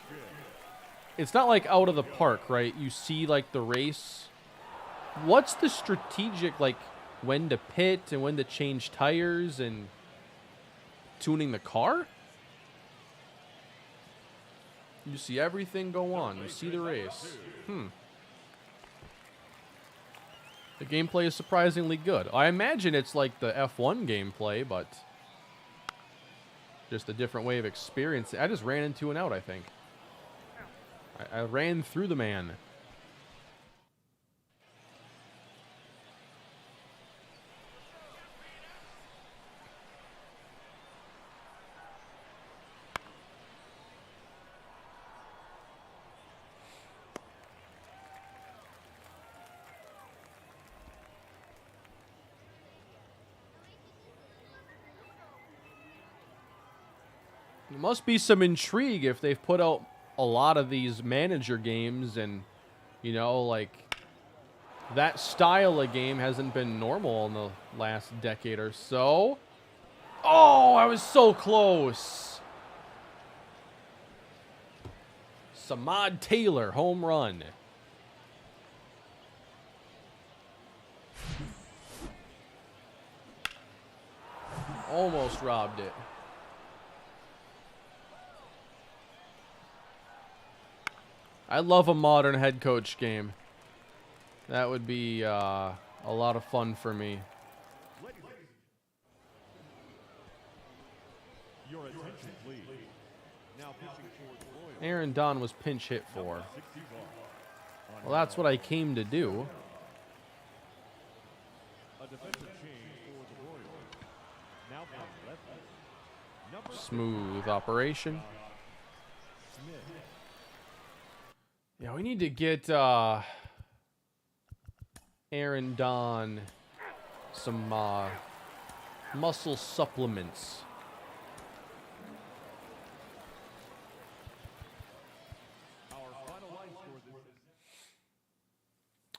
It's not like out of the park, right? You see like the race what's the strategic, like, when to pit and when to change tires and tuning the car? You see everything go on. You see the race. The gameplay is surprisingly good. I imagine it's like the F1 gameplay, but just a different way of experiencing. I just ran into an out, I think. I ran through the man. There must be some intrigue if they've put out a lot of these manager games and, you know, like, that style of game hasn't been normal in the last decade or so. Oh, I was so close. Samad Taylor, home run. Almost robbed it. I love a modern head coach game. That would be a lot of fun for me. Your attention, please. Now pitching for the Royals. Aaron Don was pinch hit for. Well, that's what I came to do. A defensive change for the Royals. Now from left. Number Smooth operation. Smith. Yeah, we need to get Aaron Don some muscle supplements. Our final line score this is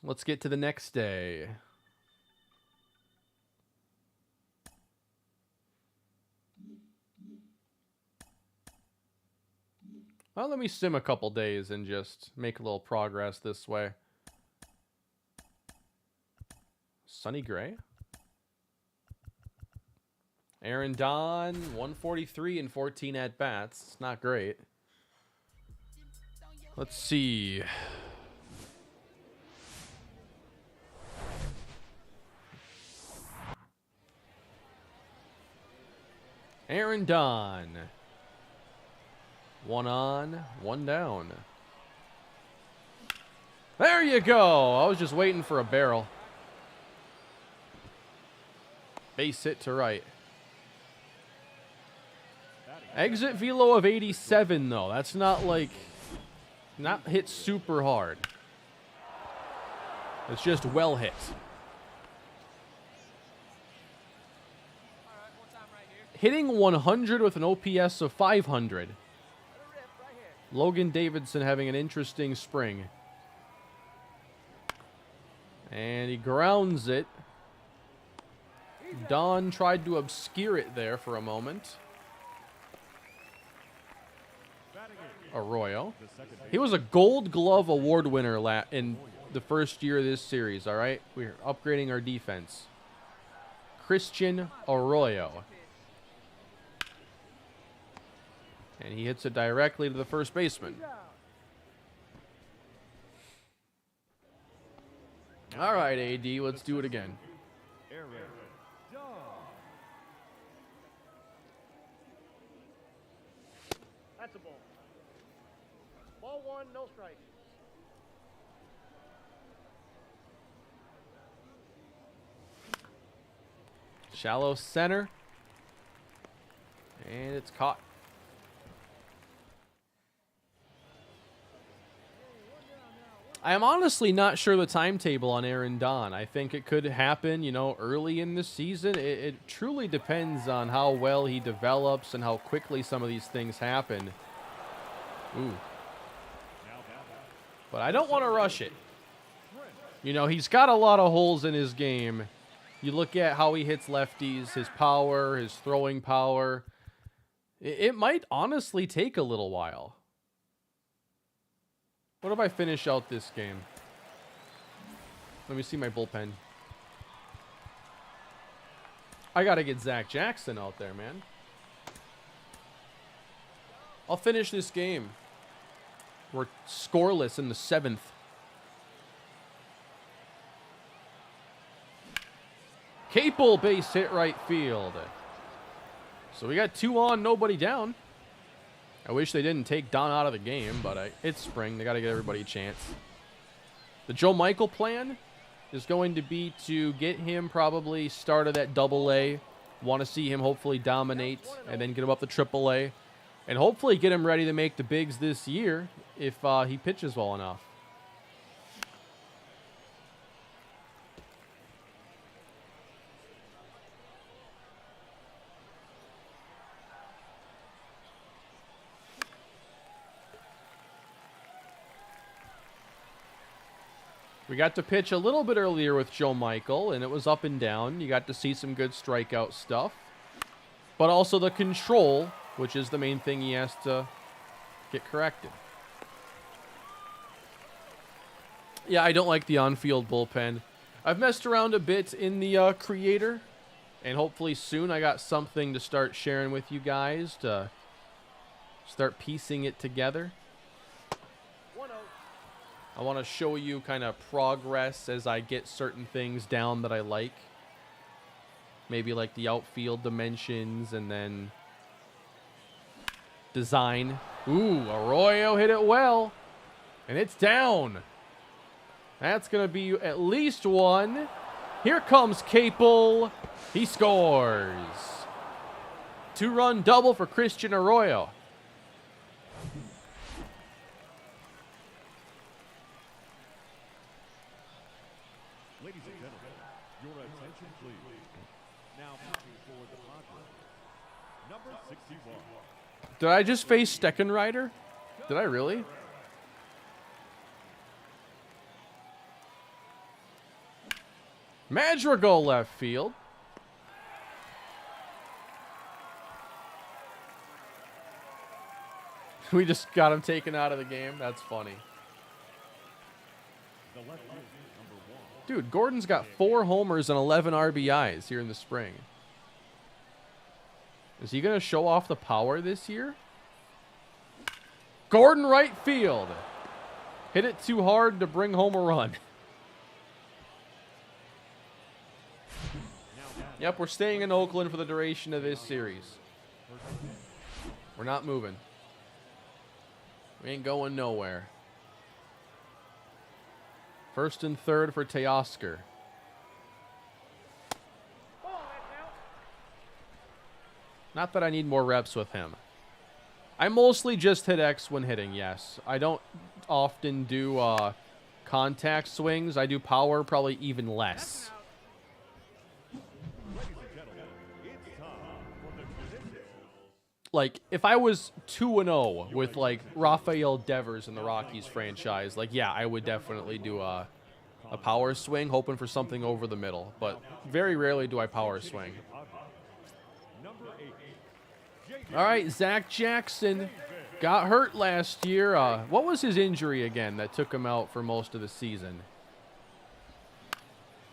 Let's get to the next day. Well, let me sim a couple days and just make a little progress this way. Sonny Gray. Aaron Don, 143 and 14 at-bats. It's not great. Let's see. Aaron Don. One on, one down. There you go. I was just waiting for a barrel. Base hit to right. Exit velo of 87, though. That's not like, not hit super hard. It's just well hit. Hitting 100 with an OPS of 500. Logan Davidson having an interesting spring. And he grounds it. Don tried to obscure it there for a moment. Arroyo. He was a Gold Glove Award winner in the first year of this series, all right? We're upgrading our defense. Christian Arroyo. And he hits it directly to the first baseman. All right, AD, let's do it again. That's a ball. Ball one, no strike. Shallow center. And it's caught. I am honestly not sure the timetable on Aaron Don. I think it could happen, you know, early in the season. It truly depends on how well he develops and how quickly some of these things happen. Ooh. But I don't want to rush it. You know, he's got a lot of holes in his game. You look at how he hits lefties, his power, his throwing power. It might honestly take a little while. What if I finish out this game? Let me see my bullpen. I got to get Zach Jackson out there, man. I'll finish this game. We're scoreless in the 7th. Capel base hit right field. So we got 2 on, nobody down. I wish they didn't take Don out of the game, but it's spring. They got to get everybody a chance. The Joe Michael plan is going to be to get him probably started at AA. Want to see him hopefully dominate and then get him up to AAA. And hopefully get him ready to make the bigs this year if he pitches well enough. We got to pitch a little bit earlier with Joe Michael, and it was up and down. You got to see some good strikeout stuff. But also the control, which is the main thing he has to get corrected. Yeah, I don't like the on-field bullpen. I've messed around a bit in the creator, and hopefully soon I got something to start sharing with you guys to start piecing it together. I want to show you kind of progress as I get certain things down that I like. Maybe like the outfield dimensions and then design. Ooh, Arroyo hit it well. And it's down. That's going to be at least 1. Here comes Capel. He scores. 2-run double for Christian Arroyo. Ladies and gentlemen, your attention please. Now pitching for the Padres, number 61. Did I just face Steckenrider? Did I really? Madrigal left field. We just got him taken out of the game. That's funny. The left field, number 1. Dude, Gordon's got 4 homers and 11 RBIs here in the spring. Is he going to show off the power this year? Gordon right field. Hit it too hard to bring home a run. Yep, we're staying in Oakland for the duration of this series. We're not moving. We ain't going nowhere. 1st and 3rd for Teoscar. Not that I need more reps with him. I mostly just hit X when hitting, yes. I don't often do contact swings. I do power probably even less. Like, if I was 2-0 with, like, Rafael Devers in the Rockies franchise, like, yeah, I would definitely do a power swing, hoping for something over the middle. But very rarely do I power swing. All right, Zach Jackson got hurt last year. What was his injury again that took him out for most of the season?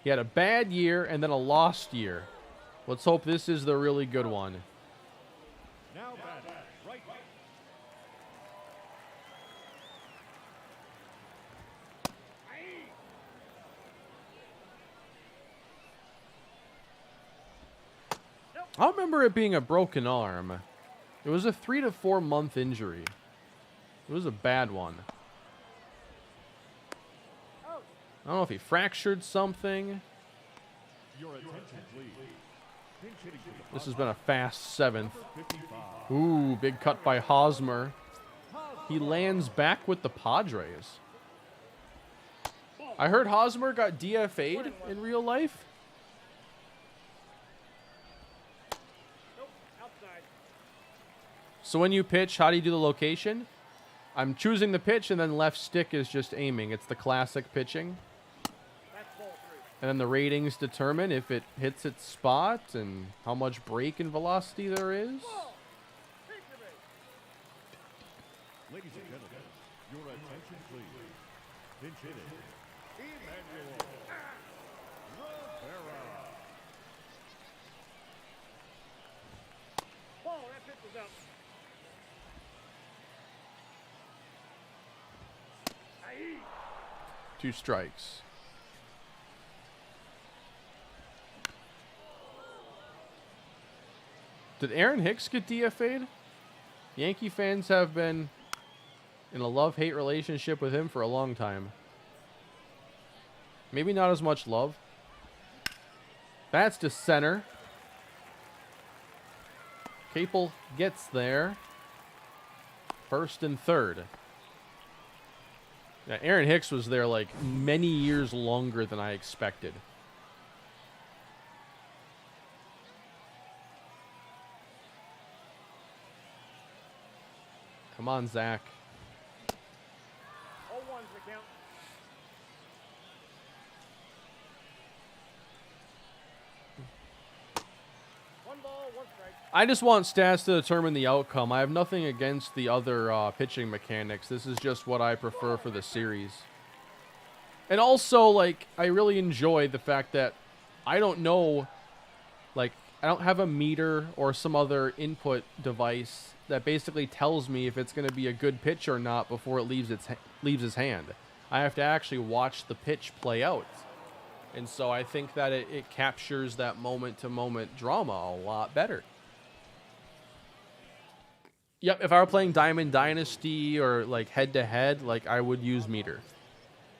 He had a bad year and then a lost year. Let's hope this is the really good one. Now batting, right. I remember it being a broken arm. It was a 3 to 4 month injury. It was a bad one. I don't know if he fractured something. Your attention, please. This has been a fast 7th. Ooh, big cut by Hosmer. He lands back with the Padres. I heard Hosmer got DFA'd in real life. So when you pitch, how do you do the location? I'm choosing the pitch and then left stick is just aiming. It's the classic pitching. And then the ratings determine if it hits its spot and how much break and velocity there is. Ladies and gentlemen, your attention please. Pinch hitting. Emmanuel Rivera. Ball, that pitch was out. 2 strikes. Did Aaron Hicks get DFA'd? Yankee fans have been in a love-hate relationship with him for a long time. Maybe not as much love. That's to center. Capel gets there. First and third. Yeah, Aaron Hicks was there like many years longer than I expected. Come on, Zach. 0-1's the count. One ball, one strike. I just want stats to determine the outcome. I have nothing against the other pitching mechanics. This is just what I prefer for the series. And also, like, I really enjoy the fact that I don't know, like, I don't have a meter or some other input device that basically tells me if it's going to be a good pitch or not before it leaves his hand. I have to actually watch the pitch play out. And so I think that it captures that moment-to-moment drama a lot better. Yep, if I were playing Diamond Dynasty or like head-to-head, like I would use meter.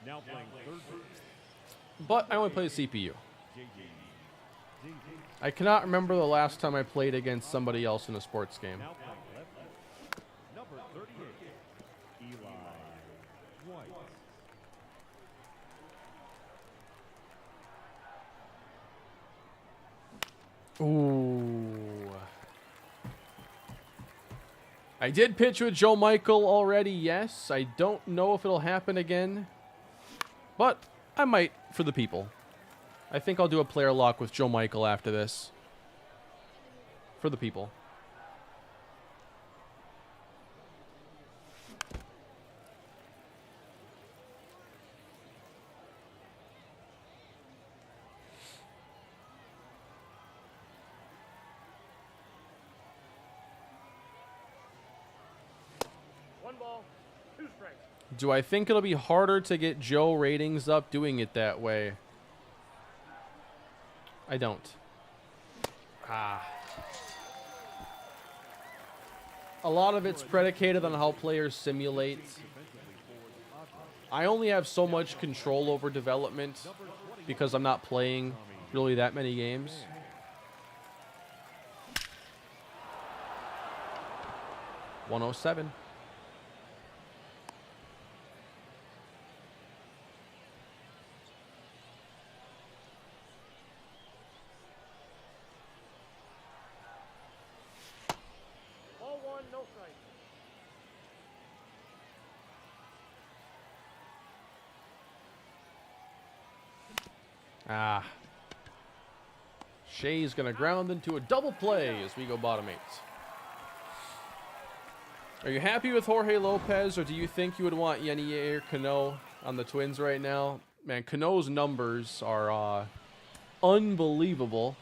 Now playing third base. But I only play the CPU. I cannot remember the last time I played against somebody else in a sports game. Now playing left. Number 38, Eli White. Ooh. I did pitch with Joe Michael already, yes. I don't know if it'll happen again. But I might for the people. I think I'll do a player lock with Joe Michael after this. For the people. One ball, two strikes. Do I think it'll be harder to get Joe ratings up doing it that way? I don't. A lot of it's predicated on how players simulate. I only have so much control over development because I'm not playing really that many games. .107. Ball one, no strike. Shea's going to ground into a double play as we go bottom 8. Are you happy with Jorge Lopez, or do you think you would want Yenier Cano on the Twins right now? Man, Cano's numbers are unbelievable.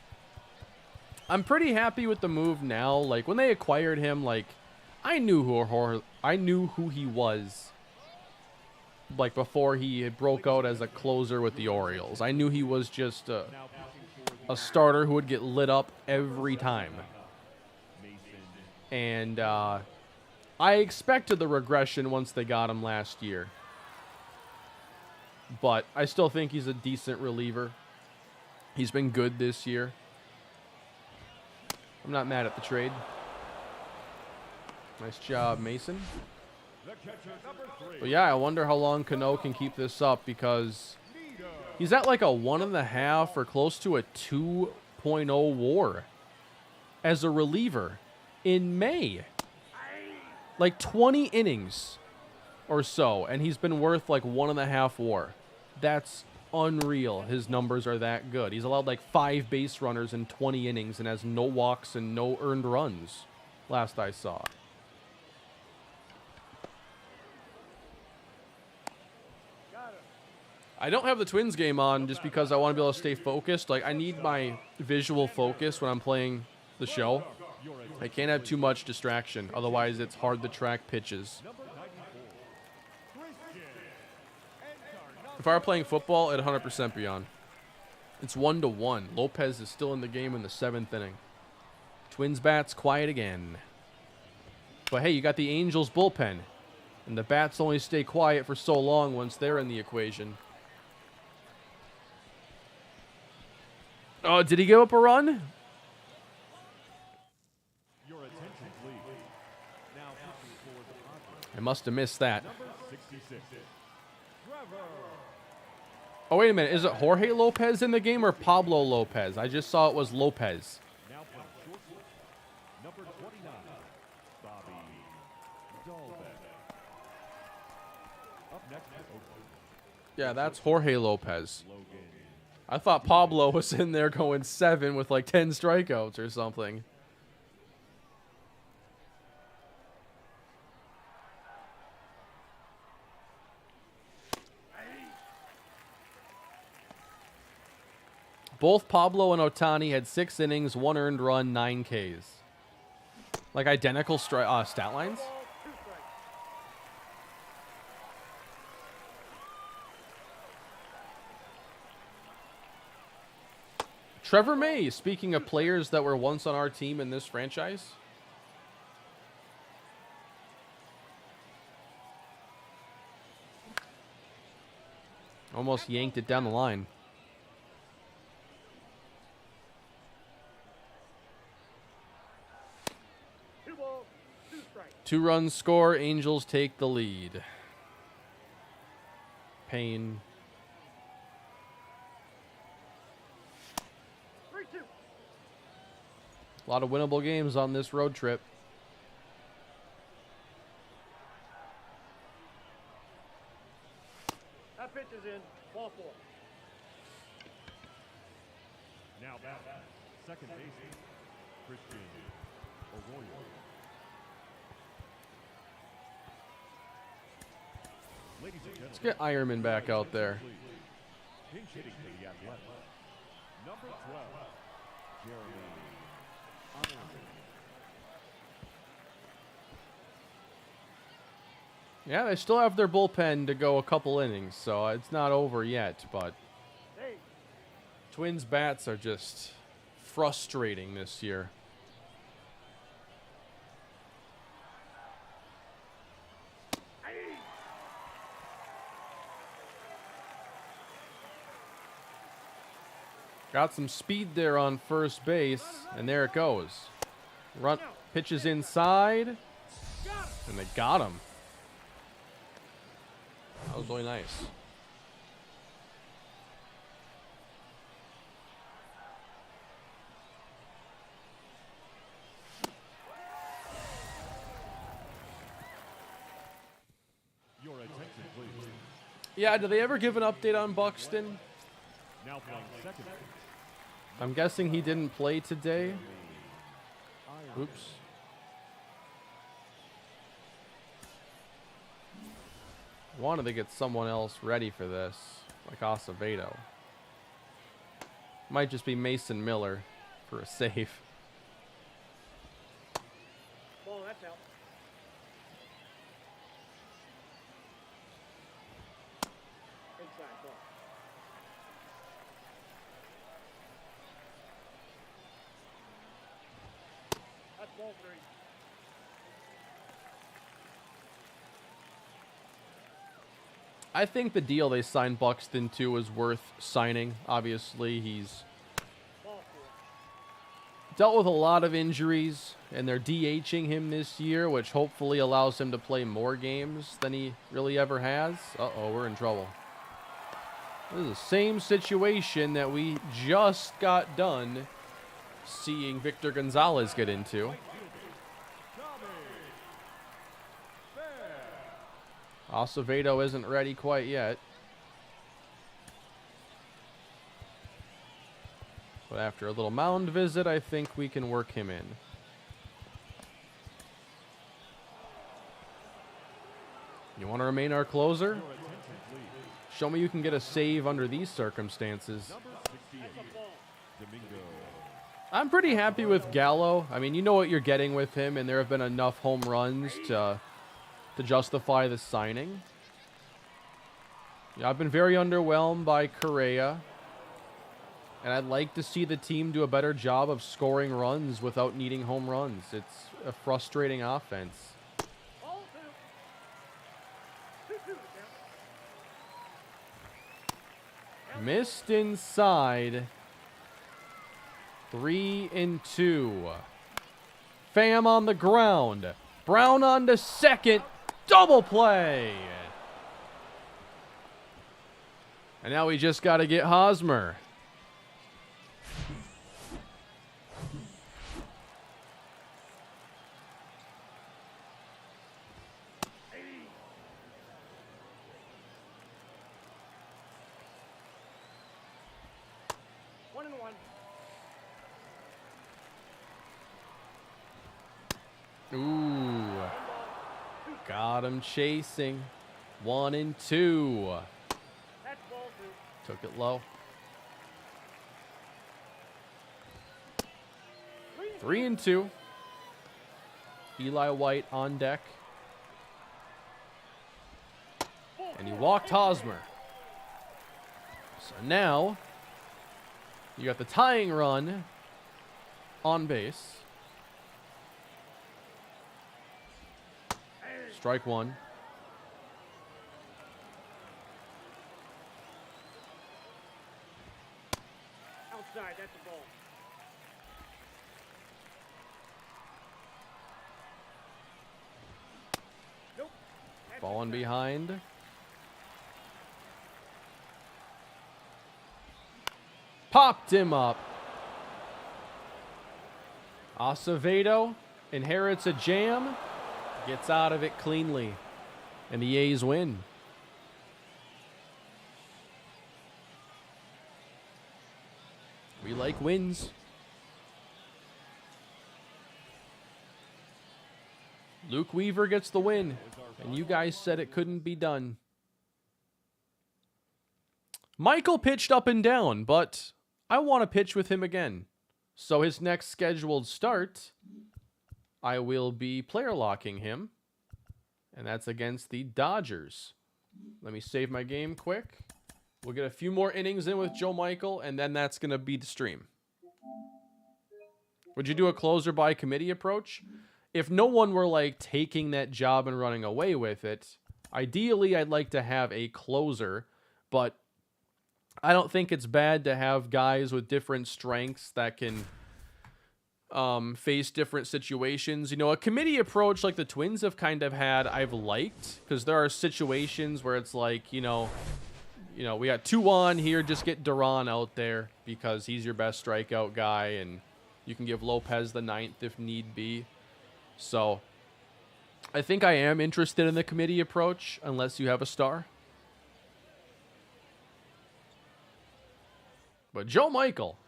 I'm pretty happy with the move now. Like, when they acquired him, like, I knew who he was. Like, before he broke out as a closer with the Orioles. I knew he was just a starter who would get lit up every time. And I expected the regression once they got him last year. But I still think he's a decent reliever. He's been good this year. I'm not mad at the trade. Nice job, Mason. But yeah, I wonder how long Cano can keep this up, because he's at like a 1.5 or close to a 2.0 WAR as a reliever in May. Like 20 innings or so, and he's been worth like 1.5 WAR. That's unreal. His numbers are that good. He's allowed like 5 base runners in 20 innings and has no walks and no earned runs, last I saw. I don't have the Twins game on just because I want to be able to stay focused. Like, I need my visual focus when I'm playing the show. I can't have too much distraction, otherwise it's hard to track pitches. If I were playing football, it'd 100% be on. It's 1-1. Lopez is still in the game in the 7th inning. Twins bats quiet again. But hey, you got the Angels bullpen. And the bats only stay quiet for so long once they're in the equation. Oh, did he give up a run? Your attention, please. Now pitching for the Padres. I must have missed that. Number 66. Trevor. Oh, wait a minute. Is it Jorge Lopez in the game or Pablo Lopez? I just saw it was Lopez. Now playing shortstop. Number 29. Bobby Dahlbeck. Up next is Oakland. Yeah, that's Jorge Lopez. Logan. I thought Pablo was in there going 7 with like 10 strikeouts or something. Both Pablo and Ohtani had 6 innings, 1 earned run, 9 Ks. Like identical stat lines? Trevor May, speaking of players that were once on our team in this franchise. Almost yanked it down the line. Two balls, 2 strikes. 2 runs score, Angels take the lead. Payne. 3-2. A lot of winnable games on this road trip. That pitch is in. Ball 4. Now back. Second baseman. Christian Arroyo. Ladies and Let's gentlemen, get Ironman back out there. please. Pinch hitting for the Athletics. Number 12. Jeremy Ironman. Yeah, they still have their bullpen to go a couple innings, so it's not over yet, but Hey, Twins bats are just frustrating this year. Got some speed there on first base, and there it goes. Run pitches inside, and they got him. That was really nice. Your attention, please. Yeah, do they ever give an update on Buxton? Now playing second. I'm guessing he didn't play today. Ironman. Oops. Wanted to get someone else ready for this, like Acevedo. Might just be Mason Miller for a save. ball, that's out. Inside ball. That's ball 3. I think the deal they signed Buxton to is worth signing. Obviously, he's Ball 4. dealt with a lot of injuries, and they're DHing him this year, which hopefully allows him to play more games than he really ever has. Uh-oh, we're in trouble. This is the same situation that we just got done seeing Victor Gonzalez get into. Acevedo isn't ready quite yet. But after a little mound visit, I think we can work him in. You want to remain our closer? Show me you can get a save under these circumstances. Number 68, Domingo. I'm pretty happy with Gallo. I mean, you know what you're getting with him, and there have been enough home runs to justify the signing. Yeah, I've been very underwhelmed by Correa, and I'd like to see the team do a better job of scoring runs without needing home runs. It's a frustrating offense. Ball 2. 2-2 count. Missed inside. 3-2. Pham on the ground. Brown on to second. Double play. And now we just got to get Hosmer. One and one. Ooh. Got him chasing. 1-2. That's ball 2. Took it low. 3-2. Eli White on deck. And he walked Hosmer. So now, you got the tying run on base. Strike one. Outside, that's a ball. Nope. That's Falling inside. behind. Popped him up. Acevedo inherits a jam. Gets out of it cleanly. And the A's win. We like wins. Luke Weaver gets the win. And you guys said it couldn't be done. Michael pitched up and down, but I want to pitch with him again. So his next scheduled start, I will be player locking him. And that's against the Dodgers. Let me save my game quick. We'll get a few more innings in with Joe Michael, and then that's going to be the stream. Would you do a closer by committee approach? If no one were like taking that job and running away with it, ideally I'd like to have a closer, but I don't think it's bad to have guys with different strengths that can face different situations. You know, a committee approach like the Twins have kind of had, I've liked, because there are situations where it's like, you know, we got 2-1 here, just get Duran out there because he's your best strikeout guy, and you can give Lopez the 9th if need be. So I think I am interested in the committee approach, unless you have a star. But Joe Michael,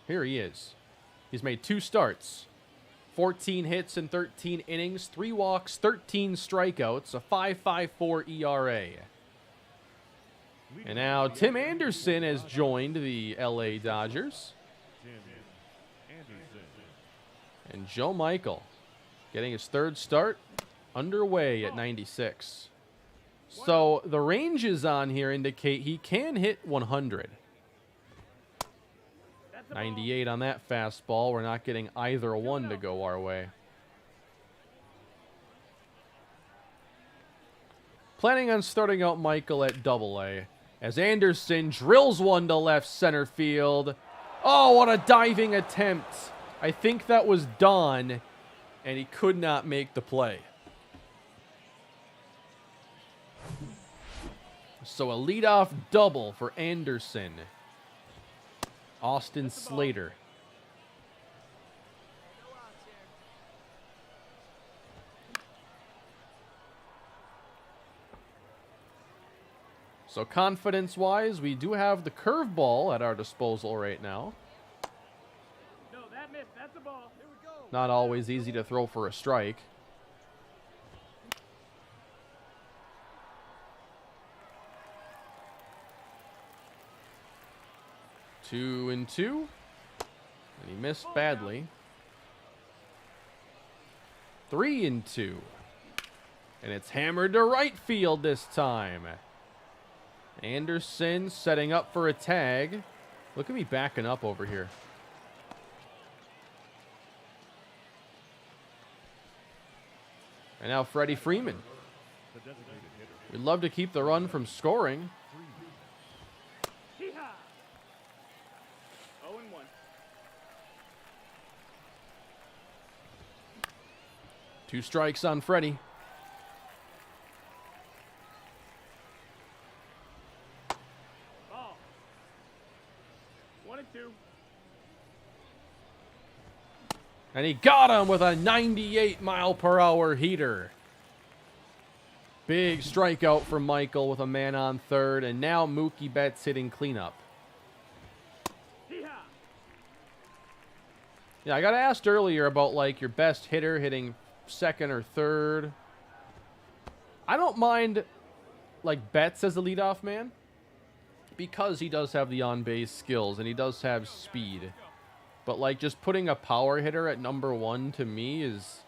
here he is. He's made 2 starts, 14 hits in 13 innings, 3 walks, 13 strikeouts, a 5.54 ERA. And now Tim Anderson has joined the LA Dodgers. And Joe Michael getting his 3rd start underway at 96. So the ranges on here indicate he can hit 100. 98 on that fastball. We're not getting either one to go our way. Planning on starting out Michael at Double-A as Anderson drills one to left center field. Oh, what a diving attempt. I think that was Don, and he could not make the play. So a leadoff double for Anderson. Austin Slater. So confidence-wise, we do have the curveball at our disposal right now. No, that missed. That's a ball. Here we go. Not always easy to throw for a strike. 2-2. And he missed badly. 3-2. And it's hammered to right field this time. Anderson setting up for a tag. Look at me backing up over here. And now Freddie Freeman. We'd love to keep the run from scoring. Hee-haw. 0-1. Two strikes on Freddie. Ball. 1-2. And he got him with a 98-mile-per-hour heater. Big strikeout for Michael with a man on third. And now Mookie Betts hitting cleanup. Hee-haw. Yeah, I got asked earlier about, like, your best hitter hitting second or third. I don't mind, like, Betts as a leadoff man, because he does have the on-base skills and he does have speed. But, like, just putting a power hitter at number one to me is...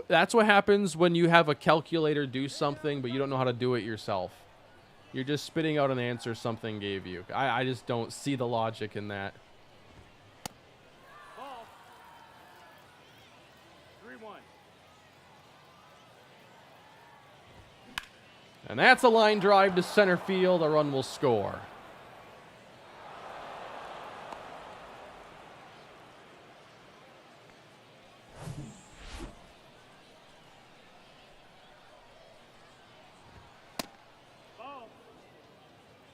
That's what happens when you have a calculator do something, but you don't know how to do it yourself. You're just spitting out an answer something gave you. I just don't see the logic in that. Ball. 3-1. And that's a line drive to center field. A run will score. Ball.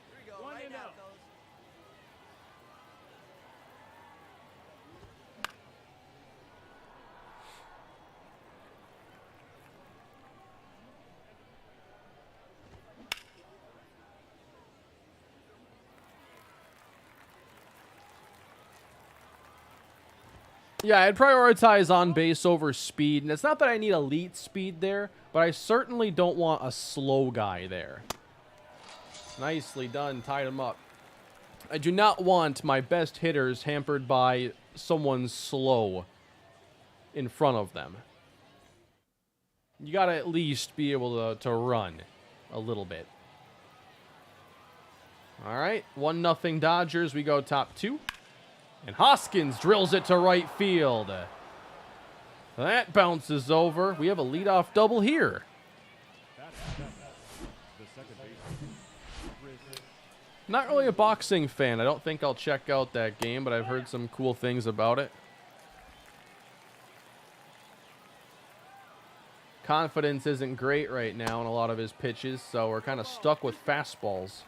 Here we go. 1 Right and now, out. fellas. Yeah, I'd prioritize on base over speed. And it's not that I need elite speed there, but I certainly don't want a slow guy there. Nicely done. Tied him up. I do not want my best hitters hampered by someone slow in front of them. You got to at least be able to run a little bit. All right, 1-0 Dodgers. We go top two. And Hoskins drills it to right field. That bounces over. We have a leadoff double here. Not really a boxing fan. I don't think I'll check out that game, but I've heard some cool things about it. Confidence isn't great right now in a lot of his pitches, so we're kind of stuck with fastballs.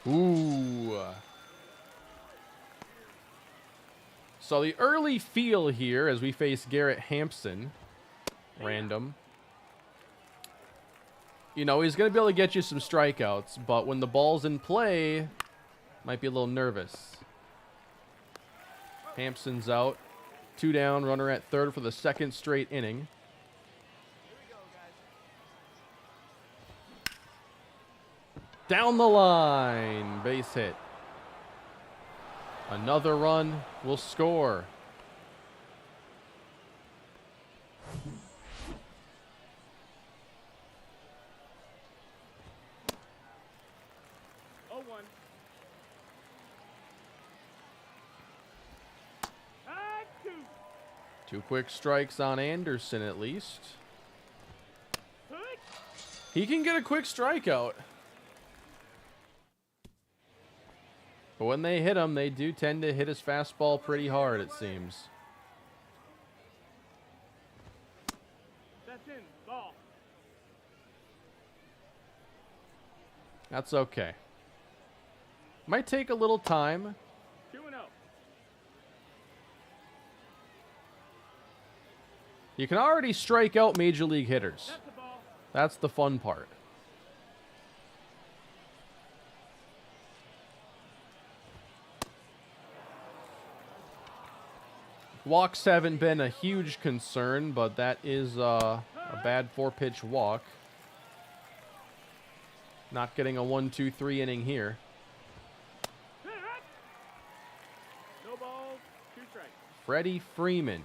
Ooh. So the early feel here as we face Garrett Hampson. Random. You know, he's going to be able to get you some strikeouts, but when the ball's in play, might be a little nervous. Hampson's out. 2 down, runner at third for the second straight inning. Down the line, base hit. Another run will score. Oh, 1. 2. 2 quick strikes on Anderson at least. He can get a quick strikeout. But when they hit him, they do tend to hit his fastball pretty hard, it seems. That's in. Ball. That's okay. Might take a little time. 2-0. You can already strike out major league hitters. That's the ball. That's the fun part. Walks haven't been a huge concern, but that is a bad 4-pitch walk. Not getting a 1-2-3 inning here. No balls, 2 strikes. Freddie Freeman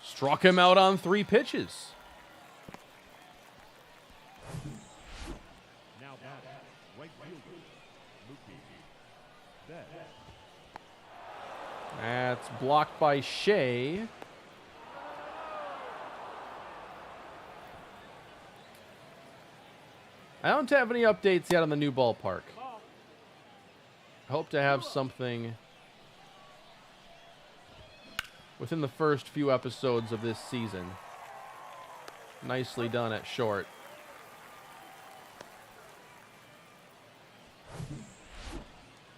struck him out on 3 pitches. Now batting, right fielder, Mookie Betts. That's blocked by Shea. I don't have any updates yet on the new ballpark. I hope to have something within the first few episodes of this season. Nicely done at short.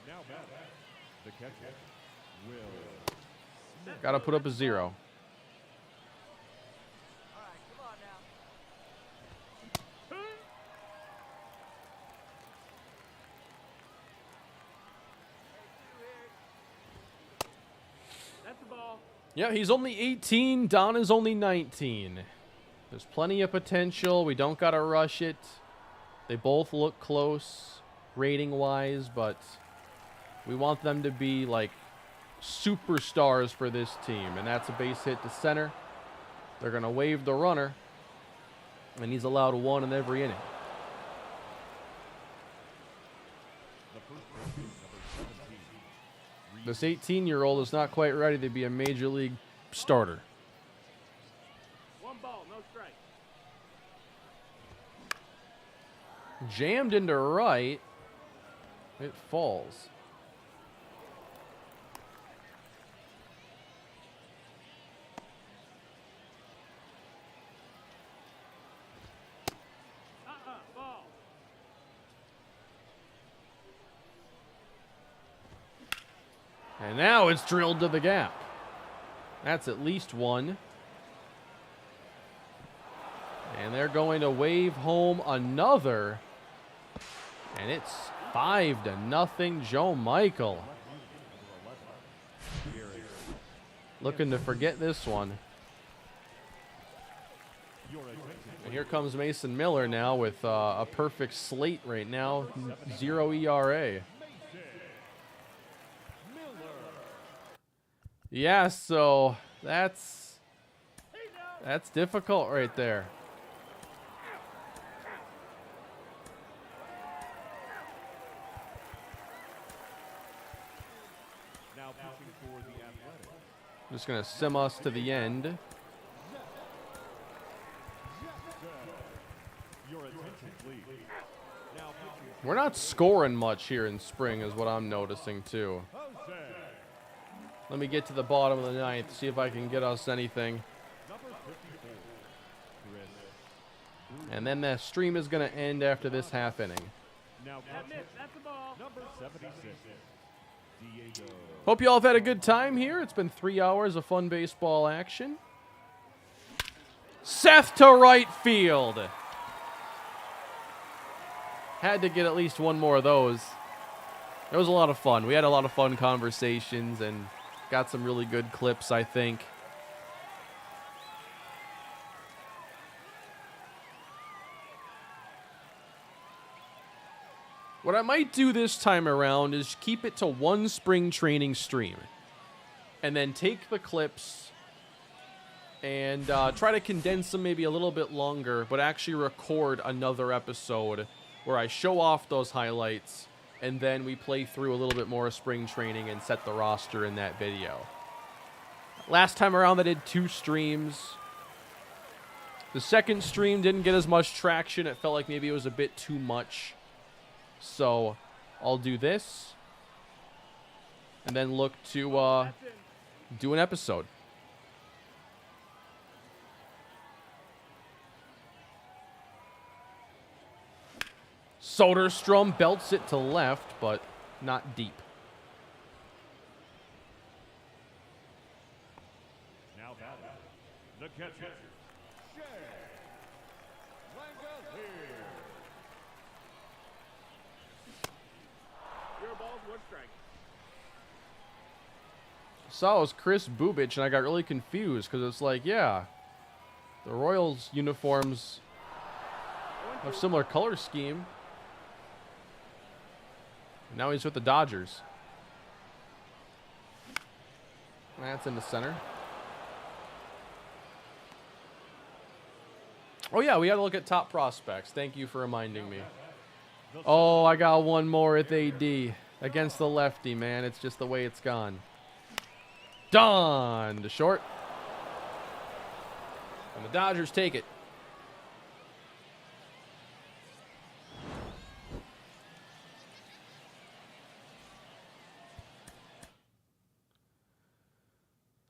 Now batting, the catcher, Will Smith. Got to put up a 0. All right, come on now. That's the ball. Yeah, he's only 18. Don is only 19. There's plenty of potential. We don't got to rush it. They both look close rating-wise, but we want them to be like superstars for this team. And that's a base hit to center. They're going to wave the runner. And he's allowed 1 in every inning. The first baseman, number 17. This 18-year-old is not quite ready to be a major league starter. 1 ball, no strike. Jammed into right. It falls. Ball. And now it's drilled to the gap. That's at least 1. And they're going to wave home another. And it's 5-0 Joe Michael. Looking to forget this one. And here comes Mason Miller now with a perfect slate right now. 0 ERA. Yeah, so that's difficult right there. Now pitching for the Athletics. Just going to sim us to the end. Your attention, please. Now pitching We're not scoring much here in spring is what I'm noticing too. Jose. Let me get to the bottom of the 9th, see if I can get us anything. Number 54, Chris. And then the stream is going to end after this half inning. Now That missed, that's the ball. number 76, Diego. Hope you all have had a good time here. It's been 3 hours of fun baseball action. Seth to right field. Had to get at least one more of those. It was a lot of fun. We had a lot of fun conversations and got some really good clips, I think. What I might do this time around is keep it to 1 spring training stream. And then take the clips and try to condense them maybe a little bit longer, but actually record another episode where I show off those highlights and then we play through a little bit more of spring training and set the roster in that video. Last time around I did 2 streams. The second stream didn't get as much traction. It felt like maybe it was a bit too much. So I'll do this and then look to do an episode. Soderstrom belts it to left, but not deep. Now batting, the catcher, Shea Langolier. 0 balls, 1 strike. Saw it was Chris Bubich, and I got really confused because it's like, yeah, the Royals uniforms have similar color scheme. Now he's with the Dodgers. That's in the center. Oh, yeah, we got to look at top prospects. Thank you for reminding me. Oh, I got one more at AD. Against the lefty, man. It's just the way it's gone. Done to short. And the Dodgers take it.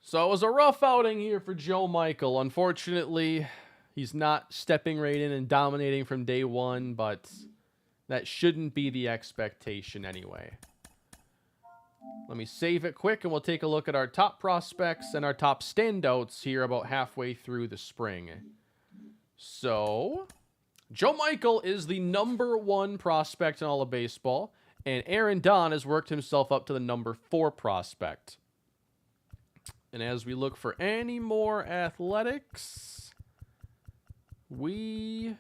So it was a rough outing here for Joe Michael. Unfortunately, he's not stepping right in and dominating from day one, but that shouldn't be the expectation anyway. Let me save it quick, and we'll take a look at our top prospects and our top standouts here about halfway through the spring. So, Joe Michael is the #1 prospect in all of baseball, and Aaron Don has worked himself up to the #4 prospect. And as we look for any more Athletics, we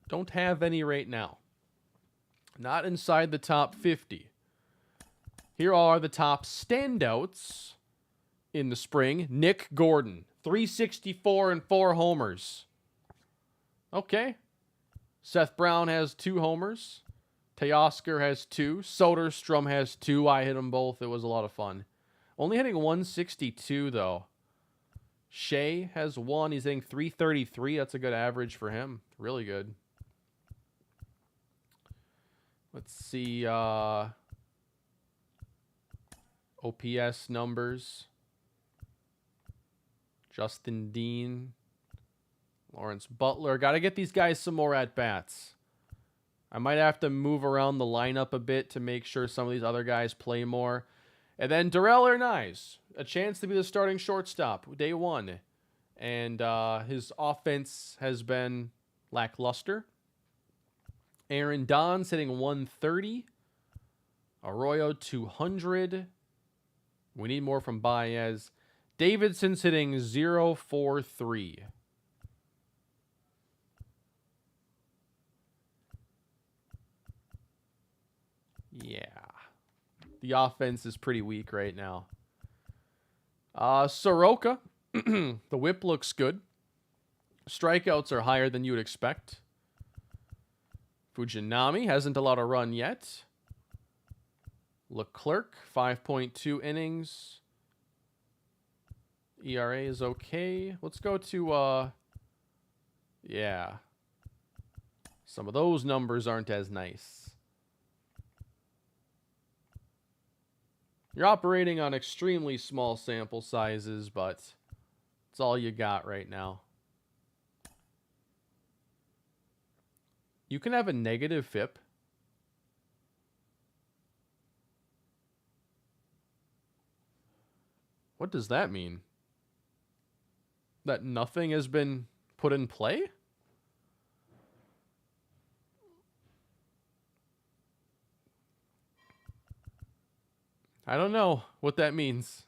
don't have any right now. Not inside the top 50. Here are the top standouts in the spring. Nick Gordon, 364 and 4 homers. Okay. Seth Brown has 2 homers. Teoscar has 2. Soderstrom has 2. I hit them both. It was a lot of fun. Only hitting 162, though. Shea has 1. He's hitting 333. That's a good average for him. Really good. Let's see. OPS numbers. Justin Dean. Lawrence Butler. Got to get these guys some more at-bats. I might have to move around the lineup a bit to make sure some of these other guys play more. And then Darrell Hernaiz, a chance to be the starting shortstop day one. And his offense has been lackluster. Aaron Don's hitting 130. Arroyo 200. We need more from Baez. Davidson's hitting 043. Yeah. The offense is pretty weak right now. Soroka. The whip looks good. Strikeouts are higher than you would expect. Fujinami hasn't allowed a run yet. Leclerc, 5.2 innings. ERA is okay. Let's go to, yeah. Some of those numbers aren't as nice. You're operating on extremely small sample sizes, but it's all you got right now. You can have a negative FIP. What does that mean? That nothing has been put in play? I don't know what that means.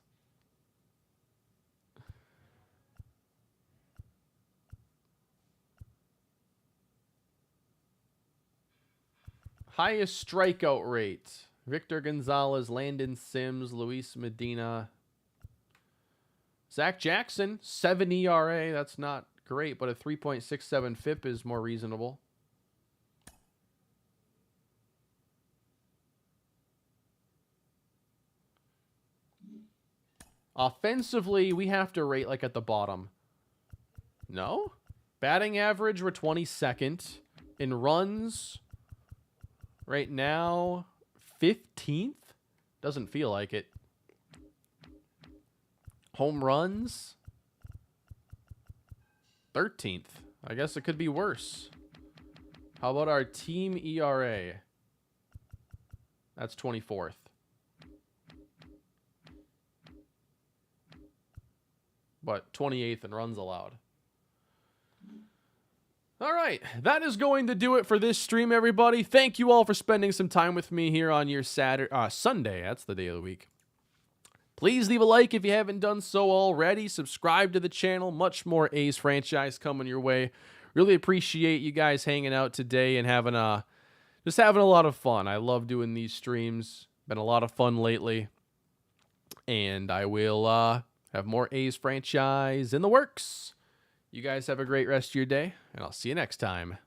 Highest strikeout rate. Victor Gonzalez, Landon Sims, Luis Medina. Zach Jackson, 7 ERA. That's not great, but a 3.67 FIP is more reasonable. Offensively, we have to rate like at the bottom. No? Batting average, we're 22nd. In runs, right now, 15th? Doesn't feel like it. Home runs, 13th. I guess it could be worse. How about our team ERA? That's 24th. But 28th in runs allowed. All right, that is going to do it for this stream, everybody. Thank you all for spending some time with me here on your Sunday. That's the day of the week. Please leave a like if you haven't done so already. Subscribe to the channel. Much more A's franchise coming your way. Really appreciate you guys hanging out today and having a just having a lot of fun. I love doing these streams. Been a lot of fun lately. And I will have more A's franchise in the works. You guys have a great rest of your day, and I'll see you next time.